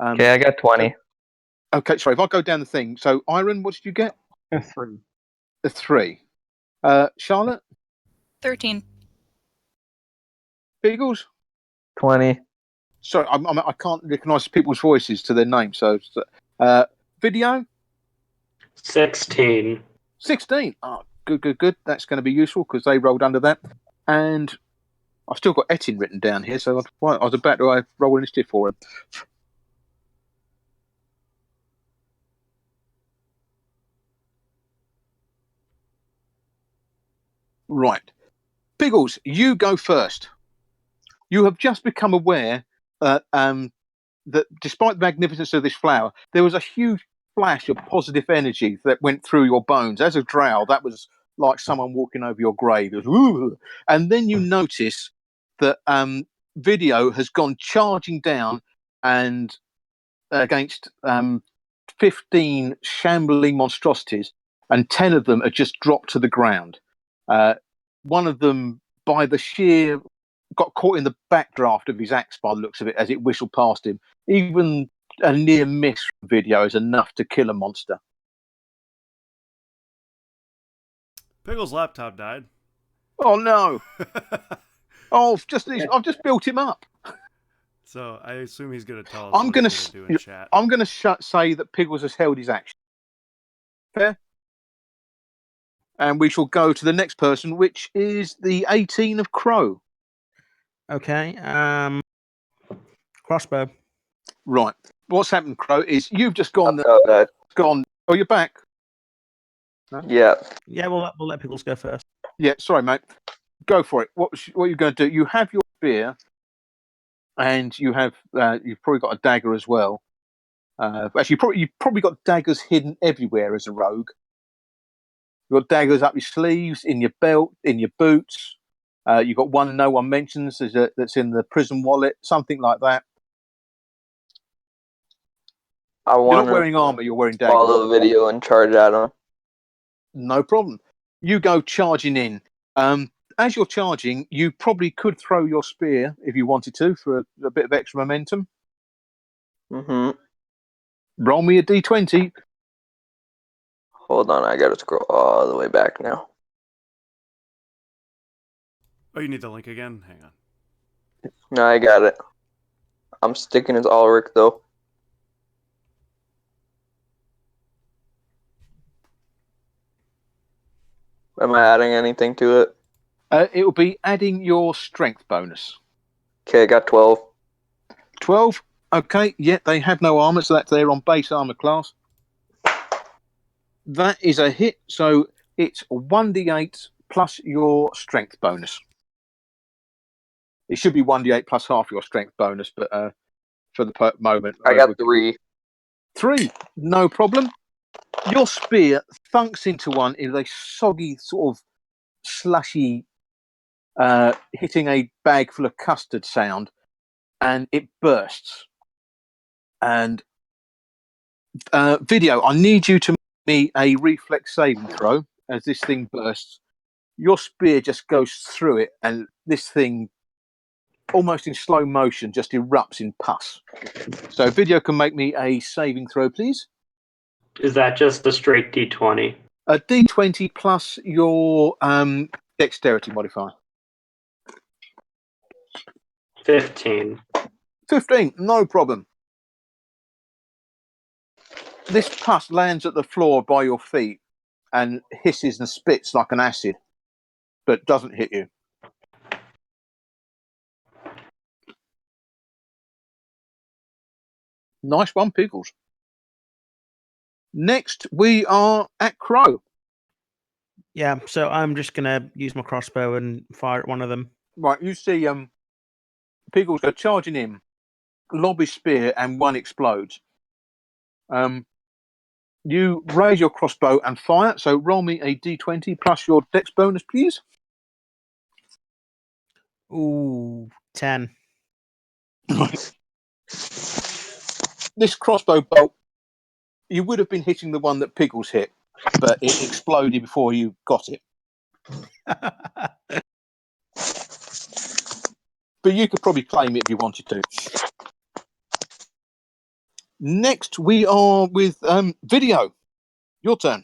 Okay, I got 20. Okay, sorry. If I go down the thing. So, Iron, what did you get? A 3. A 3. Charlotte, 13. Beagles. 20. Sorry, I can't recognise people's voices to their names. So, video 16. 16. Oh, good. That's going to be useful because they rolled under that. And I've still got Etin written down here, so I was about to roll initiative for him. Right. Piggles, you go first. You have just become aware that despite the magnificence of this flower, there was a huge flash of positive energy that went through your bones. As a drow, that was like someone walking over your grave. It was, "Ooh." And then you notice that Video has gone charging down and against 15 shambling monstrosities, and 10 of them are just dropped to the ground. One of them, by the sheer got caught in the backdraft of his axe by the looks of it as it whistled past him. Even a near miss video is enough to kill a monster. Pickle's laptop died. Oh no! Oh, I've just built him up. So I assume he's going to tell us I'm what gonna he's going to do in chat. I'm going to say that Piggles has held his action. Fair. And we shall go to the next person, which is the 18 of Crow. Okay. Crossbow. Right. What's happened, Crow, is you've just gone. Gone. Oh, you're back. No? Yeah. Yeah, we'll let Pickles go first. Yeah. Sorry, mate. Go for it. What are you going to do? You have your spear, and you've probably got a dagger as well. Actually, you've probably got daggers hidden everywhere as a rogue. You've got daggers up your sleeves, in your belt, in your boots. You've got one no one mentions that's in the prison wallet, something like that. You're not wearing armor, you're wearing daggers. Follow the video and charge at him. No problem. You go charging in. As you're charging, you probably could throw your spear if you wanted to for a bit of extra momentum. Mm-hmm. Roll me a d20. Hold on, I gotta scroll all the way back now. Oh, you need the link again? Hang on. No, I got it. I'm sticking as Ulrich though. Am I adding anything to it? It will be adding your strength bonus. Okay, I got 12. 12. Okay, yeah, they have no armor, so that's they're on base armor class. That is a hit, so it's 1d8 plus your strength bonus. It should be 1d8 plus half your strength bonus, but for the moment, I got 3. 3, no problem. Your spear thunks into one in a soggy, sort of slushy, hitting a bag full of custard sound, and it bursts. And video, I need you to make me a reflex saving throw as this thing bursts. Your spear just goes through it, and this thing, almost in slow motion, just erupts in pus. So, video can make me a saving throw, please. Is that just a straight D20? A d20 plus your dexterity modifier. 15. 15, no problem. This pus lands at the floor by your feet and hisses and spits like an acid, but doesn't hit you. Nice one, Pickles. Next, we are at Crow. Yeah, so I'm just gonna use my crossbow and fire at one of them. Right, you see Pickles go charging in, lob his spear, and one explodes. You raise your crossbow and fire, so roll me a d20 plus your dex bonus, please. Ooh, 10. This crossbow bolt, you would have been hitting the one that Pickles hit, but it exploded before you got it. But you could probably claim it if you wanted to. Next, we are with video. Your turn.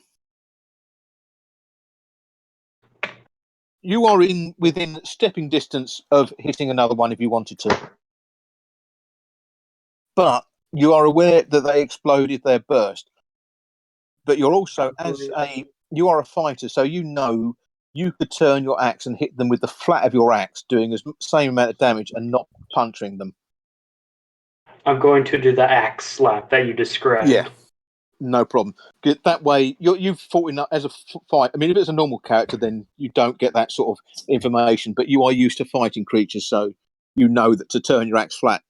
You are within stepping distance of hitting another one if you wanted to. But you are aware that they explode if they're burst. But you're also, you are a fighter, so you know you could turn your axe and hit them with the flat of your axe, doing the same amount of damage and not puncturing them. I'm going to do the axe slap that you described. Yeah, no problem. That way, you've fought enough as a fight. I mean, if it's a normal character, then you don't get that sort of information. But you are used to fighting creatures, so you know that to turn your axe flat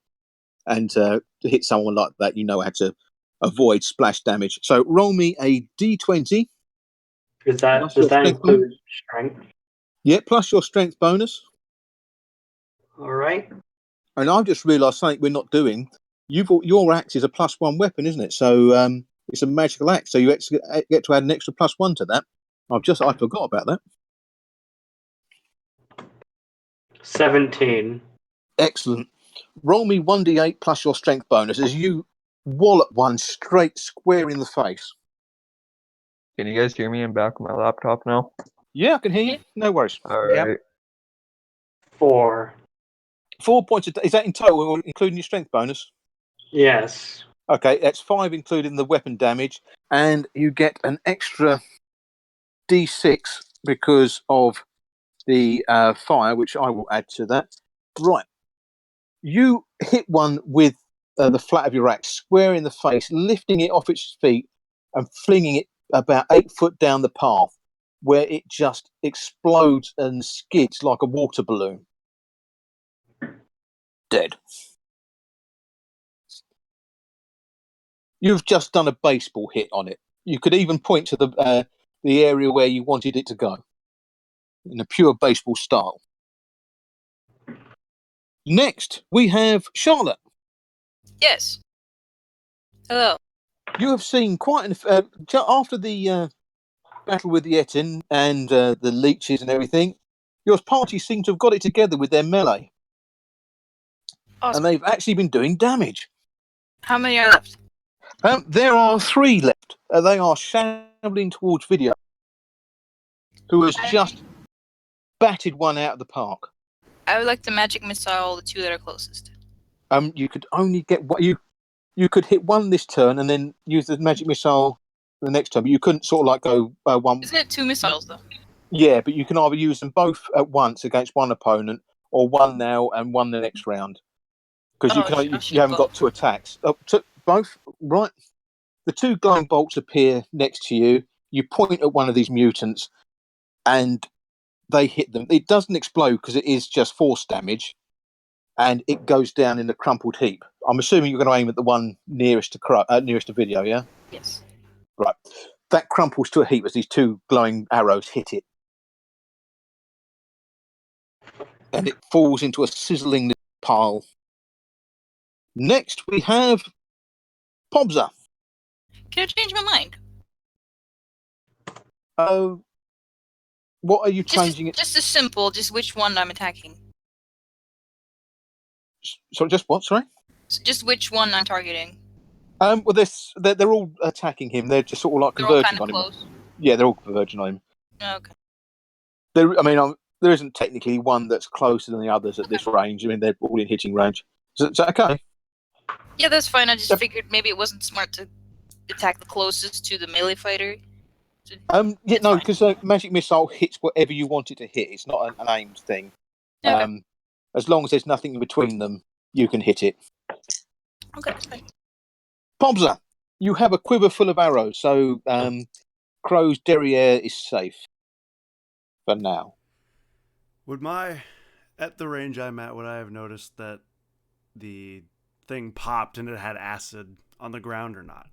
and to hit someone like that, you know how to avoid splash damage. So roll me a d20. Does that include strength? Yeah, plus your strength bonus. All right. And I've just realised something we're not doing. Your axe is a +1 weapon, isn't it? So it's a magical axe. So you get to add an extra +1 to that. I forgot about that. 17. Excellent. Roll me 1d8 plus your strength bonus as you wallop one straight square in the face. Can you guys hear me in back of my laptop now? Yeah, I can hear you. No worries. All Yep. right. 4. 4 points. Is that in total, including your strength bonus? Yes. Okay, that's 5 including the weapon damage, and you get an extra d6 because of the fire, which I will add to that. Right. You hit one with the flat of your axe square in the face, lifting it off its feet and flinging it about 8 foot down the path, where it just explodes and skids like a water balloon. Dead. You've just done a baseball hit on it. You could even point to the area where you wanted it to go in a pure baseball style. Next, we have Charlotte. Yes. Hello. You have seen quite after the battle with the Etin and the leeches and everything. Your party seem to have got it together with their melee, Awesome. and they've actually been doing damage. How many are left? There are 3 left. They are shambling towards Video, who has just batted one out of the park. I would like to magic missile the 2 that are closest. You could only get what you could hit one this turn and then use the magic missile the next turn. But you couldn't sort of like go one. Isn't it 2 missiles though? Yeah, but you can either use them both at once against one opponent, or one now and one the next round. Because you haven't got 2 attacks. Both, right? The 2 glowing bolts appear next to you. You point at one of these mutants, and they hit them. It doesn't explode because it is just force damage, and it goes down in a crumpled heap. I'm assuming you're going to aim at the one nearest to Video, yeah? Yes. Right. That crumples to a heap as these 2 glowing arrows hit it. And it falls into a sizzling pile. Next, we have Pobza. Can I change my mind? What are you changing it? Just as simple, just which one I'm attacking. Sorry, just what? Sorry. So just which one I'm targeting. Well, they're all attacking him. They're just sort of like They're all converging kind of on him. close. Yeah, they're all converging on him. Okay. There isn't technically one that's closer than the others at this range. I mean, they're all in hitting range. Is that okay? Yeah, that's fine. I just figured maybe it wasn't smart to attack the closest to the melee fighter. Because magic missile hits whatever you want it to hit. It's not an aimed thing. Okay. As long as there's nothing in between them, you can hit it. Okay, that's fine. Pobza, you have a quiver full of arrows, so Crow's derriere is safe for now. At the range I'm at, would I have noticed that the thing popped and it had acid on the ground or not?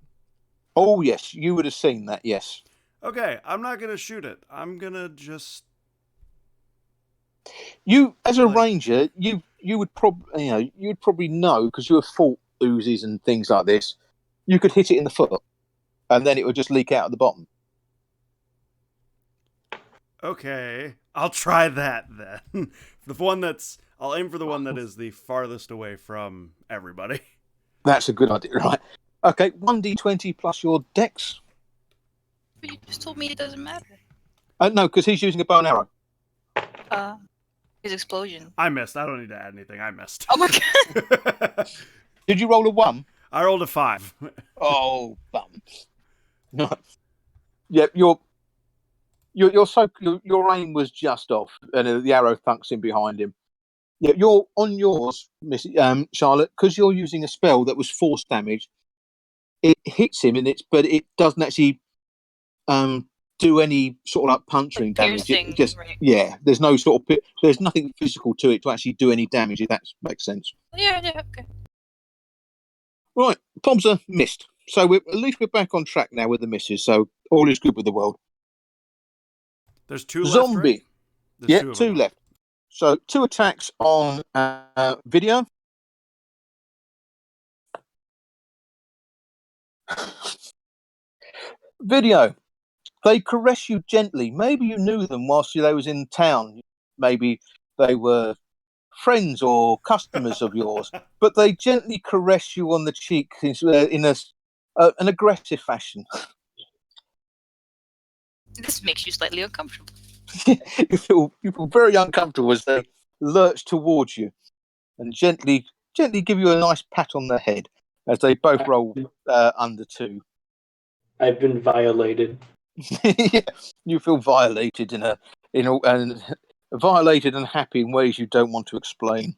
Oh, yes, you would have seen that, yes. Okay, I'm not going to shoot it. I'm going to just... You, as a ranger, you would probably know, because you have fought oozes and things like this, you could hit it in the foot, and then it would just leak out at the bottom. Okay, I'll try that then. I'll aim for the one that is the farthest away from everybody. That's a good idea, right? Okay, 1d20 plus your dex. But you just told me it doesn't matter. No, because he's using a bow and arrow. His explosion. I missed. I don't need to add anything. I missed. Oh my god! Did you roll a 1? I rolled a 5. Oh, bum. No. Yep, your aim was just off, and the arrow thunks in behind him. Yeah, you're on yours, Miss Charlotte, because you're using a spell that was force damage. It hits him, but it doesn't actually do any sort of like puncturing damage. It just there's no sort of there's nothing physical to it to actually do any damage. If that makes sense. Yeah, okay. Right, Pobza missed. So at least we're back on track now with the misses. So all is good with the world. There's 2 left. Zombie. Right? Yeah, 2 left. So 2 attacks on Video. Video. They caress you gently. Maybe you knew them whilst they was in town. Maybe they were friends or customers of yours, but they gently caress you on the cheek in an aggressive fashion. This makes you slightly uncomfortable. you feel very uncomfortable as they lurch towards you and gently give you a nice pat on the head as they both roll under 2. I've been violated. Yeah, you feel violated violated and happy in ways you don't want to explain.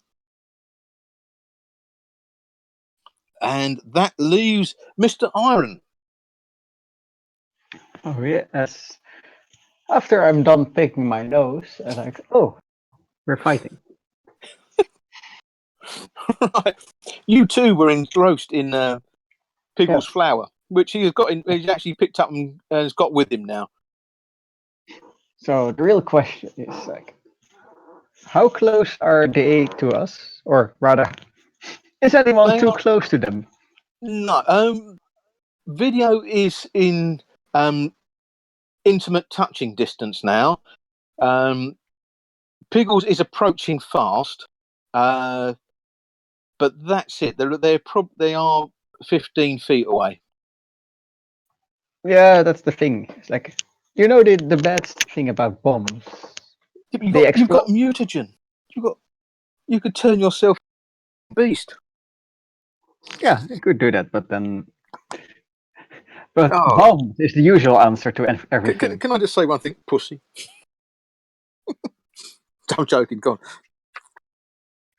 And that leaves Mr. Iron. Oh yes. After I'm done picking my nose, I'm like, oh, we're fighting. Right. You two were engrossed in Piggle's Yeah. flower, which he's actually picked up and has got with him now. So the real question is like, how close are they to us? Or rather, is anyone They too are- close to them? No, video is in intimate touching distance now. Piggles is approaching fast, but that's it. They are 15 feet away. Yeah, that's the thing. It's like, the bad thing about bombs. You've They got explode. mutagen. You could turn yourself into a beast. Yeah, you could do that, but Oh. bombs is the usual answer to everything. Can I just say one thing, pussy? I'm joking. Go on.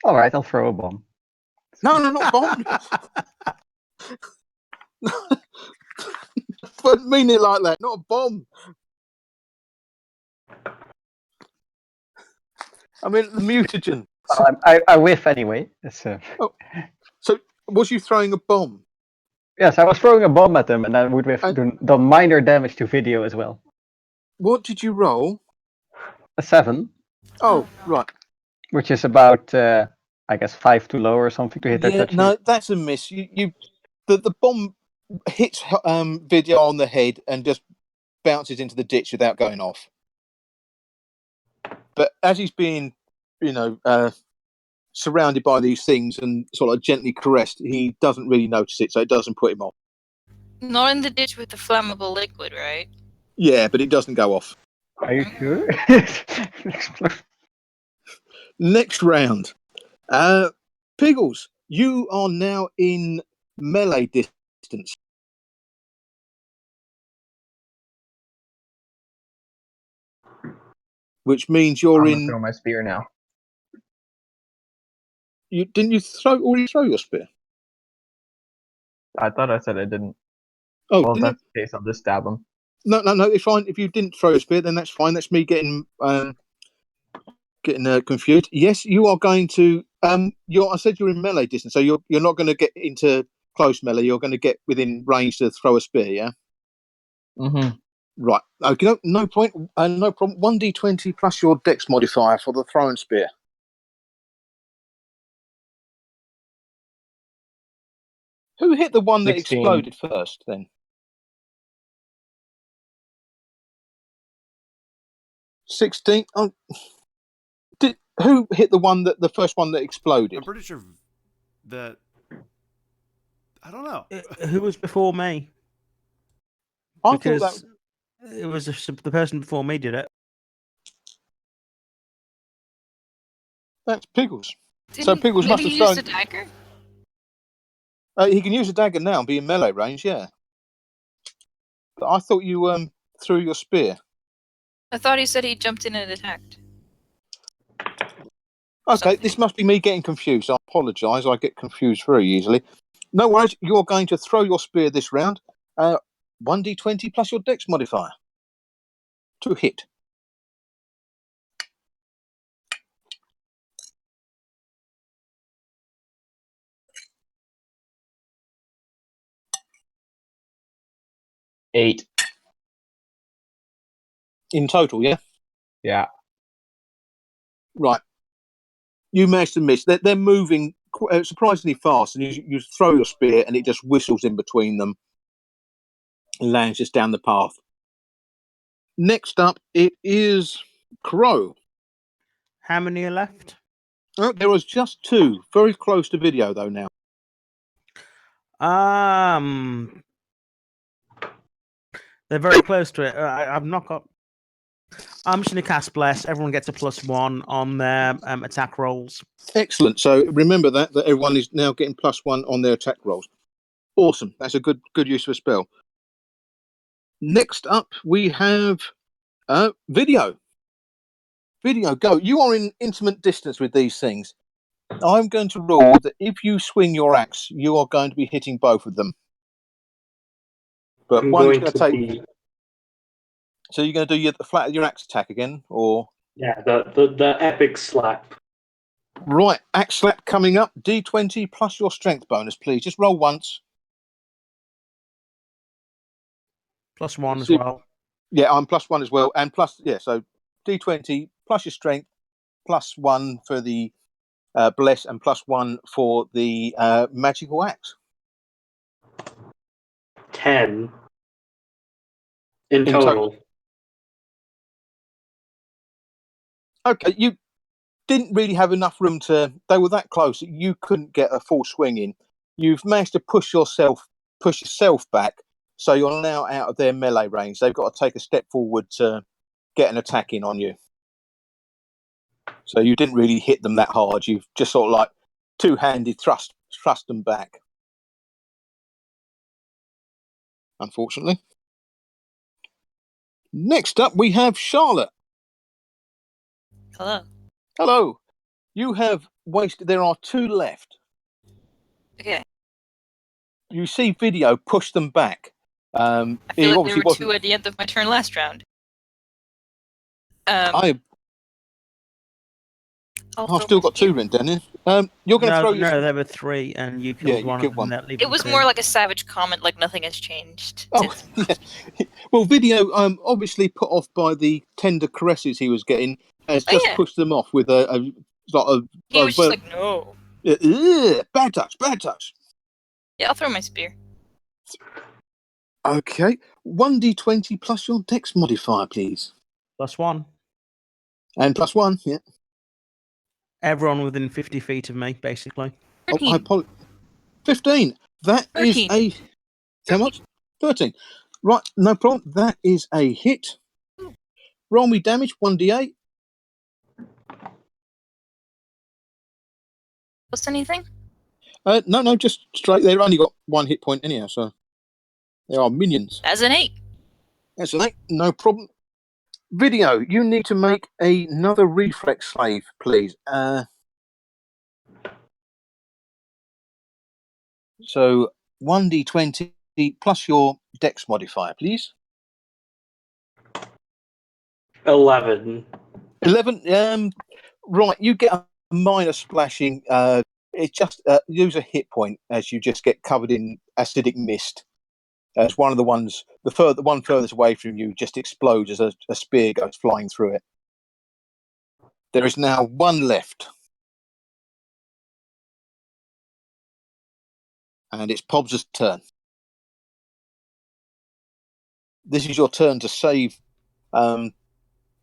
All right, I'll throw a bomb. No, not bomb. But mean it like that, not a bomb. I mean the mutagen. I whiff anyway. So Was you throwing a bomb? yes, I was throwing a bomb at them, and I would have done minor damage to video as well. What did you roll? A 7. Oh, right. Which is about, I guess, 5 too low or something to hit their touch. No, that's a miss. The bomb hits video on the head and just bounces into the ditch without going off. But as he's being, surrounded by these things and sort of gently caressed, he doesn't really notice it, so it doesn't put him off. Not in the ditch with the flammable liquid, right? Yeah, but it doesn't go off. Are you sure? Next round. Piggles, you are now in melee distance. Which means you're I'm in. throw my spear now. Didn't you already throw your spear? I thought I said I didn't. Oh, Well, if that's the case, I'll just stab him. No. It's fine. If you didn't throw a spear, then that's fine. That's me getting confused. Yes, you are going to. I said you're in melee distance, so you're not going to get into close melee. You're going to get within range to throw a spear. Yeah. Mm-hmm. Right. Okay. No point. No problem. 1d20 plus your dex modifier for the throw and spear. Who hit the one that 16. exploded first? Then. 16. Oh. Who hit the first one that exploded? I'm pretty sure that. I don't know. Who was before me? I Because thought it was the person before me did it. that's Piggles. Didn't Piggles must have maybe use thrown. a dagger? He can use a dagger now and be in melee range, yeah. But I thought you threw your spear. I thought he said he jumped in and attacked. Okay, Something. this must be me getting confused. I apologise. I get confused very easily. No worries. You're going to throw your spear this round. 1d20 plus your dex modifier to hit. Eight. In total, yeah? Yeah. Right. You managed to miss. They're moving surprisingly fast, and you throw your spear, and it just whistles in between them and lands just down the path. Next up, it is Crow. How many are left? Oh, there was just 2. Very close to video, though, now. They're very close to it. I've not got. I'm just going to cast Bless. Everyone gets a +1 on their attack rolls. Excellent. So remember that everyone is now getting +1 on their attack rolls. Awesome. That's a good use of a spell. Next up, we have video. Video, go. You are in intimate distance with these things. I'm going to rule that if you swing your axe, you are going to be hitting both of them. But I'm one's going going to to take. be. So you're going to do the flat of your axe attack again, or Yeah, the epic slap. right? Axe slap coming up. D20 plus your strength bonus, please. Just roll once. +1 as See- well. Yeah, I'm +1 as well, and plus So D20 plus your strength, +1 for the bless, and +1 for the magical axe. 10 in total. Okay, you didn't really have enough room to. They were that close that you couldn't get a full swing in. You've managed to push yourself back, so you're now out of their melee range. They've got to take a step forward to get an attack in on you. So you didn't really hit them that hard. You've just sort of like two-handed thrust them back. Unfortunately. Next up, we have Charlotte. Hello. Hello. You have wasted. There are 2 left. Okay. You see video push them back. I feel like there were 2 at the end of my turn last round. I've still got 2 written down here. You're going to throw your. No, there were 3, and you killed one of them. one. That leaves It was 2. more like a savage comment, like nothing has changed. Oh, yeah. Well, video, obviously put off by the tender caresses he was getting, has just pushed them off with a lot of. He was just like, no. Bad touch, bad touch. Yeah, I'll throw my spear. Okay, 1d20 plus your dex modifier, please. +1. And +1, yeah. Everyone within 50 feet of me, basically. 13. 15. That 13. is a. How much? 13. Right, no problem. That is a hit. Roll me damage, 1d8. Plus anything? No, just straight. They've only got 1 hit point anyhow, so they are minions. As an 8. That's an 8, no problem. Video, you need to make another reflex save, please. So 1d20 plus your dex modifier, please. 11. 11. Right, you get a minor splashing. It just use a hit point as you just get covered in acidic mist. As one of the ones, the one furthest away from you, just explodes as a spear goes flying through it. There is now 1 left, and it's Pobs' turn. This is your turn to save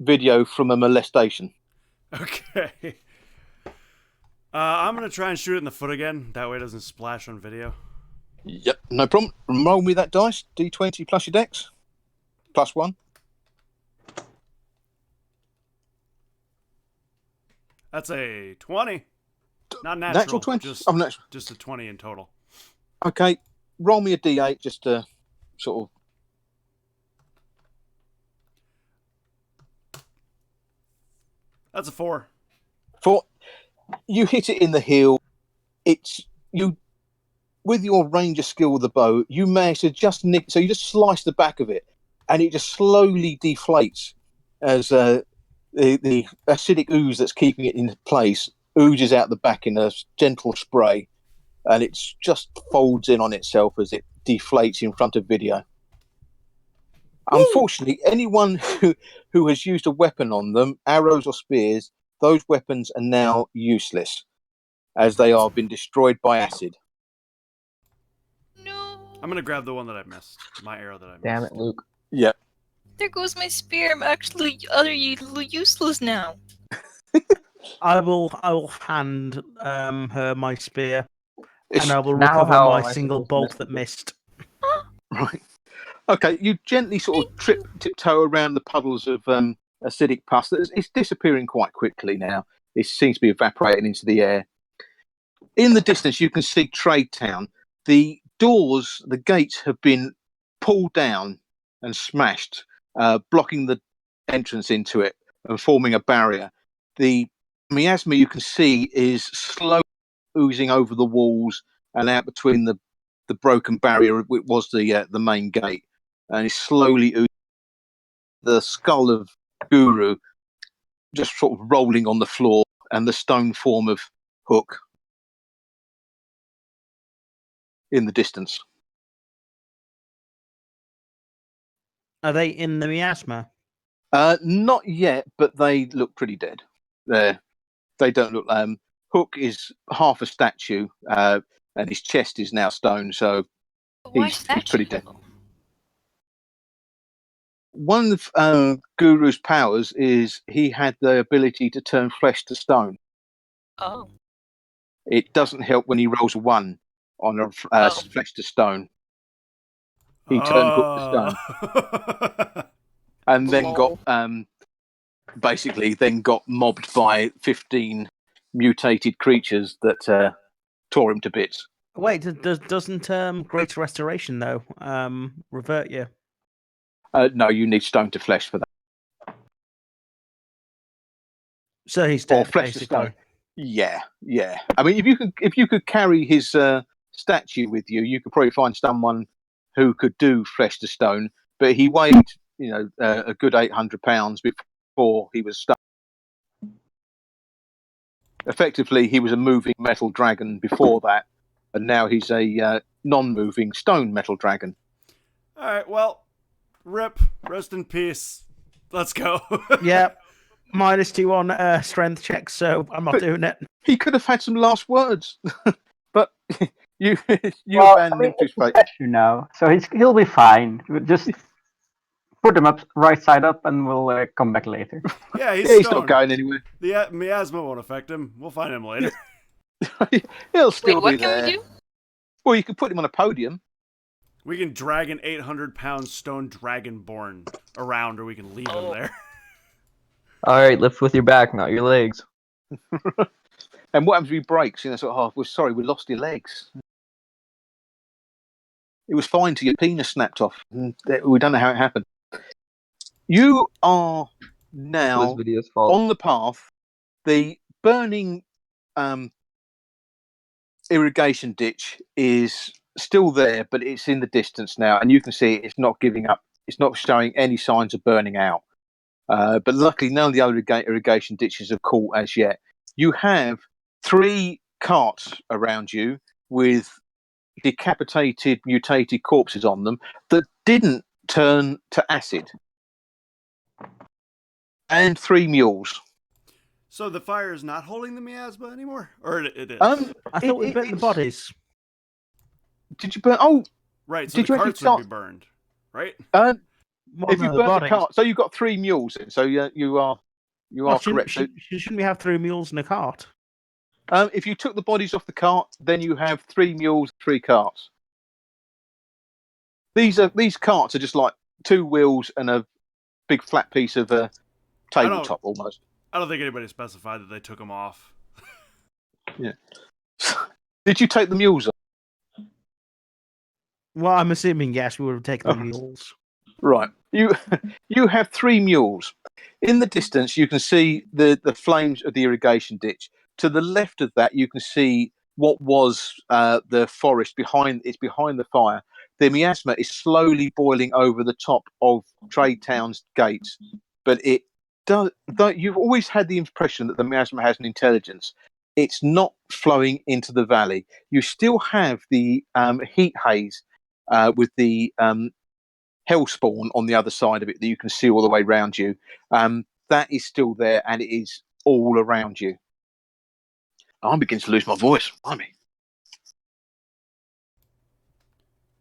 video from a molestation. Okay. I'm going to try and shoot it in the foot again. That way it doesn't splash on video. Yep, no problem. Roll me that dice. D20 plus your dex. +1. That's a 20. Not natural. Natural 20? Just a 20 in total. Okay, roll me a D8 just to sort of. That's a 4. 4. You hit it in the heel. It's you. With your ranger skill with the bow, you manage to just nick. So you just slice the back of it, and it just slowly deflates as the acidic ooze that's keeping it in place oozes out the back in a gentle spray, and it just folds in on itself as it deflates in front of video. Woo! Unfortunately, anyone who has used a weapon on them, arrows or spears, those weapons are now useless as they are been destroyed by acid. I'm going to grab the one that I missed. My arrow that I missed. Damn it, Luke. Yeah. There goes my spear. I'm actually utterly useless now. I will hand her my spear, and I will Now recover how my am I single supposed to bolt miss that it? missed. Right. Okay, you gently sort of tiptoe around the puddles of acidic pus. It's disappearing quite quickly now. It seems to be evaporating into the air. In the distance, you can see Trade Town. The doors, the gates have been pulled down and smashed, blocking the entrance into it and forming a barrier. The miasma you can see is slowly oozing over the walls and out between the broken barrier, which was the main gate, and it's slowly oozing. The skull of Guru just sort of rolling on the floor, and the stone form of Hook in the distance. Are they in the miasma? Not yet, but they look pretty dead. They don't look. Hook is half a statue, and his chest is now stone, so Why he's pretty statue? dead. One of Guru's powers is he had the ability to turn flesh to stone. Oh. It doesn't help when he rolls a 1 on a flesh to stone. He turned Hook to stone, and then got basically got mobbed by 15 mutated creatures that tore him to bits. Wait, doesn't Greater Restoration though revert you? No, you need stone to flesh for that. So he's Or dead, flesh to basically. stone. Yeah. I mean, if you could carry his statue with you, you could probably find someone who could do flesh to stone. But he weighed, a good 800 pounds before he was stuck. Effectively, he was a moving metal dragon before that, and now he's a non-moving stone metal dragon. All right, well, rip, rest in peace. Let's go. Yeah, -2 on strength checks, so I'm not doing it. He could have had some last words, but you Well, abandoned him to his fate. statue now, so he'll be fine. We'll just put him up right side up, and we'll come back later. Yeah, He's not going anywhere. The miasma won't affect him. We'll find him later. He'll still Wait, be what can there. we do? Well, you could put him on a podium. We can drag an 800-pound stone dragonborn around, or we can leave him there. All right, lift with your back, not your legs. And what happens if he breaks? Sort of, oh, we're sorry, we lost your legs. It was fine till your penis snapped off. We don't know how it happened. You are now This video's fault. on the path. The burning irrigation ditch is still there, but it's in the distance now, and you can see it's not giving up. It's not showing any signs of burning out. But luckily, none of the other irrigation ditches are caught as yet. You have 3 carts around you with decapitated, mutated corpses on them that didn't turn to acid, and 3 mules. So the fire is not holding the miasma anymore? Or it is? I thought we burnt the bodies. Did you burn? Oh, right, so did the you actually carts would be start? burned, right? If you the burnt the bodies. cart, so you've got 3 mules in. So you are Well, correct. So, shouldn't we have 3 mules in a cart? if you took the bodies off the cart, then you have 3 mules, 3 carts. These carts are just like 2 wheels and a big flat piece of tabletop almost. I don't think anybody specified that they took them off. Yeah. Did you take the mules off? Well, I'm assuming yes, we would have taken the mules. Right. You have 3 mules. In the distance, you can see the flames of the irrigation ditch. To the left of that, you can see what was the forest behind. It's behind the fire. The miasma is slowly boiling over the top of Trade Town's gates, but it does. You've always had the impression that the miasma has an intelligence. It's not flowing into the valley. You still have the heat haze with the hellspawn on the other side of it that you can see all the way around you. That is still there, and it is all around you. I'm beginning to lose my voice. Blimey.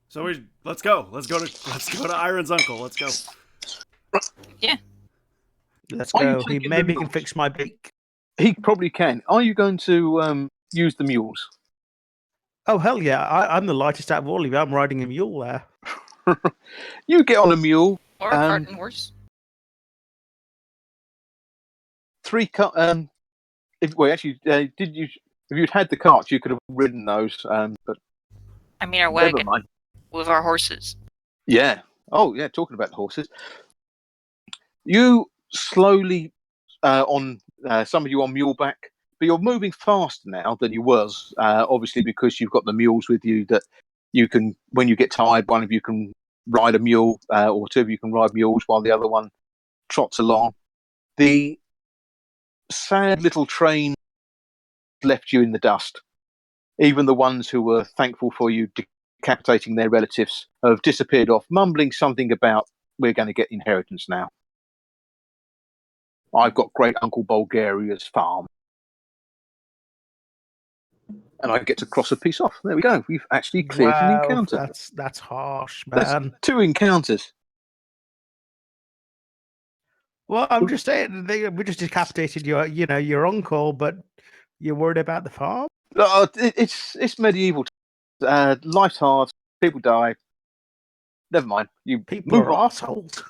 So let's go. Let's go to Iron's uncle. Let's go. Yeah. Let's Are you go. taking Maybe he the can fix my beak. He probably can. Are you going to use the mules? Oh hell yeah! I'm the lightest out of all of you. I'm riding a mule there. You get on a mule. Or a cart and horse. Did you? If you'd had the carts, you could have ridden those. But I mean, our never wagon mind. with our horses. Yeah. Oh, yeah. Talking about the horses, you slowly some of you on muleback, but you're moving faster now than you was. Obviously, because you've got the mules with you. That you can, when you get tired, one of you can ride a mule, or two of you can ride mules while the other one trots along. The sad little train left you in the dust. Even the ones who were thankful for you decapitating their relatives have disappeared off, mumbling something about, we're going to get inheritance now. I've got great Uncle Bulgaria's farm. And I get to cross a piece off. There we go. We've actually cleared an encounter. That's harsh, man. That's 2 encounters. Well, I'm just saying, we just decapitated your uncle, but you're worried about the farm? It's medieval. Life's hard. People die. Never mind. You People move are on. assholes.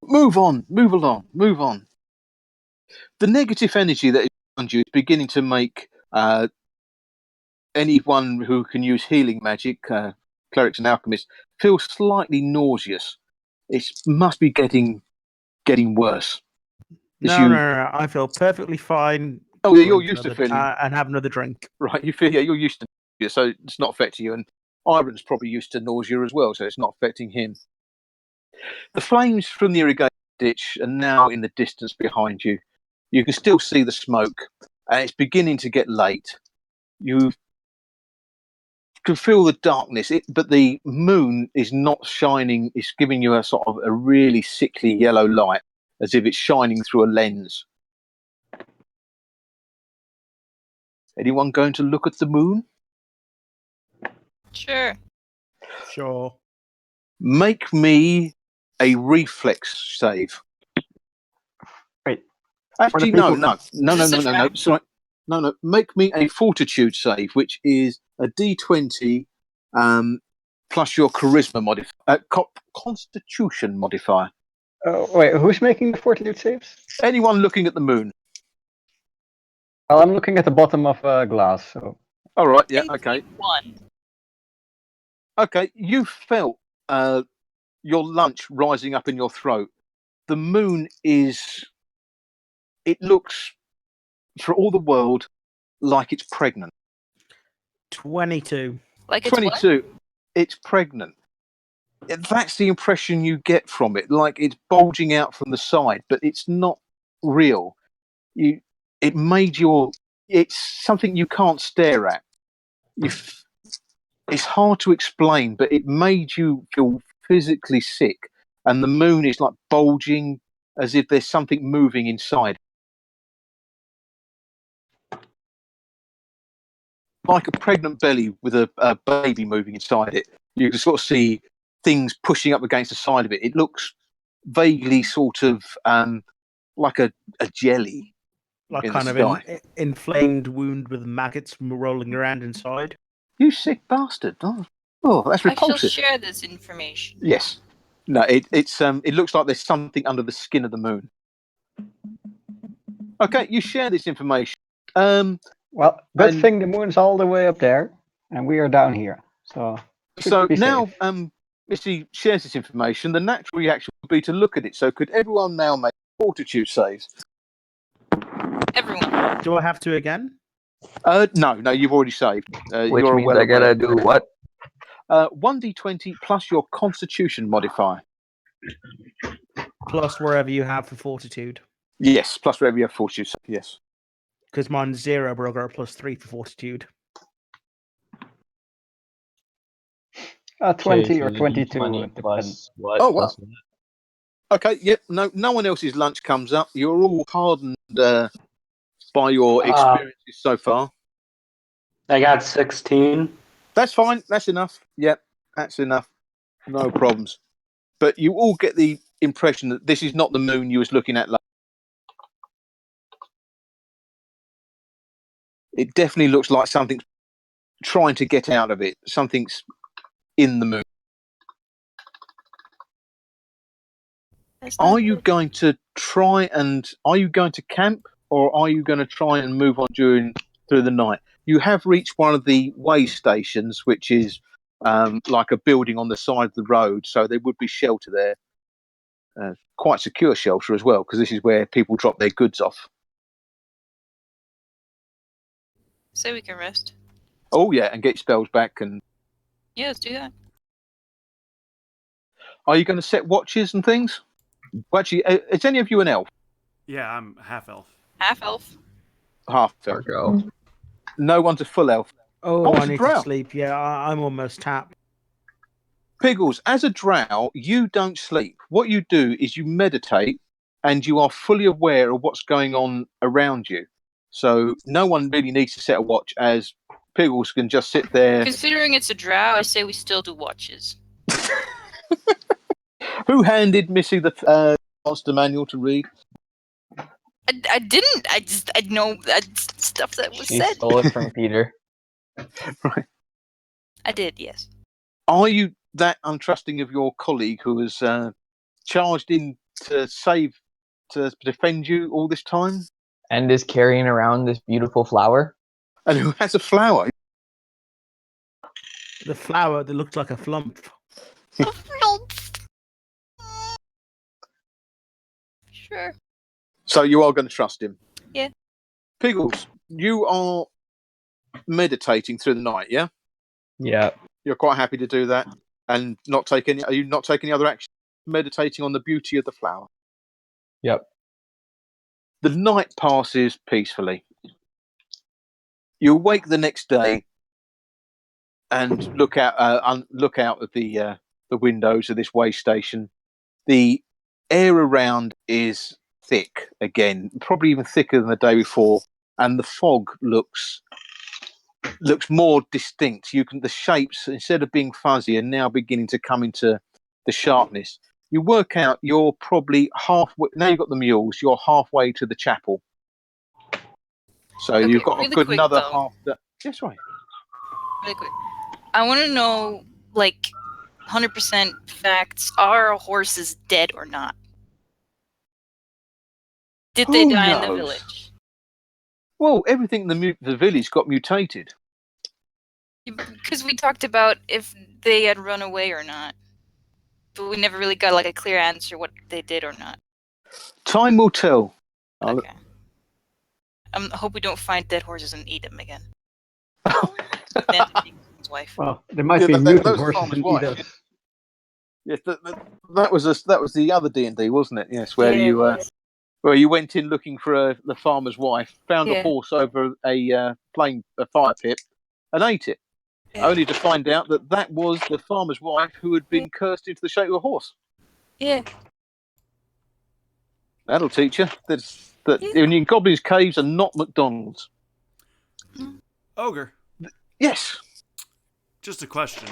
Move on. Move along. Move on. The negative energy that is around you is beginning to make anyone who can use healing magic, clerics and alchemists, feel slightly nauseous. It must be getting worse. No. I feel perfectly fine. Oh, yeah, you're used to feeling and have another drink. right. You feel you're used to it, so it's not affecting you. And Iron's probably used to nausea as well, so it's not affecting him. The flames from the irrigation ditch are now in the distance behind you. You can still see the smoke, and it's beginning to get late. You can feel the darkness, but the moon is not shining. It's giving you a sort of a really sickly yellow light, as if it's shining through a lens. Anyone going to look at the moon? Sure. Sure. Make me a reflex save. Wait. Actually, people- no. Sorry. No. Make me a fortitude save, which is a D20 plus your charisma modifier, constitution modifier. Wait, who's making the fortitude saves? Anyone looking at the moon? Well, I'm looking at the bottom of a glass. So. All right. Yeah. Okay. 1. Okay. You felt your lunch rising up in your throat. The moon is. It looks, for all the world, like it's pregnant. 22. Like it's 22. It's pregnant. That's the impression you get from it. Like it's bulging out from the side, but it's not real. It made your. It's something you can't stare at. It's hard to explain, but it made you feel physically sick. And the moon is like bulging as if there's something moving inside. Like a pregnant belly with a baby moving inside it. You can sort of see things pushing up against the side of it. It looks vaguely sort of like a jelly. Like in kind the of sky. inflamed wound with maggots rolling around inside. You sick bastard. Oh, that's I shall repulsive. share this information. Yes. No, it looks like there's something under the skin of the moon. Okay, you share this information. Well, good thing the moon's all the way up there, and we are down here. So now, safe. Missy shares this information. The natural reaction would be to look at it. So, could everyone now make fortitude saves? Everyone. Do I have to again? No, you've already saved. Which you're means well I gotta aware. do what? 1d20 plus your constitution modifier. Plus wherever you have for fortitude. Yes, plus wherever you have fortitude. Yes. Because mine's 0, but I've got a +3 for fortitude. 20 or 22. 20 plus what? Oh, wow. Plus what? Okay, yep. No one else's lunch comes up. You're all hardened by your experiences so far. I got 16. That's fine. That's enough. Yep, that's enough. No problems. But you all get the impression that this is not the moon you was looking at. It definitely looks like something's trying to get out of it. Something's in the moon. Are you going to camp, or are you going to try and move on through the night? You have reached one of the way stations, which is like a building on the side of the road, so there would be shelter there. Quite secure shelter as well, because this is where people drop their goods off. So we can rest. Oh yeah, and get spells back. And Yeah, let's do that. are you going to set watches and things? Well, actually, is any of you an elf? Yeah, I'm half elf. Half elf. Half elf. No one's a full elf. Oh, it's I a need drow. to sleep. Yeah, I'm almost tapped. Piggles, as a drow, you don't sleep. What you do is you meditate, and you are fully aware of what's going on around you. So no one really needs to set a watch, as Piggles can just sit there. Considering it's a drow, I say we still do watches. Who handed Missy the monster manual to read? I didn't. I know stuff that was She said. stole it from Peter. Right. I did, yes. Are you that untrusting of your colleague who was charged in to defend you all this time? And is carrying around this beautiful flower? And who has a flower? The flower that looks like a flump. Sure. So you are going to trust him? Yeah. Piggles, you are meditating through the night, yeah? Yeah. You're quite happy to do that and not take any. Are you not taking any other action? Meditating on the beauty of the flower. Yep. The night passes peacefully. You awake the next day and look out of the windows of this way station. The air around is thick again, probably even thicker than the day before, and the fog looks more distinct. The shapes, instead of being fuzzy, are now beginning to come into the sharpness. You work out you're probably halfway. Now you've got the mules. You're halfway to the chapel. So Okay, you've got really a good quick, another though. half. Yes, right. Really quick. I want to know, 100% facts. Are horses dead or not? Did they Who die in the knows? village? Well, everything in the village got mutated. Because we talked about if they had run away or not. But we never really got, a clear answer what they did or not. Time will tell. Okay. I hope we don't find dead horses and eat them again. Then his wife. Well, there might be mutant horses in wife. Edith. Yes, that was the other D&D, wasn't it? Yes, where Yeah, you it was. where you went in looking for the farmer's wife, found a Yeah. horse over a fire pit, and ate it. Yeah. Only to find out that was the farmer's wife who had been cursed into the shape of a horse. Yeah. That'll teach you that in goblins' caves are not McDonald's. Ogre. Yes. Just a question.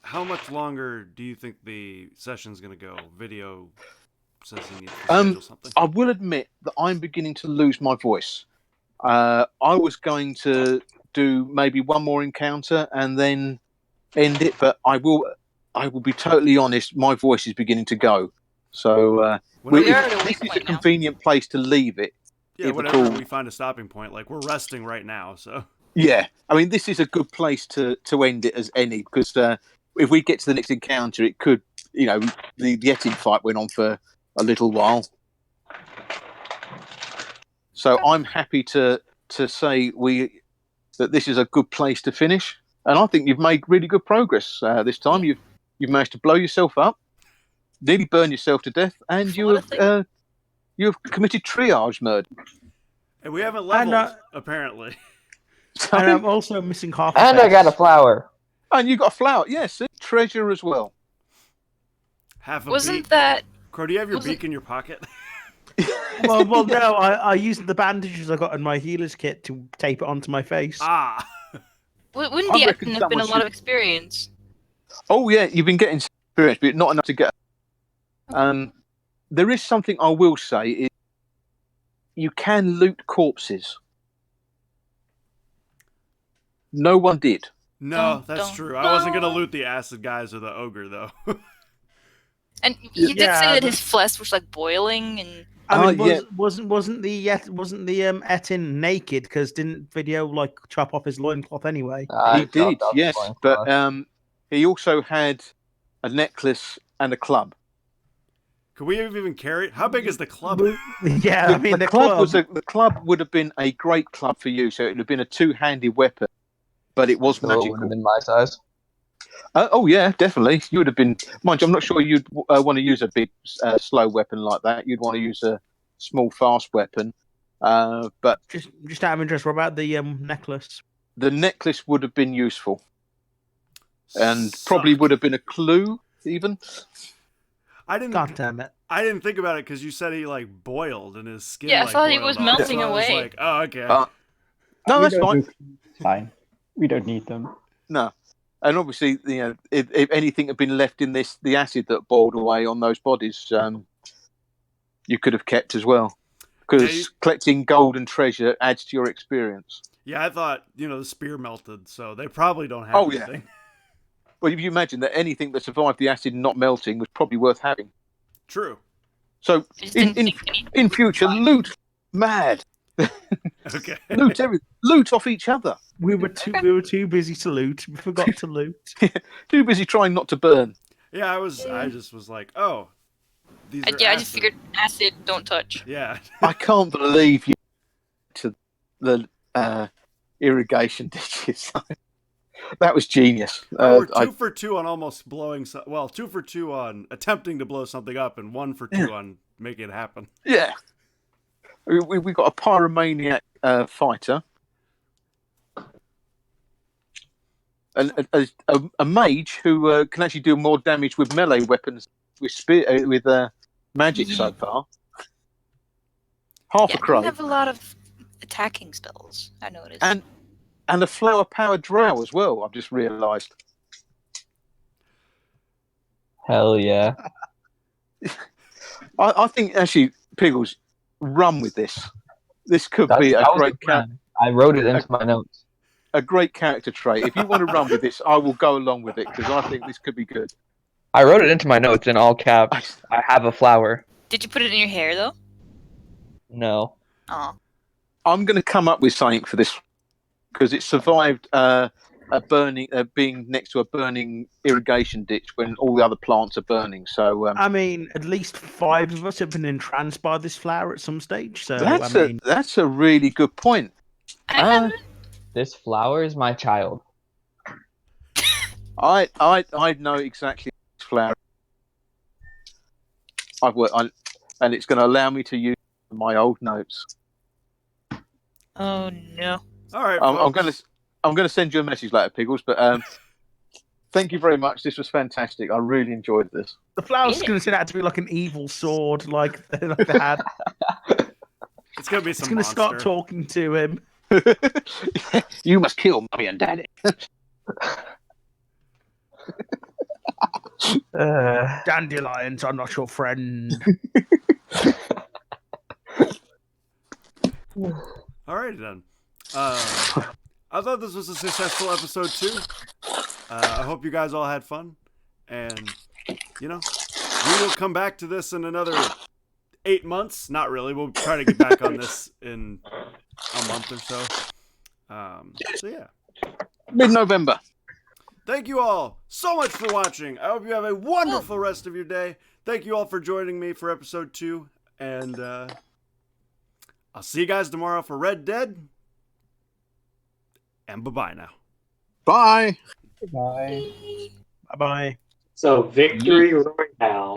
How much longer do you think the session's going to go? Video says he needs to schedule something. I will admit that I'm beginning to lose my voice. I was going to do maybe one more encounter and then end it, but I will be totally honest. My voice is beginning to go. So We're at a this is a waypoint now. convenient place to leave it. Yeah, whenever we find a stopping point, we're resting right now, so. Yeah, I mean, this is a good place to end it as any, because if we get to the next encounter, it could, the Yeti fight went on for a little while. So I'm happy to say that this is a good place to finish, and I think you've made really good progress this time. You've managed to blow yourself up, nearly burn yourself to death, and you have committed triage murder. And we haven't leveled, apparently. And I'm also missing half. And I got a flower. And you got a flower, yes, treasure as well. Half a Wasn't beak. that? Crow, do you have your beak in your pocket? well, no. I used the bandages I got in my healer's kit to tape it onto my face. Ah. Wouldn't the Ekin have been a lot of experience? Oh yeah, you've been getting experience, but not enough to get. There is something I will say is you can loot corpses. No one did. No, that's Dun, true. I wasn't gonna dun. loot the acid guys or the ogre though. And he did say Yeah, that but- his flesh was like boiling, and I mean, yeah. wasn't the Etin naked? Because didn't Video like chop off his loincloth anyway? He did, yes. But he also had a necklace and a club. Could we have even carry it? How big is the club? Yeah, I mean the the club would have been a great club for you, so it would have been a two-handed weapon, but it was So it would magical. have been my size. Oh yeah, definitely. You would have been. Mind you, I'm not sure you'd want to use a big, slow weapon like that. You'd want to use a small, fast weapon. But just out of interest, what about the necklace? the necklace would have been useful, and probably would have been a clue even. God damn it! I didn't think about it because you said he like boiled and his skin. Yeah, I like, thought he boiled was off, melting so I was away. like, oh, okay. No, We that's don't fine. do- It's fine. We don't need them. No, and obviously, if anything had been left in the acid that boiled away on those bodies, you could have kept as well, because collecting gold and treasure adds to your experience. Yeah, I thought the spear melted, so they probably don't have Oh, yeah. anything. Well, if you imagine that anything that survived the acid not melting was probably worth having. True. So in future, loot mad. Okay. Loot everything. Loot off each other. We were too busy to loot. We forgot to loot. Too busy trying not to burn. Yeah, I just was like, oh, these are yeah, I acid. just figured acid don't touch. Yeah. I can't believe you to the irrigation ditches. That was genius. We're 2 for 2 on almost blowing. 2 for 2 on attempting to blow something up, and 1 for 2 on making it happen. Yeah. We got a pyromaniac fighter, a mage who can actually do more damage with melee weapons with magic so far. Half a I crow. don't have a lot of attacking spells. I noticed. And a flower powered drow as well. I've just realised. Hell yeah. I think actually, Piggles, run with this. This could be a That was great the plan. I wrote it into my notes. a great character trait. If you want to run with this, I will go along with it because I think this could be good. I wrote it into my notes in all caps. I have a flower. Did you put it in your hair though? No. Oh. I'm going to come up with something for this because it survived being next to a burning irrigation ditch when all the other plants are burning. So I mean, at least 5 of us have been entranced by this flower at some stage. So that's a really good point. This flower is my child. I know exactly this flower. I've worked on, and it's going to allow me to use my old notes. Oh no! All right, I'm going to send you a message later, Piggles. But thank you very much. This was fantastic. I really enjoyed this. the flower's going to turn out to be like an evil sword, like they had. It's going to be some. It's going to start talking to him. You must kill Mummy and Daddy. Dandelions are not your friend. Alrighty then. I thought this was a successful episode 2. I hope you guys all had fun, and we will come back to this in another 8 months. Not really. We'll try to get back on this in a month or so. So yeah. Mid-November. Thank you all so much for watching. I hope you have a wonderful rest of your day. Thank you all for joining me for episode 2, and I'll see you guys tomorrow for Red Dead. And bye-bye now. Bye. Bye. Bye-bye. So, victory royale.